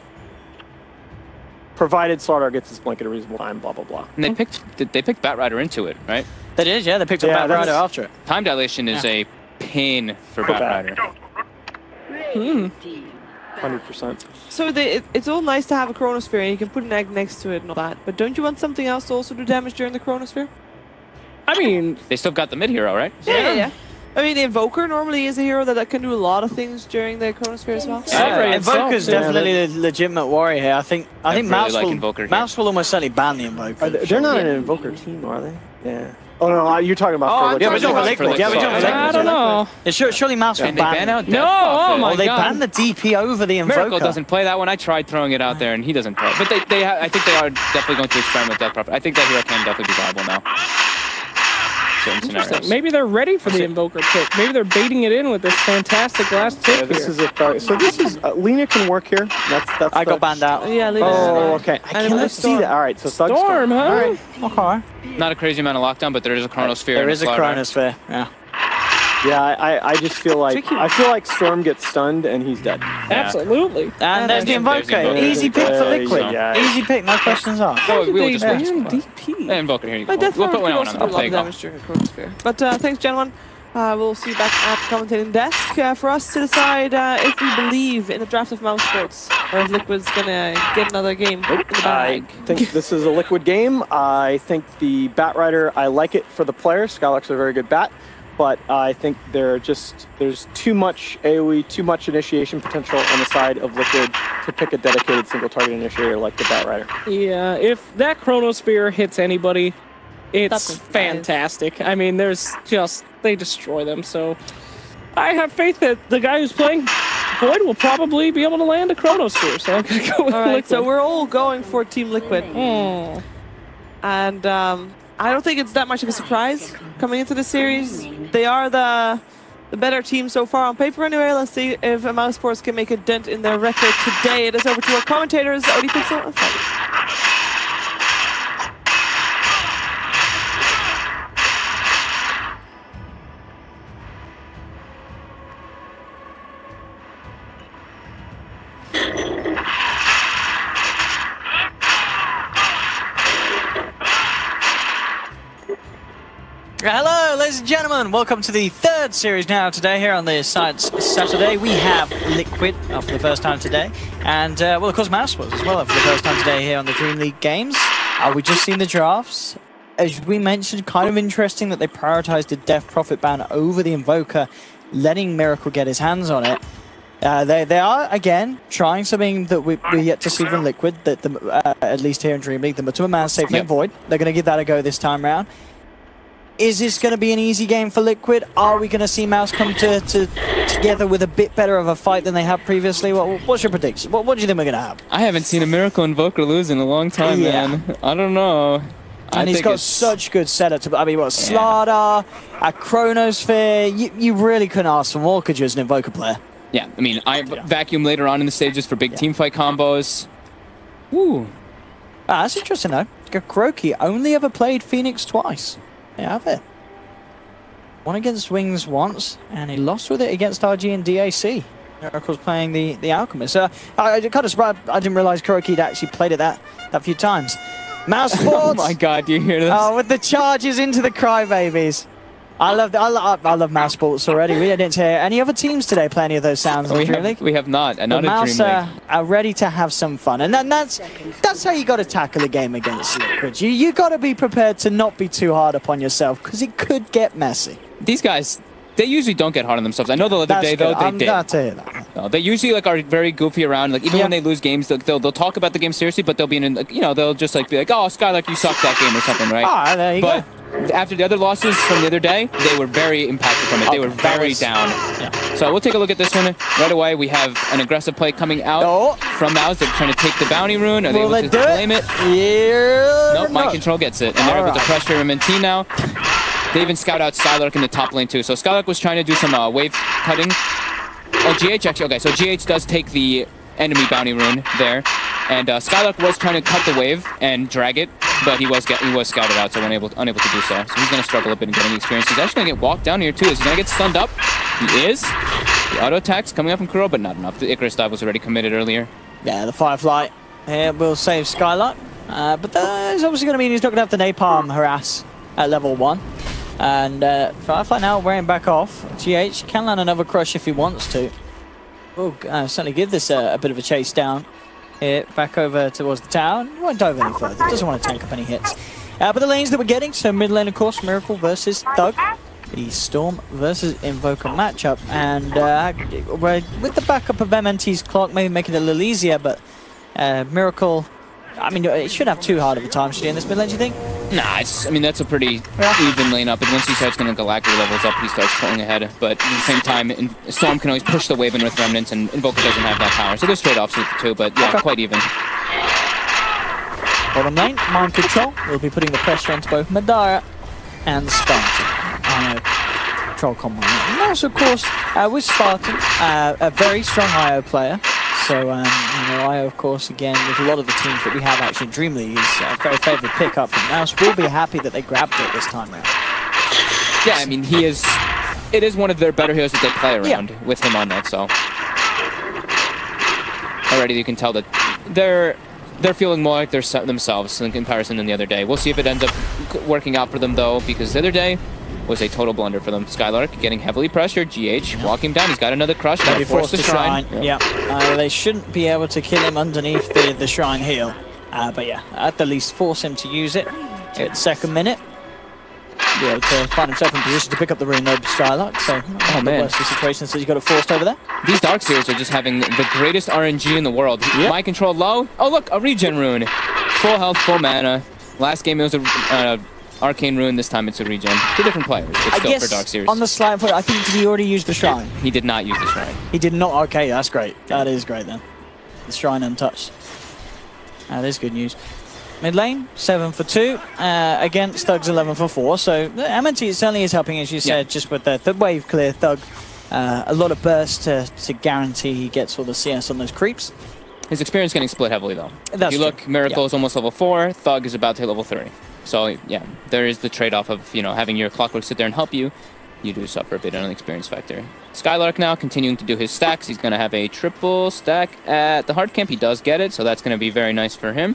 Provided Slaughter gets his blink at a reasonable time, blah, blah, blah. And they picked Batrider into it, right? That is, yeah. They picked up Yeah, Bat Rider that's- after it. Time dilation is a pain for Bat. Batrider. Team. 100%. So it's all nice to have a Chronosphere, and you can put an egg next to it and all that, but don't you want something else to also do damage during the Chronosphere? I mean, They still got the mid hero, right? Yeah. I mean, the Invoker normally is a hero that can do a lot of things during the Chronosphere as well. Celebrate Invoker's itself. definitely the legitimate warrior here. I think really Mouse like will Invoker here. Mouse will almost certainly ban the Invoker. They're not an Invoker team, are they? Yeah. Oh, no, you're talking about Oh, for Yeah, I'm we're Liquid. talking For Liquid. Yeah, we're Liquid. talking I Liquid. don't know. Yeah, surely Mouse will And they ban ban. out No, Death oh Prophet. my Well, they God. banned the DP over the Invoker. Miracle doesn't play that one. I tried throwing it out there, and he doesn't play it. But I think they are definitely going to experiment with Death Prophet. I think that hero can definitely be viable now. Certain scenarios. Maybe they're ready for the Invoker pick. Maybe they're baiting it in with this fantastic last Yeah, pick this here. is a third. So this is Lena can work here. That's I got banned out. Yeah, leave it. Oh, okay. I And cannot it's see Storm. that. All right, so Thug Storm, huh? All right. Okay. Not a crazy amount of lockdown, but there is a Chronosphere. There and is a Slaughter. Chronosphere. Yeah. Yeah, I just feel like Tricky. Storm gets stunned and he's dead. Absolutely. And there's the There's the Invoker. Invoker. Easy pick for Liquid. Yeah. Easy pick, no questions asked. Oh, we will just They watch. ban DP. Yeah, Invoker, here you go. But Death We'll put Prophet one can on also do a him. lot There of you go. damage during a Chronosphere. But thanks, gentlemen. We'll see you back at the commentating desk for us to decide if we believe in the draft of Mousesports or if Liquid's gonna get another game in the I bag. think this is a Liquid game. I think the Bat Rider, I like it for the player. Skylark's a very good bat, but I think there's too much AoE, too much initiation potential on the side of Liquid to pick a dedicated single target initiator like the Bat Rider. Yeah, if that Chronosphere hits anybody, it's That's fantastic. I mean, they destroy them. So I have faith that the guy who's playing Void will probably be able to land a Chronosphere. So I'm gonna go with All right, Liquid. so we're all going for Team Liquid. Hmm. And I don't think it's that much of a surprise coming into the series. They are the better team so far on paper anyway. Let's see if Mouse Sports can make a dent in their record today. It is over to our commentators, Odie Pixel and Freddy. Hello, ladies and gentlemen. Welcome to the third series now today here on the Saturday. We have Liquid up for the first time today. And, well, of course, Mouse was as well for the first time today here on the DreamLeague games. We just seen the drafts. As we mentioned, kind of interesting that they prioritized the Death Prophet ban over the Invoker, letting Miracle get his hands on it. They are, again, trying something that we yet to see from Liquid, that at least here in DreamLeague, the Matuma Man Safe Link Void. They're going to give that a go this time round. Is this going to be an easy game for Liquid? Are we going to see Mouse come together with a bit better of a fight than they have previously? What's your prediction? What do you think we're going to have? I haven't seen a Miracle Invoker lose in a long time, man. I don't know. And he's got such good setup. I mean, what, Slardar, a Chronosphere. You really couldn't ask for more, could you, as an Invoker player? Yeah, I mean, I vacuum later on in the stages for big team fight combos. Woo. That's interesting, though. Kroki only ever played Phoenix twice. They have it. Won against Wings once, and he lost with it against RG and DAC. Miracle's playing the Alchemist. I kind of surprised. I didn't realize Kroki had actually played it that few times. Mouse Sports. Oh my God! Do you hear this? Oh, with the charges into the Crybabies. I love Mouse Sports already. We didn't hear any other teams today play any of those sounds in DreamLeague. We have not. Not Mouse DreamLeague. Are ready to have some fun, and that's how you got to tackle a game against Liquid. You got to be prepared to not be too hard upon yourself, because it could get messy. These guys, they usually don't get hard on themselves. I know the other day though they did. I'm glad to hear that. No, they usually are very goofy around. Like even when they lose games, they'll talk about the game seriously, but they'll be in they'll just be like, oh, Skylark, you sucked that game or something, right? Ah, there you go. After the other losses from the other day, they were very impacted from it. They were very down. Yeah. So we'll take a look at this one right away. We have an aggressive play coming out from Mouse. They're trying to take the bounty rune. Are they able to claim it? Yeah. Nope, Mind Control gets it. And they're able to pressure MNT now. They even scout out Skylark in the top lane too. So Skylark was trying to do some wave cutting. Oh, GH actually. Okay, so GH does take the enemy bounty rune there. And Skylark was trying to cut the wave and drag it, but he was scouted out, so unable to do so. So he's going to struggle a bit in getting experience. He's actually going to get walked down here too. Is he going to get stunned up? He is. The auto attacks coming up from Kuro, but not enough. The Icarus dive was already committed earlier. Yeah, the Firefly here will save Skylark, but that is obviously going to mean he's not going to have the Napalm harass at level 1. And Firefly now wearing back off. GH can land another crush if he wants to. Will certainly give this a bit of a chase down. Here, back over towards the tower. Won't dive any further. Doesn't want to tank up any hits. But the lanes that we're getting, so mid lane, of course, Miracle versus Thug. The Storm versus Invoker matchup. And with the backup of MNT's clock, maybe making it a little easier, but Miracle, I mean, it shouldn't have too hard of a time, should he, in this mid lane, do you think? Nah, I mean, that's a pretty even lane up. And once he starts getting Galactic levels up, he starts pulling ahead. But at the same time, Storm can always push the wave in with Remnants, and Invoker doesn't have that power. So there's trade-offs with the two, but yeah, quite even. Bottom lane, Mind Control will be putting the pressure onto both Madara and Spartan. Control combo. And also, of course, with Spartan, a very strong IO player. So, IO, of course, again, with a lot of the teams that we have actually in DreamLeague, is a very favourite pickup. And Mouse will be happy that they grabbed it this time around. Yeah, I mean, it is one of their better heroes that they play around with him on that, so. Already you can tell that they're feeling more like themselves in comparison than the other day. We'll see if it ends up working out for them, though, because the other day was a total blunder for them. Skylark getting heavily pressured. GH walking down. He's got another crush. Gotta force the shrine. They shouldn't be able to kill him underneath the shrine heal. But yeah, at the least force him to use it. At the second minute, be able to find himself in position to pick up the rune, no Skylark. So, the worst of situations, so he's got it forced over there. These Darkseers are just having the greatest RNG in the world. Mind Control low. Oh look, a regen rune. Full health, full mana. Last game it was a Arcane Rune, this time it's a regen. Two different players, but still for Darkseers. On the slide point, I think, did he already use the shrine? He did not use the shrine. He did not? Okay, that's great. That is great then. The shrine untouched. That is good news. Mid lane, 7 for 2 against Thug's 11 for 4. So MNT certainly is helping, as you said, just with the wave clear. Thug, a lot of burst to guarantee he gets all the CS on those creeps. His experience getting split heavily, though. That's if you look, Miracle is almost level 4, Thug is about to hit level 30. So, yeah, there is the trade-off of, you know, having your Clockwork sit there and help you. You do suffer a bit on the experience factor. Skylark now continuing to do his stacks. He's going to have a triple stack at the hard camp. He does get it, so that's going to be very nice for him.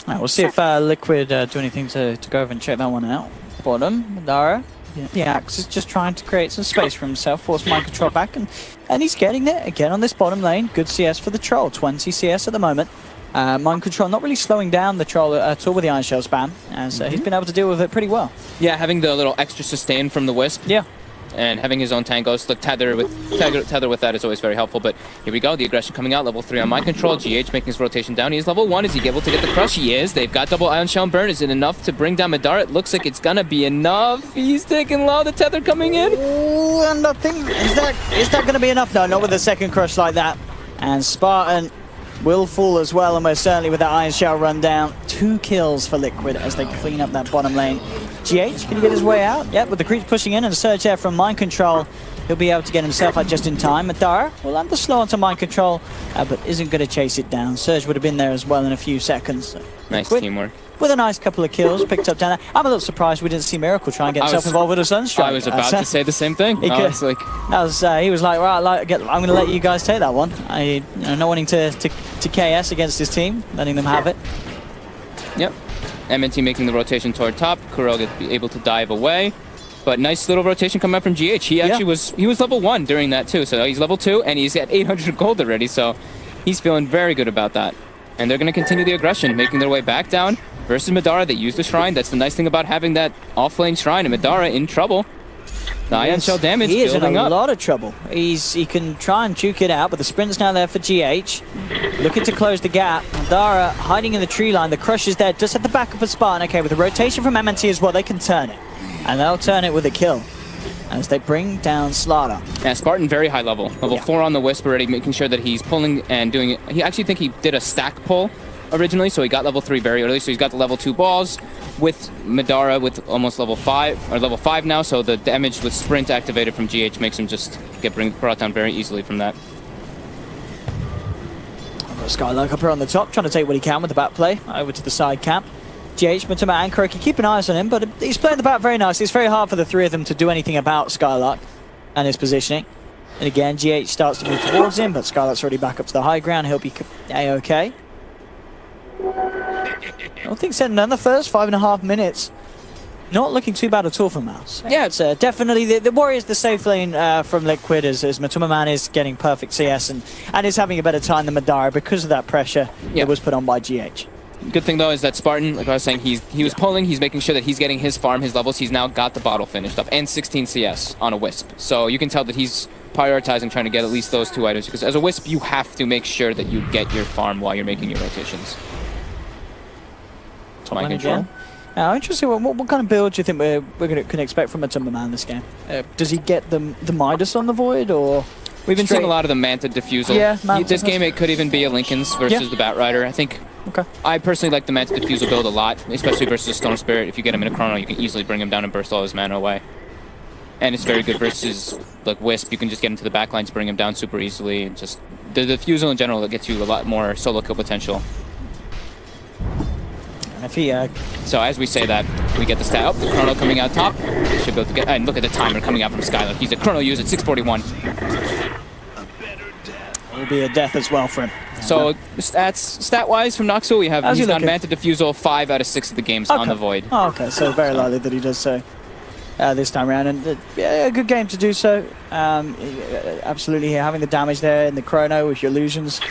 All right, we'll see if Liquid do anything to go over and check that one out. Bottom, Dara. The Axe is just trying to create some space for himself, force mind control back, and he's getting there again on this bottom lane. Good CS for the Troll, 20 CS at the moment. Mind control not really slowing down the Troll at all with the Iron Shell spam, as he's been able to deal with it pretty well. Yeah, having the little extra sustain from the Wisp. Yeah. And having his own tangos, like tether with that is always very helpful. But here we go, the aggression coming out, level 3 on mind control. GH making his rotation down. He is level 1. Is he able to get the crush? He is. They've got double Ion Shell burn. Is it enough to bring down Madara? It looks like it's gonna be enough. He's taking low. The tether coming in. Ooh, and I think is that gonna be enough? No, not with the second crush like that. And Spartan will fall as well, almost certainly with that Iron Shell run down. 2 kills for Liquid as they clean up that bottom lane. GH, can he get his way out? Yep, with the creeps pushing in and a surge there from mind control, he'll be able to get himself out just in time. Madara will land the slow onto mind control, but isn't going to chase it down. Surge would have been there as well in a few seconds. Nice Liquid, teamwork. with a nice couple of kills picked up down there. I'm a little surprised we didn't see Miracle try and get himself involved with a Sunstrike. I was about to say the same thing. He was like, right, I'm going to let you guys take that one. Not wanting to KS against his team, letting them have it. Yep. MNT making the rotation toward top. Kuro be able to dive away. But nice little rotation coming out from GH. He actually was level 1 during that too. So he's level 2 and he's at 800 gold already. So he's feeling very good about that. And they're going to continue the aggression, making their way back down versus Madara. They use the shrine. That's the nice thing about having that off-lane shrine. And Madara in trouble. The Ion Shell damage he is building in a up. lot of trouble. He can try and juke it out, but the sprint's now there for GH. Looking to close the gap. Madara hiding in the tree line. The crush is there. Just at the back of a Spartan. Okay, with the rotation from MNT as well, they can turn it. And they'll turn it with a kill as they bring down Slaughter. Yeah, Spartan very high level. Level 4 on the Wisp already, making sure that he's pulling and doing it. He actually think he did a stack pull originally, so he got level 3 very early. So he's got the level 2 balls with Madara with almost level 5 or level 5 now. So the damage with sprint activated from GH makes him just get brought down very easily from that. Skylark up here on the top, trying to take what he can with the back play over to the side camp. GH, Matuma and Kuroki keep an eye on him, but he's playing the back very nicely. It's very hard for the three of them to do anything about Skylark and his positioning. And again, GH starts to move towards him, but Skylark's already back up to the high ground. He'll be A-okay. I don't think said none the first 5.5 minutes. Not looking too bad at all for Mouse. Yeah, it's definitely the Warriors, the safe lane from Liquid as Matuma Man is getting perfect CS and is having a better time than Madara because of that pressure that was put on by GH. Good thing though is that Spartan, like I was saying, he was pulling, he's making sure that he's getting his farm, his levels. He's now got the bottle finished up and 16 CS on a Wisp. So you can tell that he's prioritizing trying to get at least those 2 items, because as a Wisp you have to make sure that you get your farm while you're making your rotations. Top mind control. Interesting. What kind of build do you think we can expect from Matuma Man this game? Does he get the Midas on the Void, or? We've been seeing a lot of the Manta Diffusal. Yeah, this game it could even be a Linken's versus the Bat Rider. I think. Okay. I personally like the Manta Diffusal build a lot, especially versus a Storm Spirit. If you get him in a Chrono, you can easily bring him down and burst all his mana away. And it's very good versus like Wisp. You can just get into the backlines, bring him down super easily. Just the Diffusal in general that gets you a lot more solo kill potential. If he, so as we say that, we get the stat up, the Chrono coming out top. Should be able to get, and look at the timer coming out from Skylark. He's a Chrono use at 641. Will be a death as well for him. So stat-wise from Noxel, we have he's got Manta Diffusal 5 out of 6 of the games on the Void. Oh, okay, so very likely that he does so this time around, and yeah, a good game to do so. Absolutely, having the damage there in the Chrono with your illusions,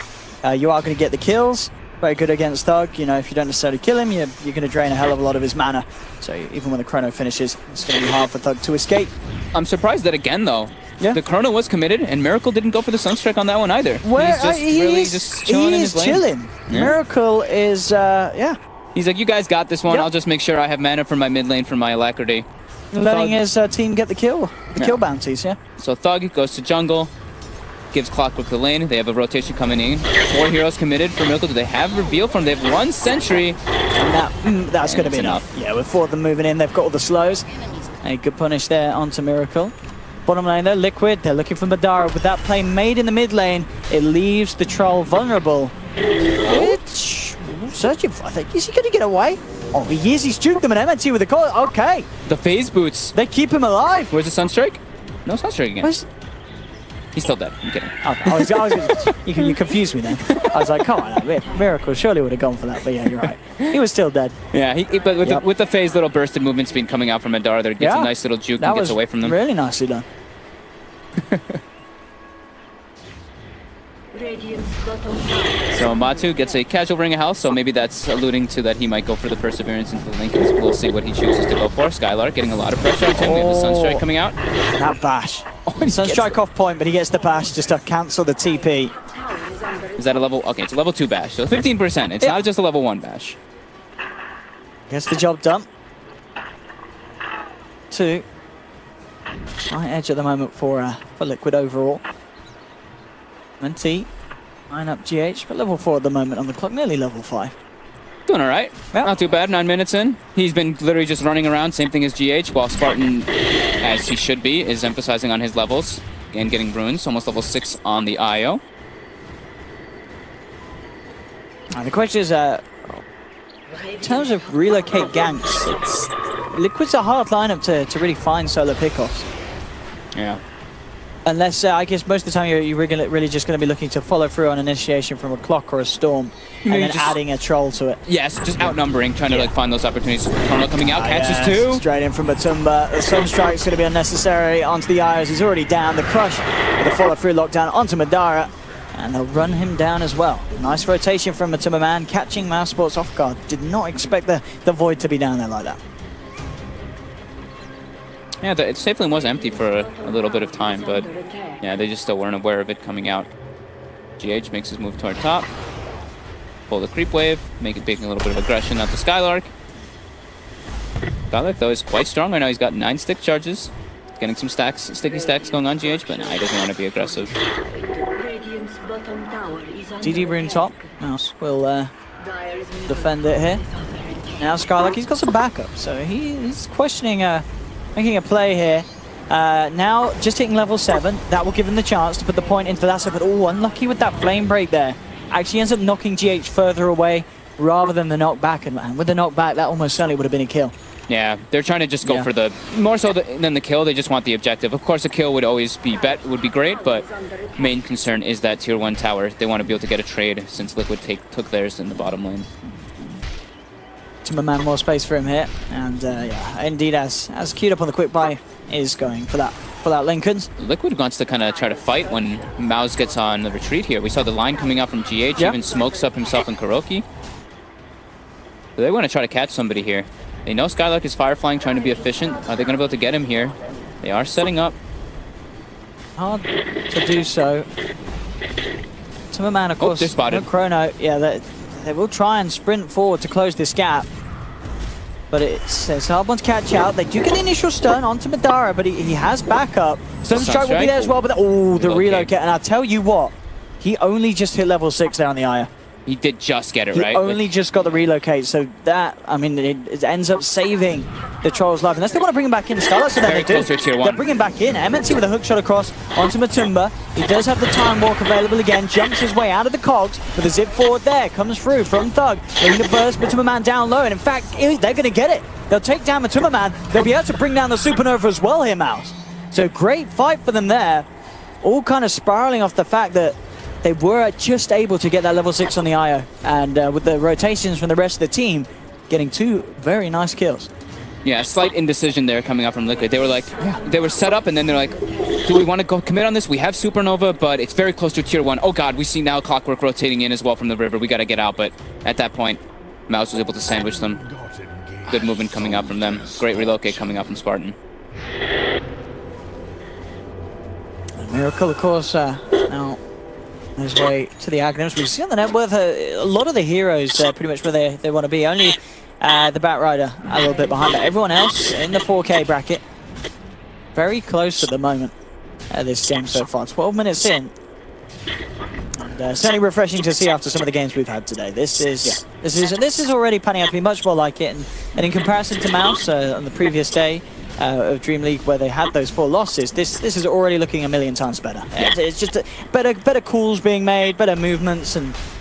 you are going to get the kills. Very good against Thug. You know, if you don't necessarily kill him, you're going to drain a hell of a lot of his mana. So even when the Chrono finishes, it's going to be hard for Thug to escape. I'm surprised that again, though. Yeah. The Chrono was committed, and Miracle didn't go for the Sunstrike on that one either. He's just chilling in his lane. Chilling. Yeah. Miracle is, yeah. He's like, you guys got this one. I'll just make sure I have mana for my mid lane for my Alacrity. Letting his team get the kill bounties, yeah. So Thug goes to jungle. gives Clockwork the lane. They have a rotation coming in. 4 heroes committed for Miracle. Do they have reveal from? They have 1 sentry. And that's going to be enough. Yeah, with 4 of them moving in, they've got all the slows. A good punish there onto Miracle. Bottom lane though, Liquid, they're looking for Madara. With that play made in the mid lane, it leaves the Troll vulnerable. It's searching for, I think, is he going to get away? Oh, he is, he's juked them an MNT with a call. Okay. The phase boots. They keep him alive. Where's the Sunstrike? No Sunstrike again. He's still dead. I'm kidding. Okay. You confused me then. I was like, come on, Miracle surely would have gone for that. But yeah, you're right. He was still dead. Yeah, but with the phase little burst of movement speed coming out from Madara, there gets a nice little juke and gets away from them. Really nicely done. So Bo2 gets a casual ring of health, so maybe that's alluding to that he might go for the Perseverance into the Lincolns. We'll see what he chooses to go for. Skylark getting a lot of pressure on him. We have the Sunstrike coming out. That bash. Sunstrike off point, but he gets the bash just to cancel the TP. Is that a level? Okay, it's a level 2 bash, so 15%. It's not just a level 1 bash. Gets the job done. 2. High edge at the moment for Liquid overall. And T, 9 up GH, but level 4 at the moment on the clock, nearly level 5. Doing all right. Yep. Not too bad, 9 minutes in. He's been literally just running around, same thing as GH, while Spartan, as he should be, is emphasizing on his levels and getting runes, almost level 6 on the IO. The question is, in terms of relocate ganks, Liquid's a hard lineup to really find solo pickoffs. Yeah. Unless, I guess most of the time you're really just going to be looking to follow through on initiation from a Clock or a Storm, and then adding a Troll to it. Yes, just outnumbering, trying to like find those opportunities. Chrono coming out, catches 2. Straight in from Batumba. The Sunstrike's going to be unnecessary onto the Ios. He's already down. The Crush with the follow-through lockdown onto Madara, and they'll run him down as well. Nice rotation from Matumba Man, catching Mousesports off guard. Did not expect the Void to be down there like that. Yeah, it safely was empty for a little bit of time, but yeah, they just still weren't aware of it coming out. GH makes his move toward top. Pull the creep wave, making a little bit of aggression out to Skylark. Skylark, though, is quite strong right now. He's got 9 stick charges. Getting some stacks, sticky stacks going on GH, but no, he doesn't want to be aggressive. GG Rune top. Mouse will defend it here. Now Skylark, he's got some backup, so he's questioning making a play here. Now, just hitting level 7, that will give him the chance to put the point into that. But unlucky with that flame break there. Actually ends up knocking GH further away rather than the knockback. And with the knockback, that almost certainly would have been a kill. Yeah, they're trying to just go for the, more so than the kill, they just want the objective. Of course, a kill would always be would be great, but main concern is that tier 1 tower. They want to be able to get a trade since Liquid took theirs in the bottom lane. Man, more space for him here, and yeah, indeed, as queued up on the quick buy, is going for that Lincolns. Liquid wants to kind of try to fight when Mouse gets on the retreat here. We saw the line coming out from GH, even smokes up himself and Kuroki. So they want to try to catch somebody here. They know Skylark is fire flying, trying to be efficient. Are they going to be able to get him here? They are setting up. Hard to do so. Man, of course, they're spotted. No Chrono, yeah, they will try and sprint forward to close this gap. But it's a hard one to catch out. They do get the initial stun onto Madara, but he has backup. Sunstrike will be there as well, but the relocate. And I'll tell you what, he only just hit level 6 there on the Aya. He did just get it, right? He only just got the relocate, so that, I mean, it ends up saving the Troll's life. Unless they want to bring him back in, Scarlet, so they do. They're bringing back in. MNC with a hook shot across onto Matumba. He does have the time walk available again. Jumps his way out of the cogs with a zip forward there. Comes through from Thug. Looking to burst Matumba Man down low. And in fact, they're going to get it. They'll take down Matumba Man. They'll be able to bring down the Supernova as well here, Mouse. So great fight for them there. All kind of spiraling off the fact that they were just able to get that level 6 on the IO. And with the rotations from the rest of the team, getting 2 very nice kills. Yeah, slight indecision there coming out from Liquid. They were like, they were set up and then they're like, do we want to go commit on this? We have Supernova, but it's very close to tier 1. Oh god, we see now Clockwork rotating in as well from the river. We got to get out, but at that point, Mouse was able to sandwich them. Good movement coming out from them. Great relocate coming out from Spartan. Miracle, of course, now his way to the Agnums. We see on the net worth a lot of the heroes pretty much where they want to be. Only the Batrider a little bit behind, but everyone else in the 4K bracket very close at the moment this game so far. 12 minutes in, And certainly refreshing to see after some of the games we've had today. This is already panning out to be much more like it, and in comparison to Mouse on the previous day of DreamLeague where they had those 4 losses, this is already looking a million times better. It's just better calls being made, better movements,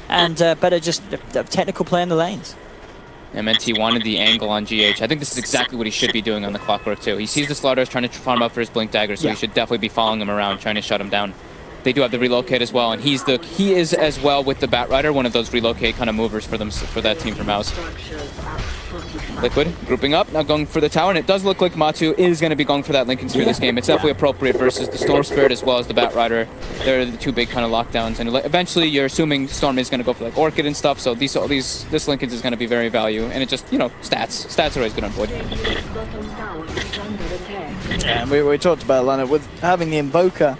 and better just technical play in the lanes. MNT wanted the angle on GH. I think this is exactly what he should be doing on the Clockwork too. He sees the Slaughters trying to farm up for his Blink Dagger, so he should definitely be following him around, trying to shut him down. They do have the relocate as well, and he is as well with the Batrider, one of those relocate kind of movers for that team for Mouse. Liquid grouping up, now going for the tower, and it does look like Bo2 is going to be going for that Lincoln Sphere this game. It's definitely appropriate versus the Storm Spirit as well as the Batrider. They're the 2 big kind of lockdowns, and eventually you're assuming Storm is going to go for like Orchid and stuff, so this Lincoln is going to be very value, and it just, you know, stats are always good on Void. Yeah, and we talked about Lana with having the Invoker.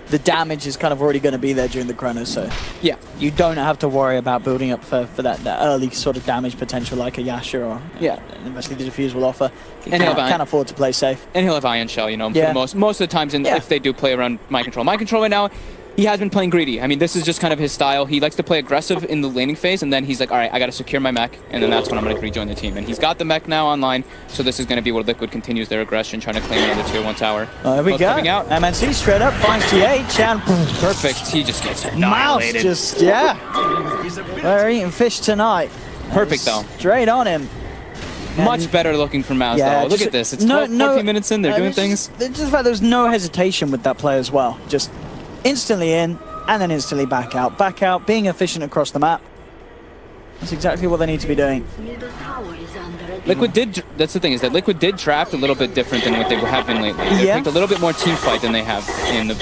The damage is kind of already going to be there during the chrono, so yeah, you don't have to worry about building up for that early sort of damage potential like a Yasha or and eventually the Diffuse will offer. You can afford to play safe. And he'll have Ion Shell, you know, for most of the times, if they do play around Mind Control. Mind Control right now, he has been playing greedy. I mean, this is just kind of his style. He likes to play aggressive in the laning phase, and then he's like, all right, I got to secure my mech, and then that's when I'm going to rejoin the team. And he's got the mech now online, so this is going to be where Liquid continues their aggression, trying to claim another tier 1 tower. There we go. Coming out. MNC straight up finds GH, and perfect. He just gets Mouse annihilated. just, they're eating fish tonight. Perfect, though. Straight on him. Much better looking for Mouse, though. Look at this. It's 14 minutes in. They're doing things. It's just like there's no hesitation with that play as well. Just instantly in, and then instantly back out, being efficient across the map. That's exactly what they need to be doing. Liquid did, that's the thing, is that Liquid did draft a little bit different than what they have been lately. They picked a little bit more team fight than they have in the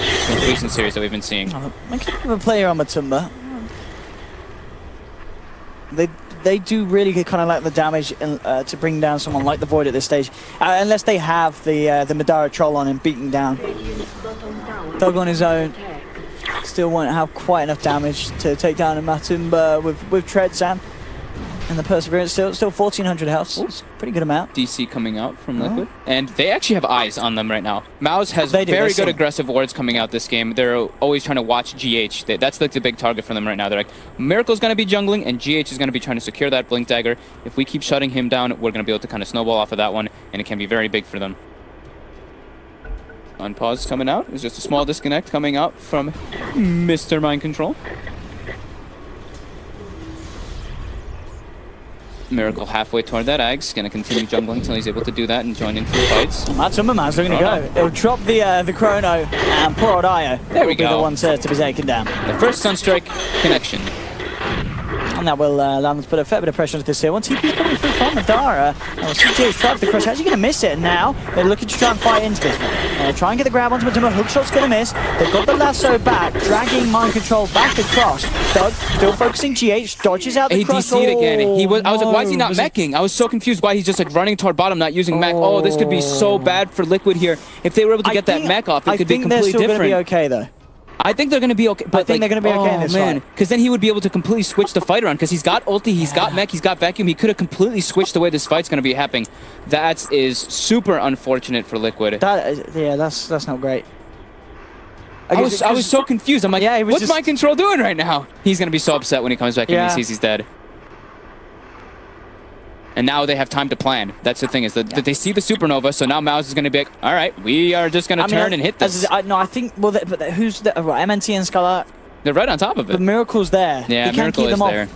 recent series that we've been seeing. I can have a player on Matumba. They do really kind of like the damage to bring down someone like the Void at this stage, unless they have the Madara Troll on him beating down. Thug on his own. Still won't have quite enough damage to take down a Matumba with Treads and the Perseverance. Still 1,400 health. It's a pretty good amount. DC coming out from Liquid. And they actually have eyes on them right now. Mouse has very good aggressive wards coming out this game. They're always trying to watch GH. That's like the big target for them right now. They're like, Miracle's going to be jungling, and GH is going to be trying to secure that Blink Dagger. If we keep shutting him down, we're going to be able to kind of snowball off of that one, and it can be very big for them. Unpause coming out. It's just a small disconnect coming out from Mr. Mind Control. Miracle halfway toward that Ags. Going to continue jungling until he's able to do that and join into the fights. Matumba Man's looking to go. It'll drop the chrono, and poor old Io there we go. Be the one to be taken down. The first Sunstrike connection. And that will allow them to put a fair bit of pressure onto this here. One TP's coming through from Madara. CJ's tried the crush. How's he going to miss it? And now they're looking to try and fight into this one. Try and get the grab onto Matumba. Hookshot's going to miss. They've got the lasso back, dragging Mind Control back across. Thug still focusing GH, dodges out the cross. He DC'd again. I was like, why is he not meching? I was so confused why he's just like running toward bottom, not using mech. Oh, this could be so bad for Liquid here. If they were able to get that mech off, it could be completely different. I think they're still going to be okay, though. I think they're going to be okay. But I think they're going to be okay in this fight. Because then he would be able to completely switch the fight around. Because he's got ulti, he's got mech, he's got vacuum. He could have completely switched the way this fight's going to be happening. That is super unfortunate for Liquid. That's not great. I was so confused. I'm like, what's Mind Control doing right now? He's going to be so upset when he comes back and he sees he's dead. And now they have time to plan. That's the thing, is that they see the supernova, so now Mouse is going to be like, all right, we are just going to turn and hit this. No, I think, well, who's the, MNT and Scarlet? They're right on top of it. The Miracle's there. Yeah, Miracle is there.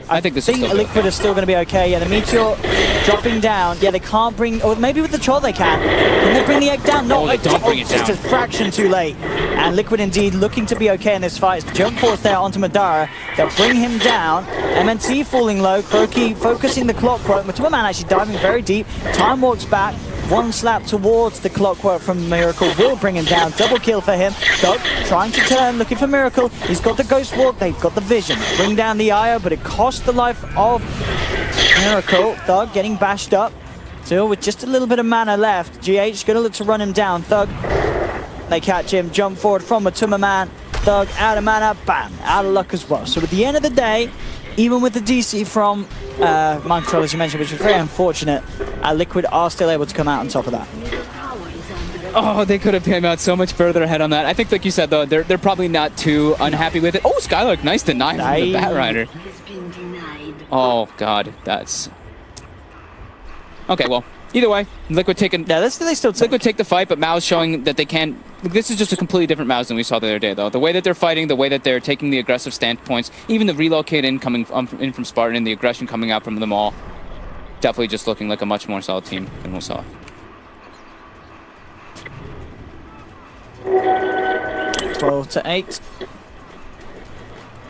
I think Liquid is still going to be okay. Yeah, the Meteor dropping down. Yeah, they can't bring, or maybe with the Troll they can. Can they bring the egg down? No, they don't bring it down. Just a fraction too late. And Liquid indeed looking to be okay in this fight. Jump force there onto Madara. They'll bring him down. MNT falling low. Croaky focusing the Clockwork. Matumba Man actually diving very deep. Time walks back. One slap towards the Clockwork from Miracle will bring him down. Double kill for him. Thug trying to turn, looking for Miracle. He's got the Ghost Walk. They've got the Vision. Bring down the Io, but it costs the life of Miracle. Thug getting bashed up. Still with just a little bit of mana left. GH going to look to run him down. Thug, they catch him. Jump forward from Matumba Man. Thug out of mana. Bam. Out of luck as well. So at the end of the day, even with the DC from Mind Control, as you mentioned, which was very unfortunate, Liquid are still able to come out on top of that. Oh, they could have came out so much further ahead on that. I think, like you said, though, they're probably not too unhappy with it. Oh, Skylark, nice deny from the Bat Rider. Oh, God, that's... Okay, well, either way, Liquid taking... Yeah, they still take. Liquid take the fight, but Mao's showing that they can... This is just a completely different Mao's than we saw the other day, though. The way that they're fighting, the way that they're taking the aggressive standpoints, even the relocate in coming in from Spartan, and the aggression coming out from them all, definitely just looking like a much more solid team than we saw. 12-8.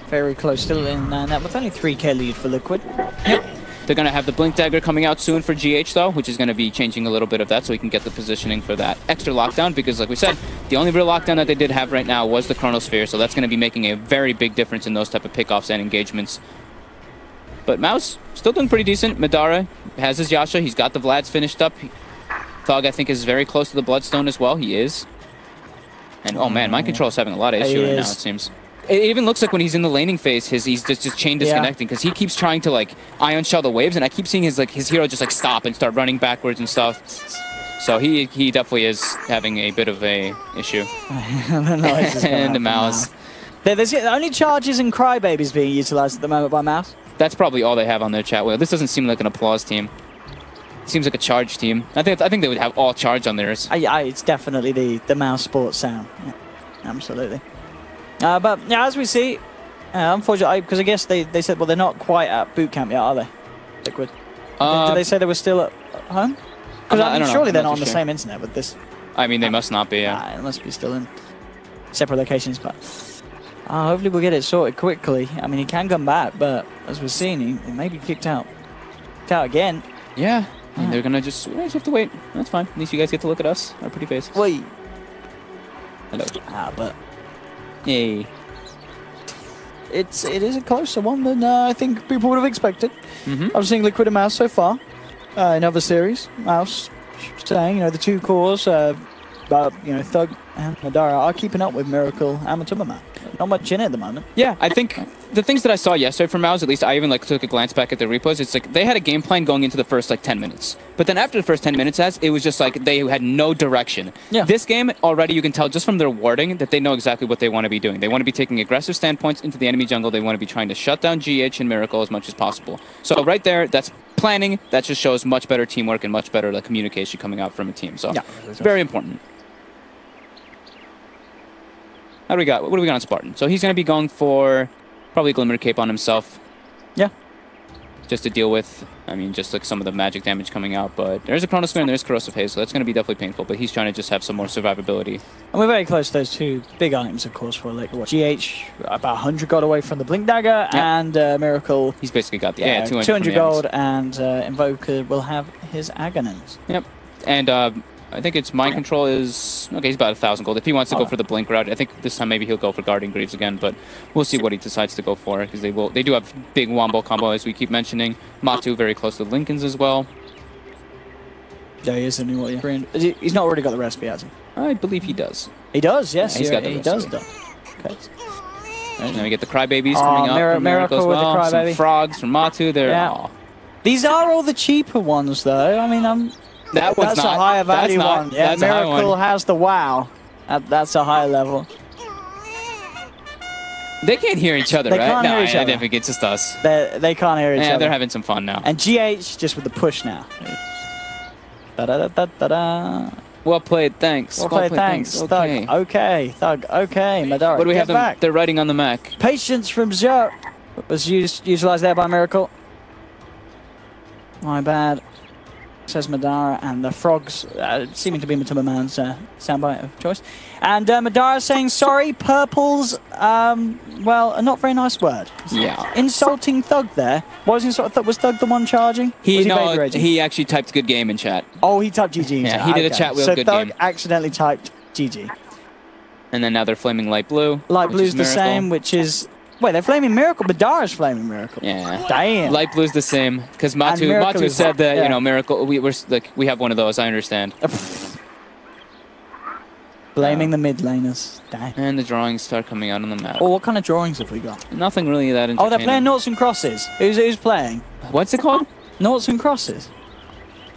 Very close still in that, with only 3k lead for Liquid. Yep. They're going to have the Blink Dagger coming out soon for GH, though, which is going to be changing a little bit of that so we can get the positioning for that extra lockdown, because, like we said, the only real lockdown that they did have right now was the Chronosphere, so that's going to be making a very big difference in those type of pickoffs and engagements. But Mao's still doing pretty decent. Madara has his Yasha. He's got the Vlads finished up. Thug, I think, is very close to the Bloodstone as well. He is. And, oh, man, Mind Control is having a lot of issue right now, it seems. It even looks like when he's in the laning phase, he's just chain disconnecting, because he keeps trying to, like, Ion Shell the waves, and I keep seeing his hero just, like, stop and start running backwards and stuff. So he definitely is having a bit of a issue. And the Mouse. There's only charges and crybabies being utilized at the moment by Mouse. That's probably all they have on their chat wheel. This doesn't seem like an applause team. It seems like a charge team. I think they would have all charge on theirs. It's definitely the Mouse sports sound. Yeah, absolutely. But yeah, as we see, unfortunately, because I guess they said, well, they're not quite at boot camp yet, are they? Liquid. Did they say they were still at home? Because I mean, surely they're not on the same internet with this. I mean, they must not be. Yeah, it must be still in separate locations. But hopefully we'll get it sorted quickly. I mean, he can come back, but as we've seen, he may be kicked out. Kicked out again. Yeah. I mean, they're gonna just have to wait. That's fine. At least you guys get to look at us, our pretty faces. Wait. Hello. But. Yay. It is a closer one than I think people would have expected. I've seen Liquid and Mouse so far in other series. Mouse saying, the two cores, Thug and Madara are keeping up with Miracle and Matumama. Not much in it at the moment. Yeah, I think the things that I saw yesterday from Mouse, at least I even took a glance back at the repos. It's like they had a game plan going into the first 10 minutes. But then after the first 10 minutes, it was just like they had no direction. Yeah. This game, already you can tell just from their wording that they know exactly what they want to be doing. They want to be taking aggressive standpoints into the enemy jungle. They want to be trying to shut down GH and Miracle as much as possible. So right there, that's planning. That just shows much better teamwork and much better communication coming out from a team. So it's very important. What do we got on Spartan? So he's going to be going for probably Glimmer Cape on himself. Yeah. Just to deal with, I mean, just some of the magic damage coming out. But there's a Chronosphere and there's Corrosive Haze, so that's going to be definitely painful. But he's trying to just have some more survivability. And we're very close to those two big items, of course, for GH, about 100 gold away from the Blink Dagger, and Miracle. He's basically got the 200 gold, and Invoker will have his Agonins. Yep. And I think it's Mind Control is... Okay, he's about 1,000 gold. If he wants to go for the Blink route, I think this time maybe he'll go for Guardian Greaves again, but we'll see what he decides to go for, because they do have big Wombo combo, as we keep mentioning. Matu very close to Lincolns as well. Yeah, he is a new one. He's not already got the recipe, has he? I believe he does. He does, yes. Yeah, he's got the recipe. He does. Okay. And then we get the Crybabies coming up from Miracle as well. With the Crybaby. Some Frogs from Matu. These are all the cheaper ones, though. I mean, that's a higher value one. Yeah, Miracle has the WoW. That's a higher level. They can't hear each other, right? No, I don't think it's just us. They can't hear each other. They're having some fun now. And GH just with the push now. Da-da-da-da-da-da. Well played, thanks. Well played, thanks. Okay. Thug, okay. Thug, okay. Madara, what do we have them? They're writing on the Mac. Patience from Zerk was utilized there by Miracle. My bad. Says Madara, and the Frogs seeming to be Matuma Man's soundbite of choice. And Madara saying sorry, purples, well, a not very nice word. Yeah. Insulting Thug there. What was insulting Thug? Was Thug the one charging? He actually typed good game in chat. Oh, he typed GG in chat. Yeah, he did a chat wheel good game. So Thug accidentally typed GG. And then now they're flaming light blue. Light blue's the same, which is... Wait, they're flaming Miracle. Madara's flaming Miracle. Yeah. Damn. Light blue's the same because Matu said that Miracle. We have one of those. I understand. Blaming the mid laners. Damn. And the drawings start coming out on the map. Oh, what kind of drawings have we got? Nothing really that entertaining. Oh, they're playing Noughts and Crosses. Who's playing? What's it called? Noughts and Crosses.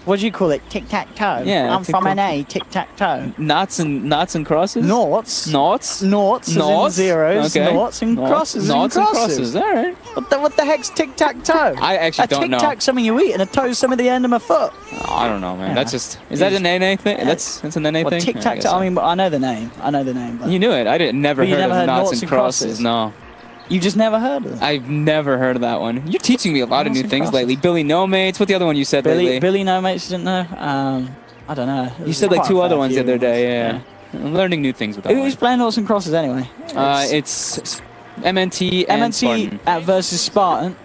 What do you call it? Tic-tac-toe? Yeah, I'm from NA, tic-tac-toe. Knots and crosses? Noughts. Noughts? Noughts as in zeros. Okay. Noughts and crosses Noughts and crosses. All right. What the heck's tic-tac-toe? I actually don't know. A tic-tac something you eat and a toe's something at the end of my foot. Oh, I don't know, man. Yeah. That's just... Is that an NA thing? Yeah. That's an NA thing? Tic-tac-toe, I mean, I know the name. But you knew it. I never heard of noughts and crosses. No. You just never heard of it? I've never heard of that one. You're teaching me a lot of new things lately. Billy No Mates. What's the other one you said lately? Billy No Mates, didn't know? I don't know. You said like 2 other ones the other day, yeah. I'm learning new things with that Who's playing noughts and crosses anyway? It's MNT and Spartan. Versus Spartan.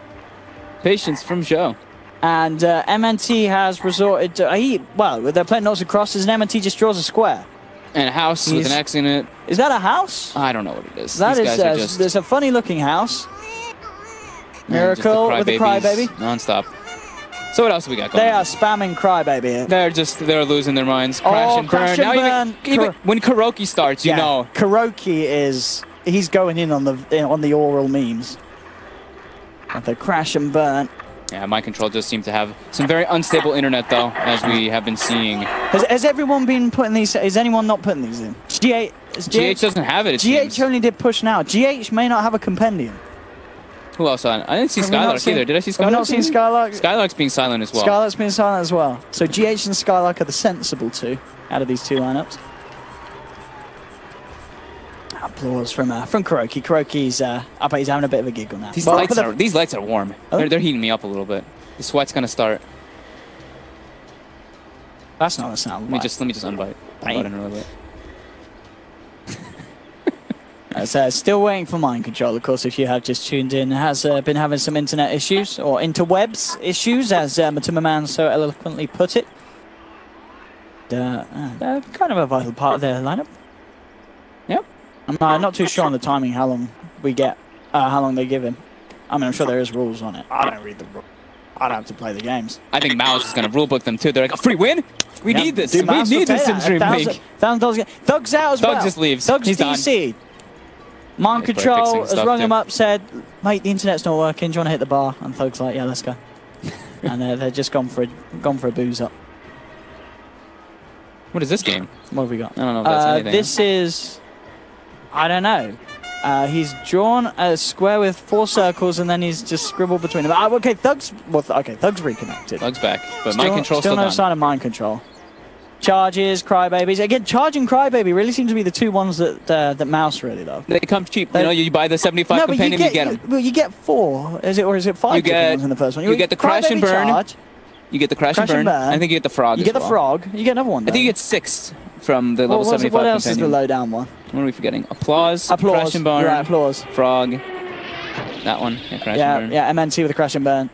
Patience from Joe. And MNT has resorted to... well, they're playing noughts and crosses and MNT just draws a square. And a house with an X in it. Is that a house? I don't know what it is. That is, there's a funny looking house. Miracle with the Crybaby. Non-stop. So what else have we got going They on? are spamming Crybaby. They're losing their minds. Crash and burn. Crash and burn. Even when Kuroki starts, you know. Kuroki he's going in on the oral memes. The crash and burn. Yeah, Mind Control just seemed to have some very unstable internet, though, as we have been seeing. Has everyone been putting these? Is anyone not putting these in? GH doesn't have it. GH only did push now. GH may not have a compendium. Who else on? I didn't see Skylark either. Did I see Skylark? I've not seen Skylark. Skylark's being silent as well. Skylark's being silent as well. So GH and Skylark are the sensible two out of these two lineups. Applause from Kuroki. Kuroki's I bet he's having a bit of a giggle now. These lights are warm. Oh. They're heating me up a little bit. The sweat's gonna start. That's not a sound. Let me just unbite. Unbite in a little bit. So still waiting for Mind Control, of course, if you have just tuned in. Has been having some internet issues, or interwebs issues, as Matuma Man so eloquently put it. They're kind of a vital part of their lineup. Yep. I'm not too sure on the timing, how long they give him. I mean, I'm sure there is rules on it. I don't read the rules. I don't have to play the games. I think Mao's is going to rulebook them too. They're like, a free win? We need this. We need this in DreamLeague. $1,000. Thug's out as well. Thug just leaves. Thug's DC. Mind Control has rung him up, said, mate, the internet's not working. Do you want to hit the bar? And Thug's like, yeah, let's go. And they're just gone for a booze up. What is this game? What have we got? I don't know if that's anything. This is... I don't know. He's drawn a square with 4 circles, and then he's just scribbled between them. Okay, Thug's reconnected. Thug's back, but Mind Control still no sign of Mind Control. Charges, Crybabies. Again, Charge and Crybaby really seem to be the two ones that Mouse really love. They come cheap. You know, you buy the 75 companion, you get them. Well, you get 4. Is it 5 ones in the first one? You get the Crash and Burn. Charge, you get the Crash and Burn. I think you get the Frog. You get the Frog. You get another one. I think you get 6 from the level 75 What else companion. is the low down one? What are we forgetting? Applause. Crash and Burn. Right, Applause. Frog. That one. Yeah, Crash and Burn. Yeah, MNT with the Crash and Burn.